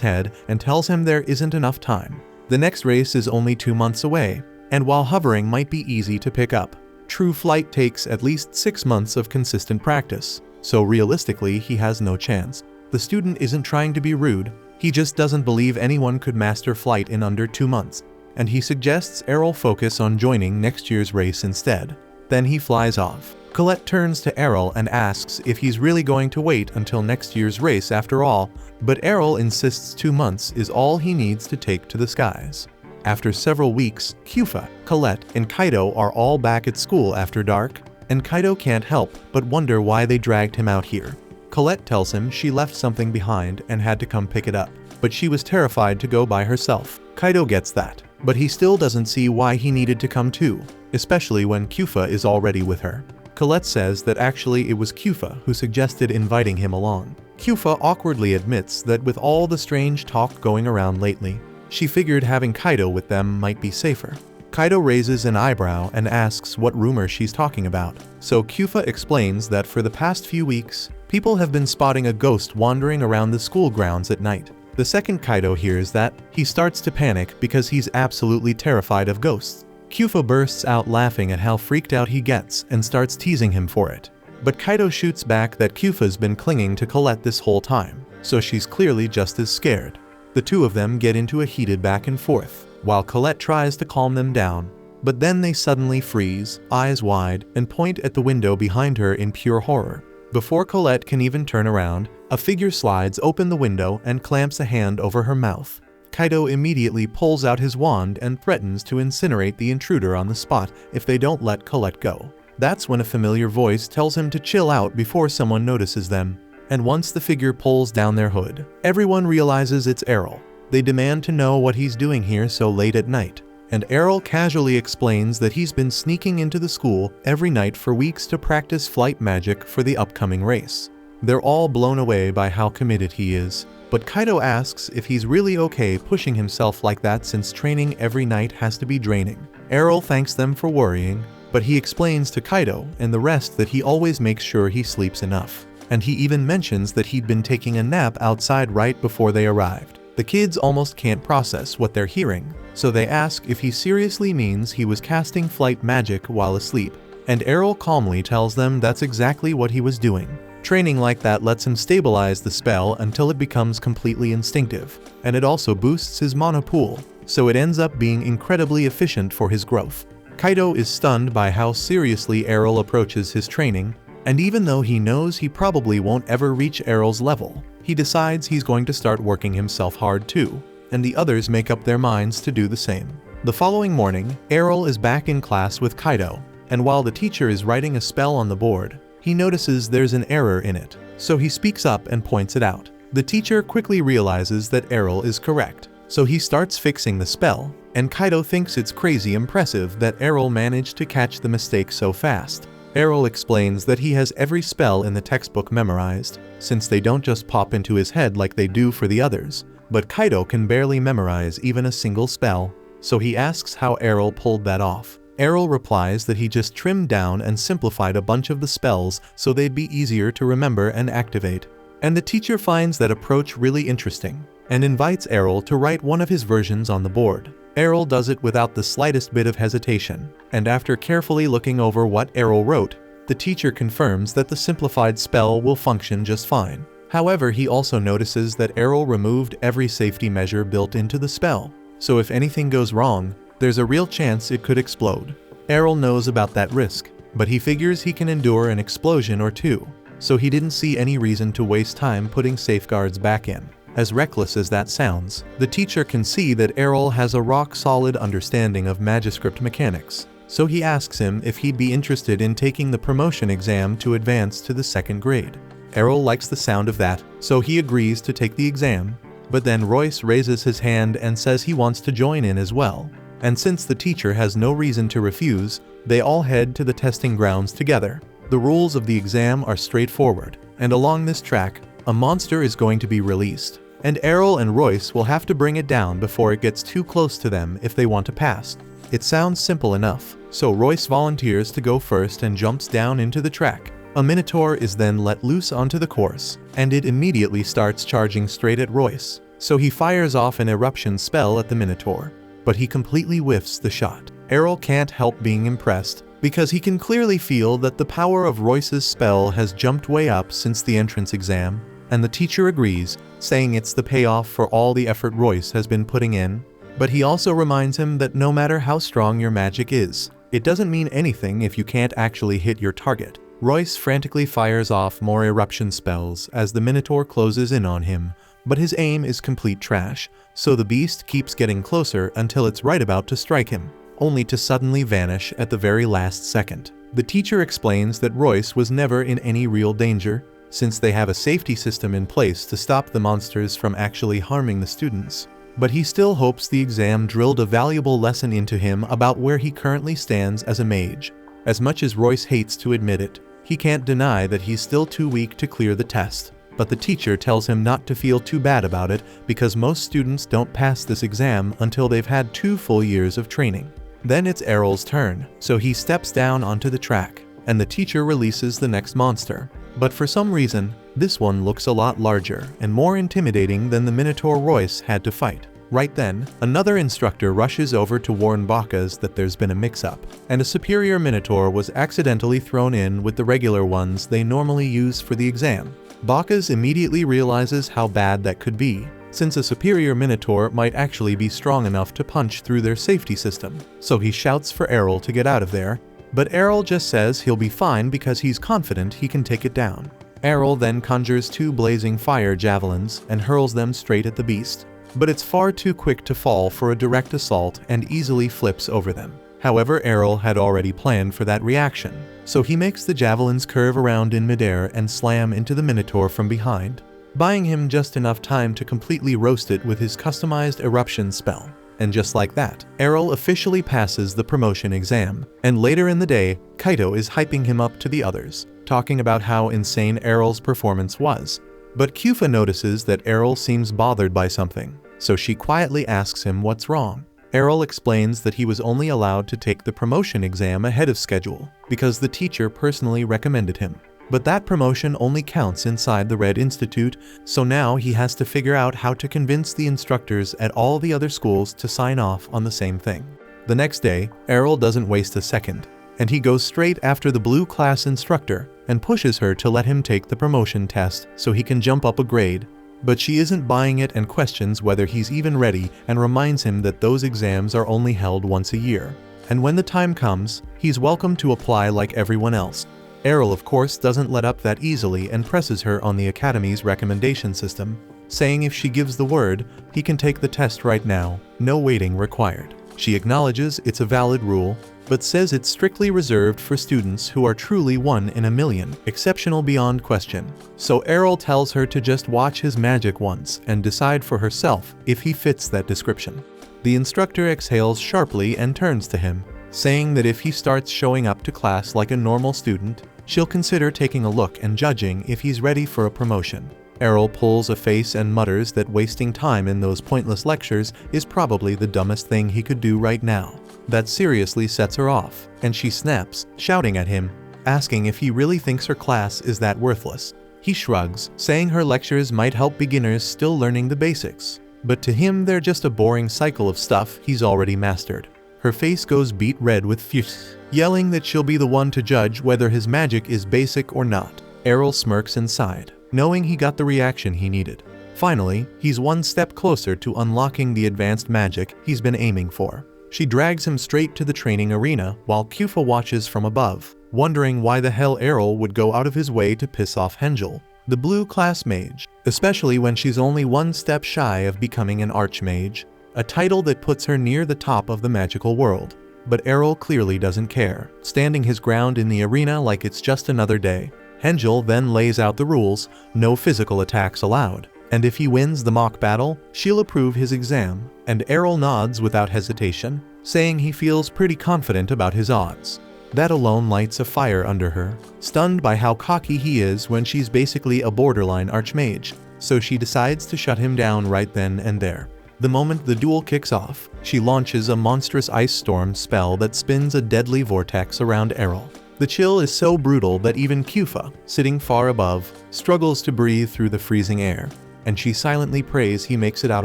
head and tells him there isn't enough time. The next race is only 2 months away, and while hovering might be easy to pick up, true flight takes at least 6 months of consistent practice, so realistically he has no chance. The student isn't trying to be rude, he just doesn't believe anyone could master flight in under 2 months, and he suggests Errol focus on joining next year's race instead. Then he flies off. Colette turns to Errol and asks if he's really going to wait until next year's race after all, but Errol insists 2 months is all he needs to take to the skies. After several weeks, Kyufa, Colette, and Kaido are all back at school after dark, and Kaido can't help but wonder why they dragged him out here. Colette tells him she left something behind and had to come pick it up, but she was terrified to go by herself. Kaido gets that, but he still doesn't see why he needed to come too, especially when Kyufa is already with her. Colette says that actually it was Kyufa who suggested inviting him along. Kyufa awkwardly admits that with all the strange talk going around lately, she figured having Kaido with them might be safer. Kaido raises an eyebrow and asks what rumor she's talking about, so Kyufa explains that for the past few weeks, people have been spotting a ghost wandering around the school grounds at night. The second Kaido hears that, he starts to panic because he's absolutely terrified of ghosts. Kyufa bursts out laughing at how freaked out he gets and starts teasing him for it. But Kaido shoots back that Kyufa's been clinging to Colette this whole time, so she's clearly just as scared. The two of them get into a heated back and forth, while Colette tries to calm them down, but then they suddenly freeze, eyes wide, and point at the window behind her in pure horror. Before Colette can even turn around, a figure slides open the window and clamps a hand over her mouth. Kaido immediately pulls out his wand and threatens to incinerate the intruder on the spot if they don't let Colette go. That's when a familiar voice tells him to chill out before someone notices them, and once the figure pulls down their hood, everyone realizes it's Errol. They demand to know what he's doing here so late at night, and Errol casually explains that he's been sneaking into the school every night for weeks to practice flight magic for the upcoming race. They're all blown away by how committed he is, but Kaido asks if he's really okay pushing himself like that since training every night has to be draining. Errol thanks them for worrying, but he explains to Kaido and the rest that he always makes sure he sleeps enough, and he even mentions that he'd been taking a nap outside right before they arrived. The kids almost can't process what they're hearing, so they ask if he seriously means he was casting flight magic while asleep, and Errol calmly tells them that's exactly what he was doing. Training like that lets him stabilize the spell until it becomes completely instinctive, and it also boosts his mana pool, so it ends up being incredibly efficient for his growth. Kaido is stunned by how seriously Errol approaches his training, and even though he knows he probably won't ever reach Errol's level, he decides he's going to start working himself hard too, and the others make up their minds to do the same. The following morning, Errol is back in class with Kaido, and while the teacher is writing a spell on the board, he notices there's an error in it, so he speaks up and points it out. The teacher quickly realizes that Errol is correct, so he starts fixing the spell, and Kaido thinks it's crazy impressive that Errol managed to catch the mistake so fast. Errol explains that he has every spell in the textbook memorized, since they don't just pop into his head like they do for the others, but Kaido can barely memorize even a single spell, so he asks how Errol pulled that off. Errol replies that he just trimmed down and simplified a bunch of the spells so they'd be easier to remember and activate. And the teacher finds that approach really interesting, and invites Errol to write one of his versions on the board. Errol does it without the slightest bit of hesitation, and after carefully looking over what Errol wrote, the teacher confirms that the simplified spell will function just fine. However, he also notices that Errol removed every safety measure built into the spell, so if anything goes wrong, there's a real chance it could explode. Errol knows about that risk, but he figures he can endure an explosion or two, so he didn't see any reason to waste time putting safeguards back in. As reckless as that sounds, the teacher can see that Errol has a rock-solid understanding of Magiscript mechanics, so he asks him if he'd be interested in taking the promotion exam to advance to the 2nd grade. Errol likes the sound of that, so he agrees to take the exam, but then Royce raises his hand and says he wants to join in as well. And since the teacher has no reason to refuse, they all head to the testing grounds together. The rules of the exam are straightforward, and along this track, a monster is going to be released, and Errol and Royce will have to bring it down before it gets too close to them if they want to pass. It sounds simple enough, so Royce volunteers to go first and jumps down into the track. A minotaur is then let loose onto the course, and it immediately starts charging straight at Royce, so he fires off an eruption spell at the minotaur. But he completely whiffs the shot. Errol can't help being impressed, because he can clearly feel that the power of Royce's spell has jumped way up since the entrance exam, and the teacher agrees, saying it's the payoff for all the effort Royce has been putting in. But he also reminds him that no matter how strong your magic is, it doesn't mean anything if you can't actually hit your target. Royce frantically fires off more eruption spells as the Minotaur closes in on him, but his aim is complete trash, so the beast keeps getting closer until it's right about to strike him, only to suddenly vanish at the very last second. The teacher explains that Royce was never in any real danger, since they have a safety system in place to stop the monsters from actually harming the students. But he still hopes the exam drilled a valuable lesson into him about where he currently stands as a mage. As much as Royce hates to admit it, he can't deny that he's still too weak to clear the test. But the teacher tells him not to feel too bad about it because most students don't pass this exam until they've had 2 full years of training. Then it's Errol's turn, so he steps down onto the track, and the teacher releases the next monster. But for some reason, this one looks a lot larger and more intimidating than the Minotaur Royce had to fight. Right then, another instructor rushes over to warn Bacchus that there's been a mix-up, and a superior Minotaur was accidentally thrown in with the regular ones they normally use for the exam. Bacchus immediately realizes how bad that could be, since a superior Minotaur might actually be strong enough to punch through their safety system. So he shouts for Errol to get out of there, but Errol just says he'll be fine because he's confident he can take it down. Errol then conjures 2 blazing fire javelins and hurls them straight at the beast, but it's far too quick to fall for a direct assault and easily flips over them. However, Errol had already planned for that reaction, so he makes the javelins curve around in midair and slam into the Minotaur from behind, buying him just enough time to completely roast it with his customized eruption spell. And just like that, Errol officially passes the promotion exam, and later in the day, Kaito is hyping him up to the others, talking about how insane Errol's performance was. But Kyufa notices that Errol seems bothered by something, so she quietly asks him what's wrong. Errol explains that he was only allowed to take the promotion exam ahead of schedule because the teacher personally recommended him. But that promotion only counts inside the Red Institute, so now he has to figure out how to convince the instructors at all the other schools to sign off on the same thing. The next day, Errol doesn't waste a second, and he goes straight after the blue class instructor and pushes her to let him take the promotion test so he can jump up a grade. But she isn't buying it and questions whether he's even ready and reminds him that those exams are only held once a year. And when the time comes, he's welcome to apply like everyone else. Errol of course doesn't let up that easily and presses her on the Academy's recommendation system, saying if she gives the word, he can take the test right now, no waiting required. She acknowledges it's a valid rule, but says it's strictly reserved for students who are truly 1 in a million, exceptional beyond question. So Errol tells her to just watch his magic once and decide for herself if he fits that description. The instructor exhales sharply and turns to him, saying that if he starts showing up to class like a normal student, she'll consider taking a look and judging if he's ready for a promotion. Errol pulls a face and mutters that wasting time in those pointless lectures is probably the dumbest thing he could do right now. That seriously sets her off, and she snaps, shouting at him, asking if he really thinks her class is that worthless. He shrugs, saying her lectures might help beginners still learning the basics, but to him they're just a boring cycle of stuff he's already mastered. Her face goes beet red with fury, yelling that she'll be the one to judge whether his magic is basic or not. Errol smirks inside, knowing he got the reaction he needed. Finally, he's one step closer to unlocking the advanced magic he's been aiming for. She drags him straight to the training arena while Kyufa watches from above, wondering why the hell Errol would go out of his way to piss off Hengel, the blue class mage, especially when she's only 1 step shy of becoming an archmage, a title that puts her near the top of the magical world. But Errol clearly doesn't care, standing his ground in the arena like it's just another day. Hengel then lays out the rules: no physical attacks allowed, and if he wins the mock battle, she'll approve his exam, and Errol nods without hesitation, saying he feels pretty confident about his odds. That alone lights a fire under her, stunned by how cocky he is when she's basically a borderline archmage, so she decides to shut him down right then and there. The moment the duel kicks off, she launches a monstrous ice storm spell that spins a deadly vortex around Errol. The chill is so brutal that even Kyufa, sitting far above, struggles to breathe through the freezing air, and she silently prays he makes it out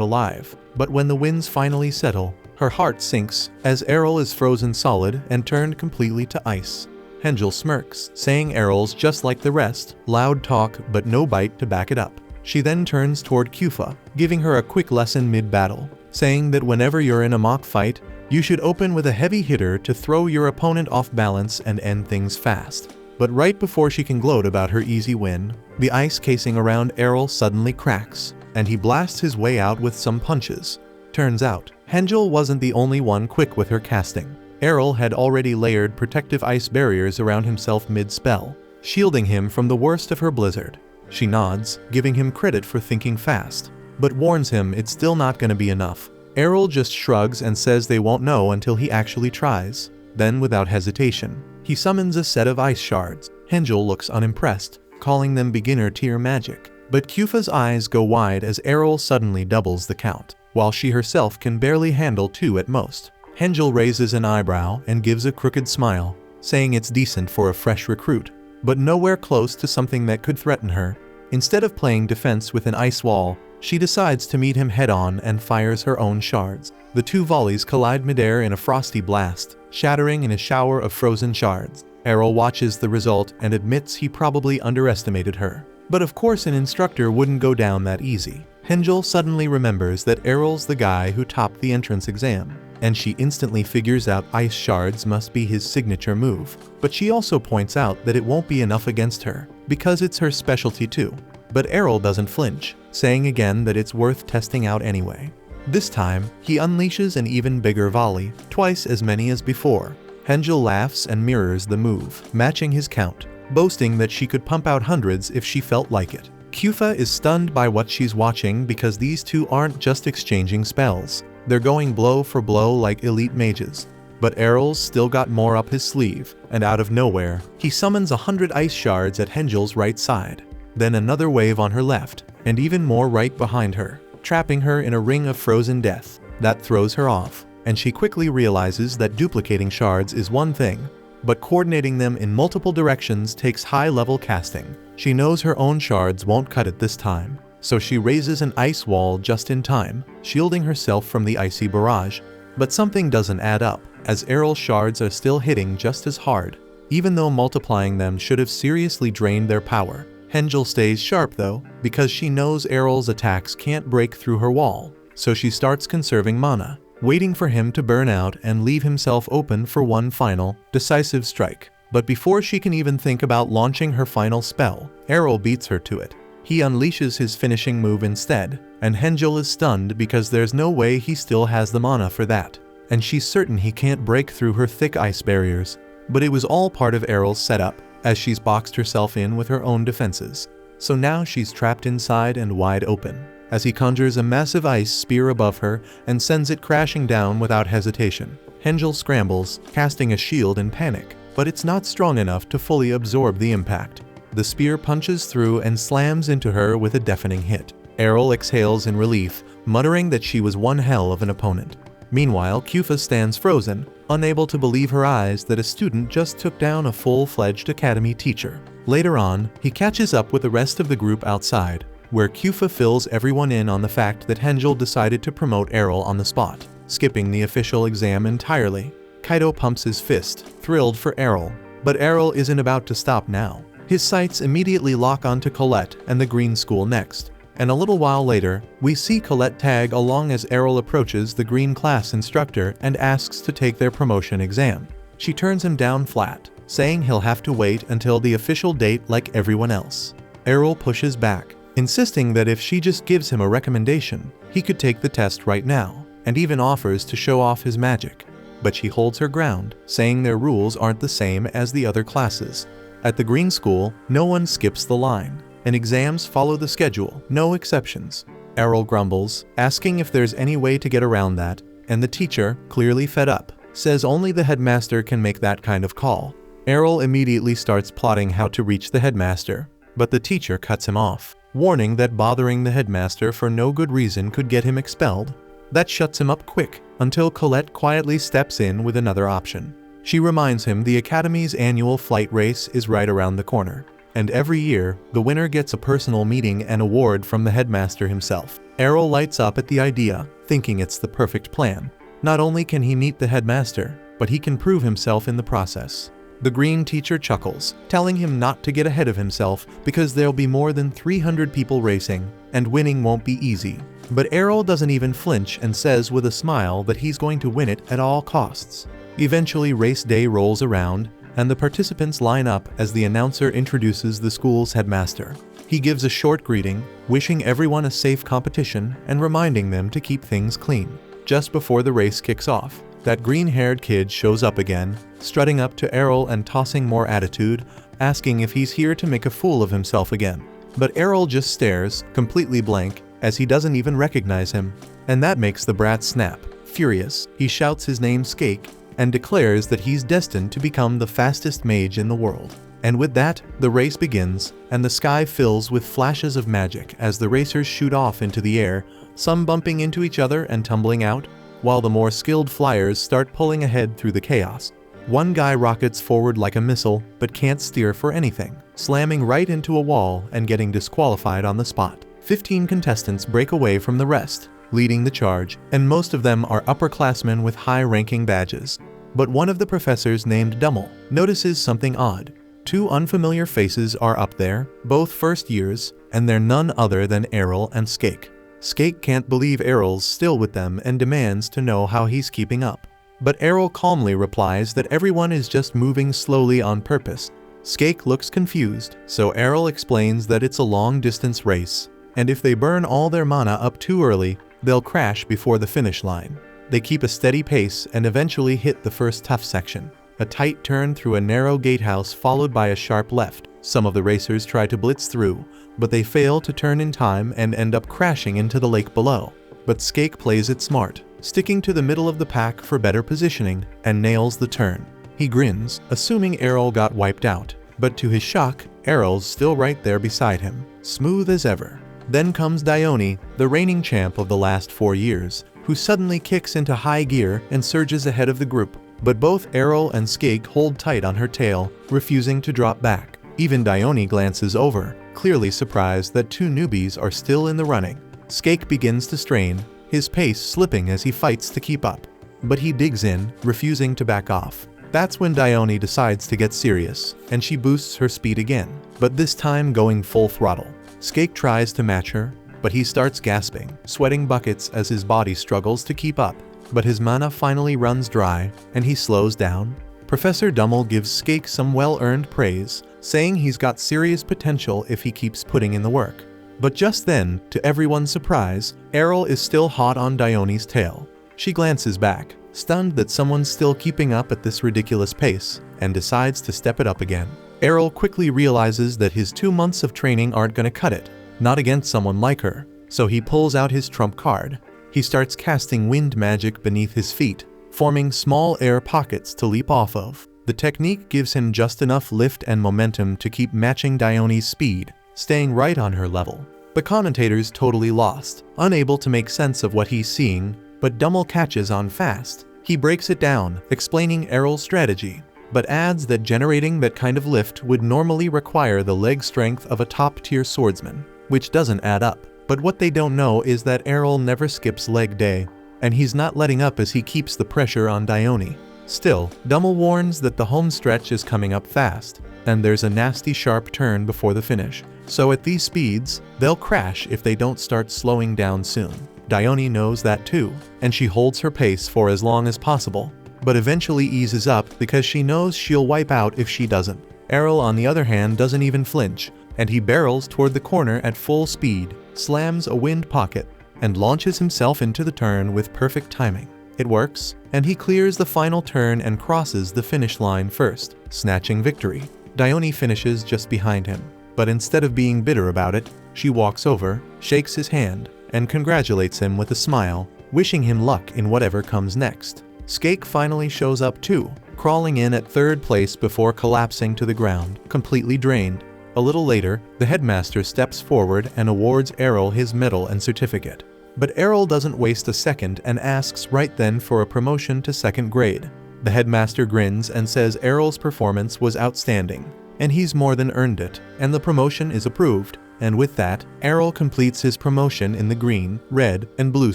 alive. But when the winds finally settle, Her heart sinks as Errol is frozen solid and turned completely to ice. Hengel smirks, saying Errol's just like the rest, loud talk but no bite to back it up. She then turns toward Kufa, giving her a quick lesson mid-battle, saying that whenever you're in a mock fight, you should open with a heavy hitter to throw your opponent off balance and end things fast. But right before she can gloat about her easy win, the ice casing around Errol suddenly cracks, and he blasts his way out with some punches. Turns out, Hengel wasn't the only one quick with her casting. Errol had already layered protective ice barriers around himself mid-spell, shielding him from the worst of her blizzard. She nods, giving him credit for thinking fast, but warns him it's still not gonna be enough. Errol just shrugs and says they won't know until he actually tries. Then, without hesitation, he summons a set of ice shards. Hengel looks unimpressed, calling them beginner-tier magic. But Kufa's eyes go wide as Errol suddenly doubles the count, while she herself can barely handle 2 at most. Hengel raises an eyebrow and gives a crooked smile, saying it's decent for a fresh recruit, but nowhere close to something that could threaten her. Instead of playing defense with an ice wall, she decides to meet him head-on and fires her own shards. The 2 volleys collide midair in a frosty blast, shattering in a shower of frozen shards. Errol watches the result and admits he probably underestimated her. But of course an instructor wouldn't go down that easy. Hengel suddenly remembers that Errol's the guy who topped the entrance exam, and she instantly figures out ice shards must be his signature move. But she also points out that it won't be enough against her, because it's her specialty too. But Errol doesn't flinch, saying again that it's worth testing out anyway. This time, he unleashes an even bigger volley, twice as many as before. Hengel laughs and mirrors the move, matching his count, boasting that she could pump out hundreds if she felt like it. Kufa is stunned by what she's watching because these 2 aren't just exchanging spells. They're going blow for blow like elite mages. But Errol's still got more up his sleeve, and out of nowhere, he summons 100 ice shards at Hengel's right side. Then another wave on her left, and even more right behind her, trapping her in a ring of frozen death. That throws her off, and she quickly realizes that duplicating shards is one thing, but coordinating them in multiple directions takes high-level casting. She knows her own shards won't cut it this time, so she raises an ice wall just in time, shielding herself from the icy barrage. But something doesn't add up, as Errol's shards are still hitting just as hard, even though multiplying them should have seriously drained their power. Hengel stays sharp though, because she knows Errol's attacks can't break through her wall, so she starts conserving mana, waiting for him to burn out and leave himself open for one final, decisive strike. But before she can even think about launching her final spell, Errol beats her to it. He unleashes his finishing move instead, and Hengel is stunned because there's no way he still has the mana for that, and she's certain he can't break through her thick ice barriers. But it was all part of Errol's setup, as she's boxed herself in with her own defenses. So now she's trapped inside and wide open, as he conjures a massive ice spear above her and sends it crashing down without hesitation. Hengel scrambles, casting a shield in panic, but it's not strong enough to fully absorb the impact. The spear punches through and slams into her with a deafening hit. Errol exhales in relief, muttering that she was one hell of an opponent. Meanwhile, Kufa stands frozen, unable to believe her eyes that a student just took down a full-fledged academy teacher. Later on, he catches up with the rest of the group outside, where Kufa fills everyone in on the fact that Hengel decided to promote Errol on the spot, skipping the official exam entirely. Kaido pumps his fist, thrilled for Errol, but Errol isn't about to stop now. His sights immediately lock onto Colette and the Green School next, and a little while later, we see Colette tag along as Errol approaches the Green class instructor and asks to take their promotion exam. She turns him down flat, saying he'll have to wait until the official date like everyone else. Errol pushes back, insisting that if she just gives him a recommendation, he could take the test right now, and even offers to show off his magic. But she holds her ground, saying their rules aren't the same as the other classes. At the Green School, no one skips the line, and exams follow the schedule, no exceptions. Errol grumbles, asking if there's any way to get around that, and the teacher, clearly fed up, says only the headmaster can make that kind of call. Errol immediately starts plotting how to reach the headmaster, but the teacher cuts him off, warning that bothering the headmaster for no good reason could get him expelled. That shuts him up quick, until Colette quietly steps in with another option. She reminds him the Academy's annual flight race is right around the corner, and every year, the winner gets a personal meeting and award from the headmaster himself. Errol lights up at the idea, thinking it's the perfect plan. Not only can he meet the headmaster, but he can prove himself in the process. The green teacher chuckles, telling him not to get ahead of himself because there'll be more than 300 people racing, and winning won't be easy. But Errol doesn't even flinch and says with a smile that he's going to win it at all costs. Eventually, race day rolls around, and the participants line up as the announcer introduces the school's headmaster. He gives a short greeting, wishing everyone a safe competition and reminding them to keep things clean. Just before the race kicks off, that green-haired kid shows up again, strutting up to Errol and tossing more attitude, asking if he's here to make a fool of himself again. But Errol just stares, completely blank, as he doesn't even recognize him. And that makes the brat snap. Furious, he shouts his name Skake, and declares that he's destined to become the fastest mage in the world. And with that, the race begins, and the sky fills with flashes of magic as the racers shoot off into the air, some bumping into each other and tumbling out, while the more skilled flyers start pulling ahead through the chaos. One guy rockets forward like a missile, but can't steer for anything, slamming right into a wall and getting disqualified on the spot. 15 contestants break away from the rest, leading the charge, and most of them are upperclassmen with high-ranking badges. But one of the professors named Dummel notices something odd. 2 unfamiliar faces are up there, both first years, and they're none other than Errol and Skake. Skake can't believe Errol's still with them and demands to know how he's keeping up. But Errol calmly replies that everyone is just moving slowly on purpose. Skake looks confused, so Errol explains that it's a long-distance race, and if they burn all their mana up too early, they'll crash before the finish line. They keep a steady pace and eventually hit the first tough section, a tight turn through a narrow gatehouse followed by a sharp left. Some of the racers try to blitz through, but they fail to turn in time and end up crashing into the lake below. But Skake plays it smart, sticking to the middle of the pack for better positioning, and nails the turn. He grins, assuming Errol got wiped out, but to his shock, Errol's still right there beside him, smooth as ever. Then comes Dione, the reigning champ of the last 4 years, who suddenly kicks into high gear and surges ahead of the group. But both Errol and Skake hold tight on her tail, refusing to drop back. Even Dione glances over, clearly surprised that 2 newbies are still in the running. Skake begins to strain, his pace slipping as he fights to keep up. But he digs in, refusing to back off. That's when Dione decides to get serious, and she boosts her speed again, but this time going full throttle. Skake tries to match her, but he starts gasping, sweating buckets as his body struggles to keep up. But his mana finally runs dry, and he slows down. Professor Dummel gives Skake some well-earned praise, saying he's got serious potential if he keeps putting in the work. But just then, to everyone's surprise, Errol is still hot on Dione's tail. She glances back, stunned that someone's still keeping up at this ridiculous pace, and decides to step it up again. Errol quickly realizes that his 2 months of training aren't gonna cut it, not against someone like her, so he pulls out his trump card. He starts casting wind magic beneath his feet, forming small air pockets to leap off of. The technique gives him just enough lift and momentum to keep matching Dione's speed, staying right on her level. The commentator's totally lost, unable to make sense of what he's seeing, but Dummel catches on fast. He breaks it down, explaining Errol's strategy, but adds that generating that kind of lift would normally require the leg strength of a top-tier swordsman, which doesn't add up. But what they don't know is that Errol never skips leg day, and he's not letting up as he keeps the pressure on Dione. Still, Dummel warns that the home stretch is coming up fast, and there's a nasty sharp turn before the finish. So at these speeds, they'll crash if they don't start slowing down soon. Dione knows that too, and she holds her pace for as long as possible, but eventually eases up because she knows she'll wipe out if she doesn't. Errol, on the other hand, doesn't even flinch, and he barrels toward the corner at full speed, slams a wind pocket, and launches himself into the turn with perfect timing. It works, and he clears the final turn and crosses the finish line first, snatching victory. Dione finishes just behind him, but instead of being bitter about it, she walks over, shakes his hand, and congratulates him with a smile, wishing him luck in whatever comes next. Skake finally shows up too, crawling in at 3rd place before collapsing to the ground, completely drained. A little later, the headmaster steps forward and awards Errol his medal and certificate. But Errol doesn't waste a second and asks right then for a promotion to 2nd grade. The headmaster grins and says Errol's performance was outstanding, and he's more than earned it, and the promotion is approved. And with that, Errol completes his promotion in the green, red, and blue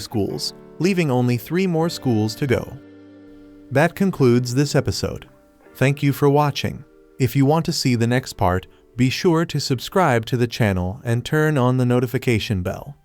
schools, leaving only 3 more schools to go. That concludes this episode. Thank you for watching. If you want to see the next part, be sure to subscribe to the channel and turn on the notification bell.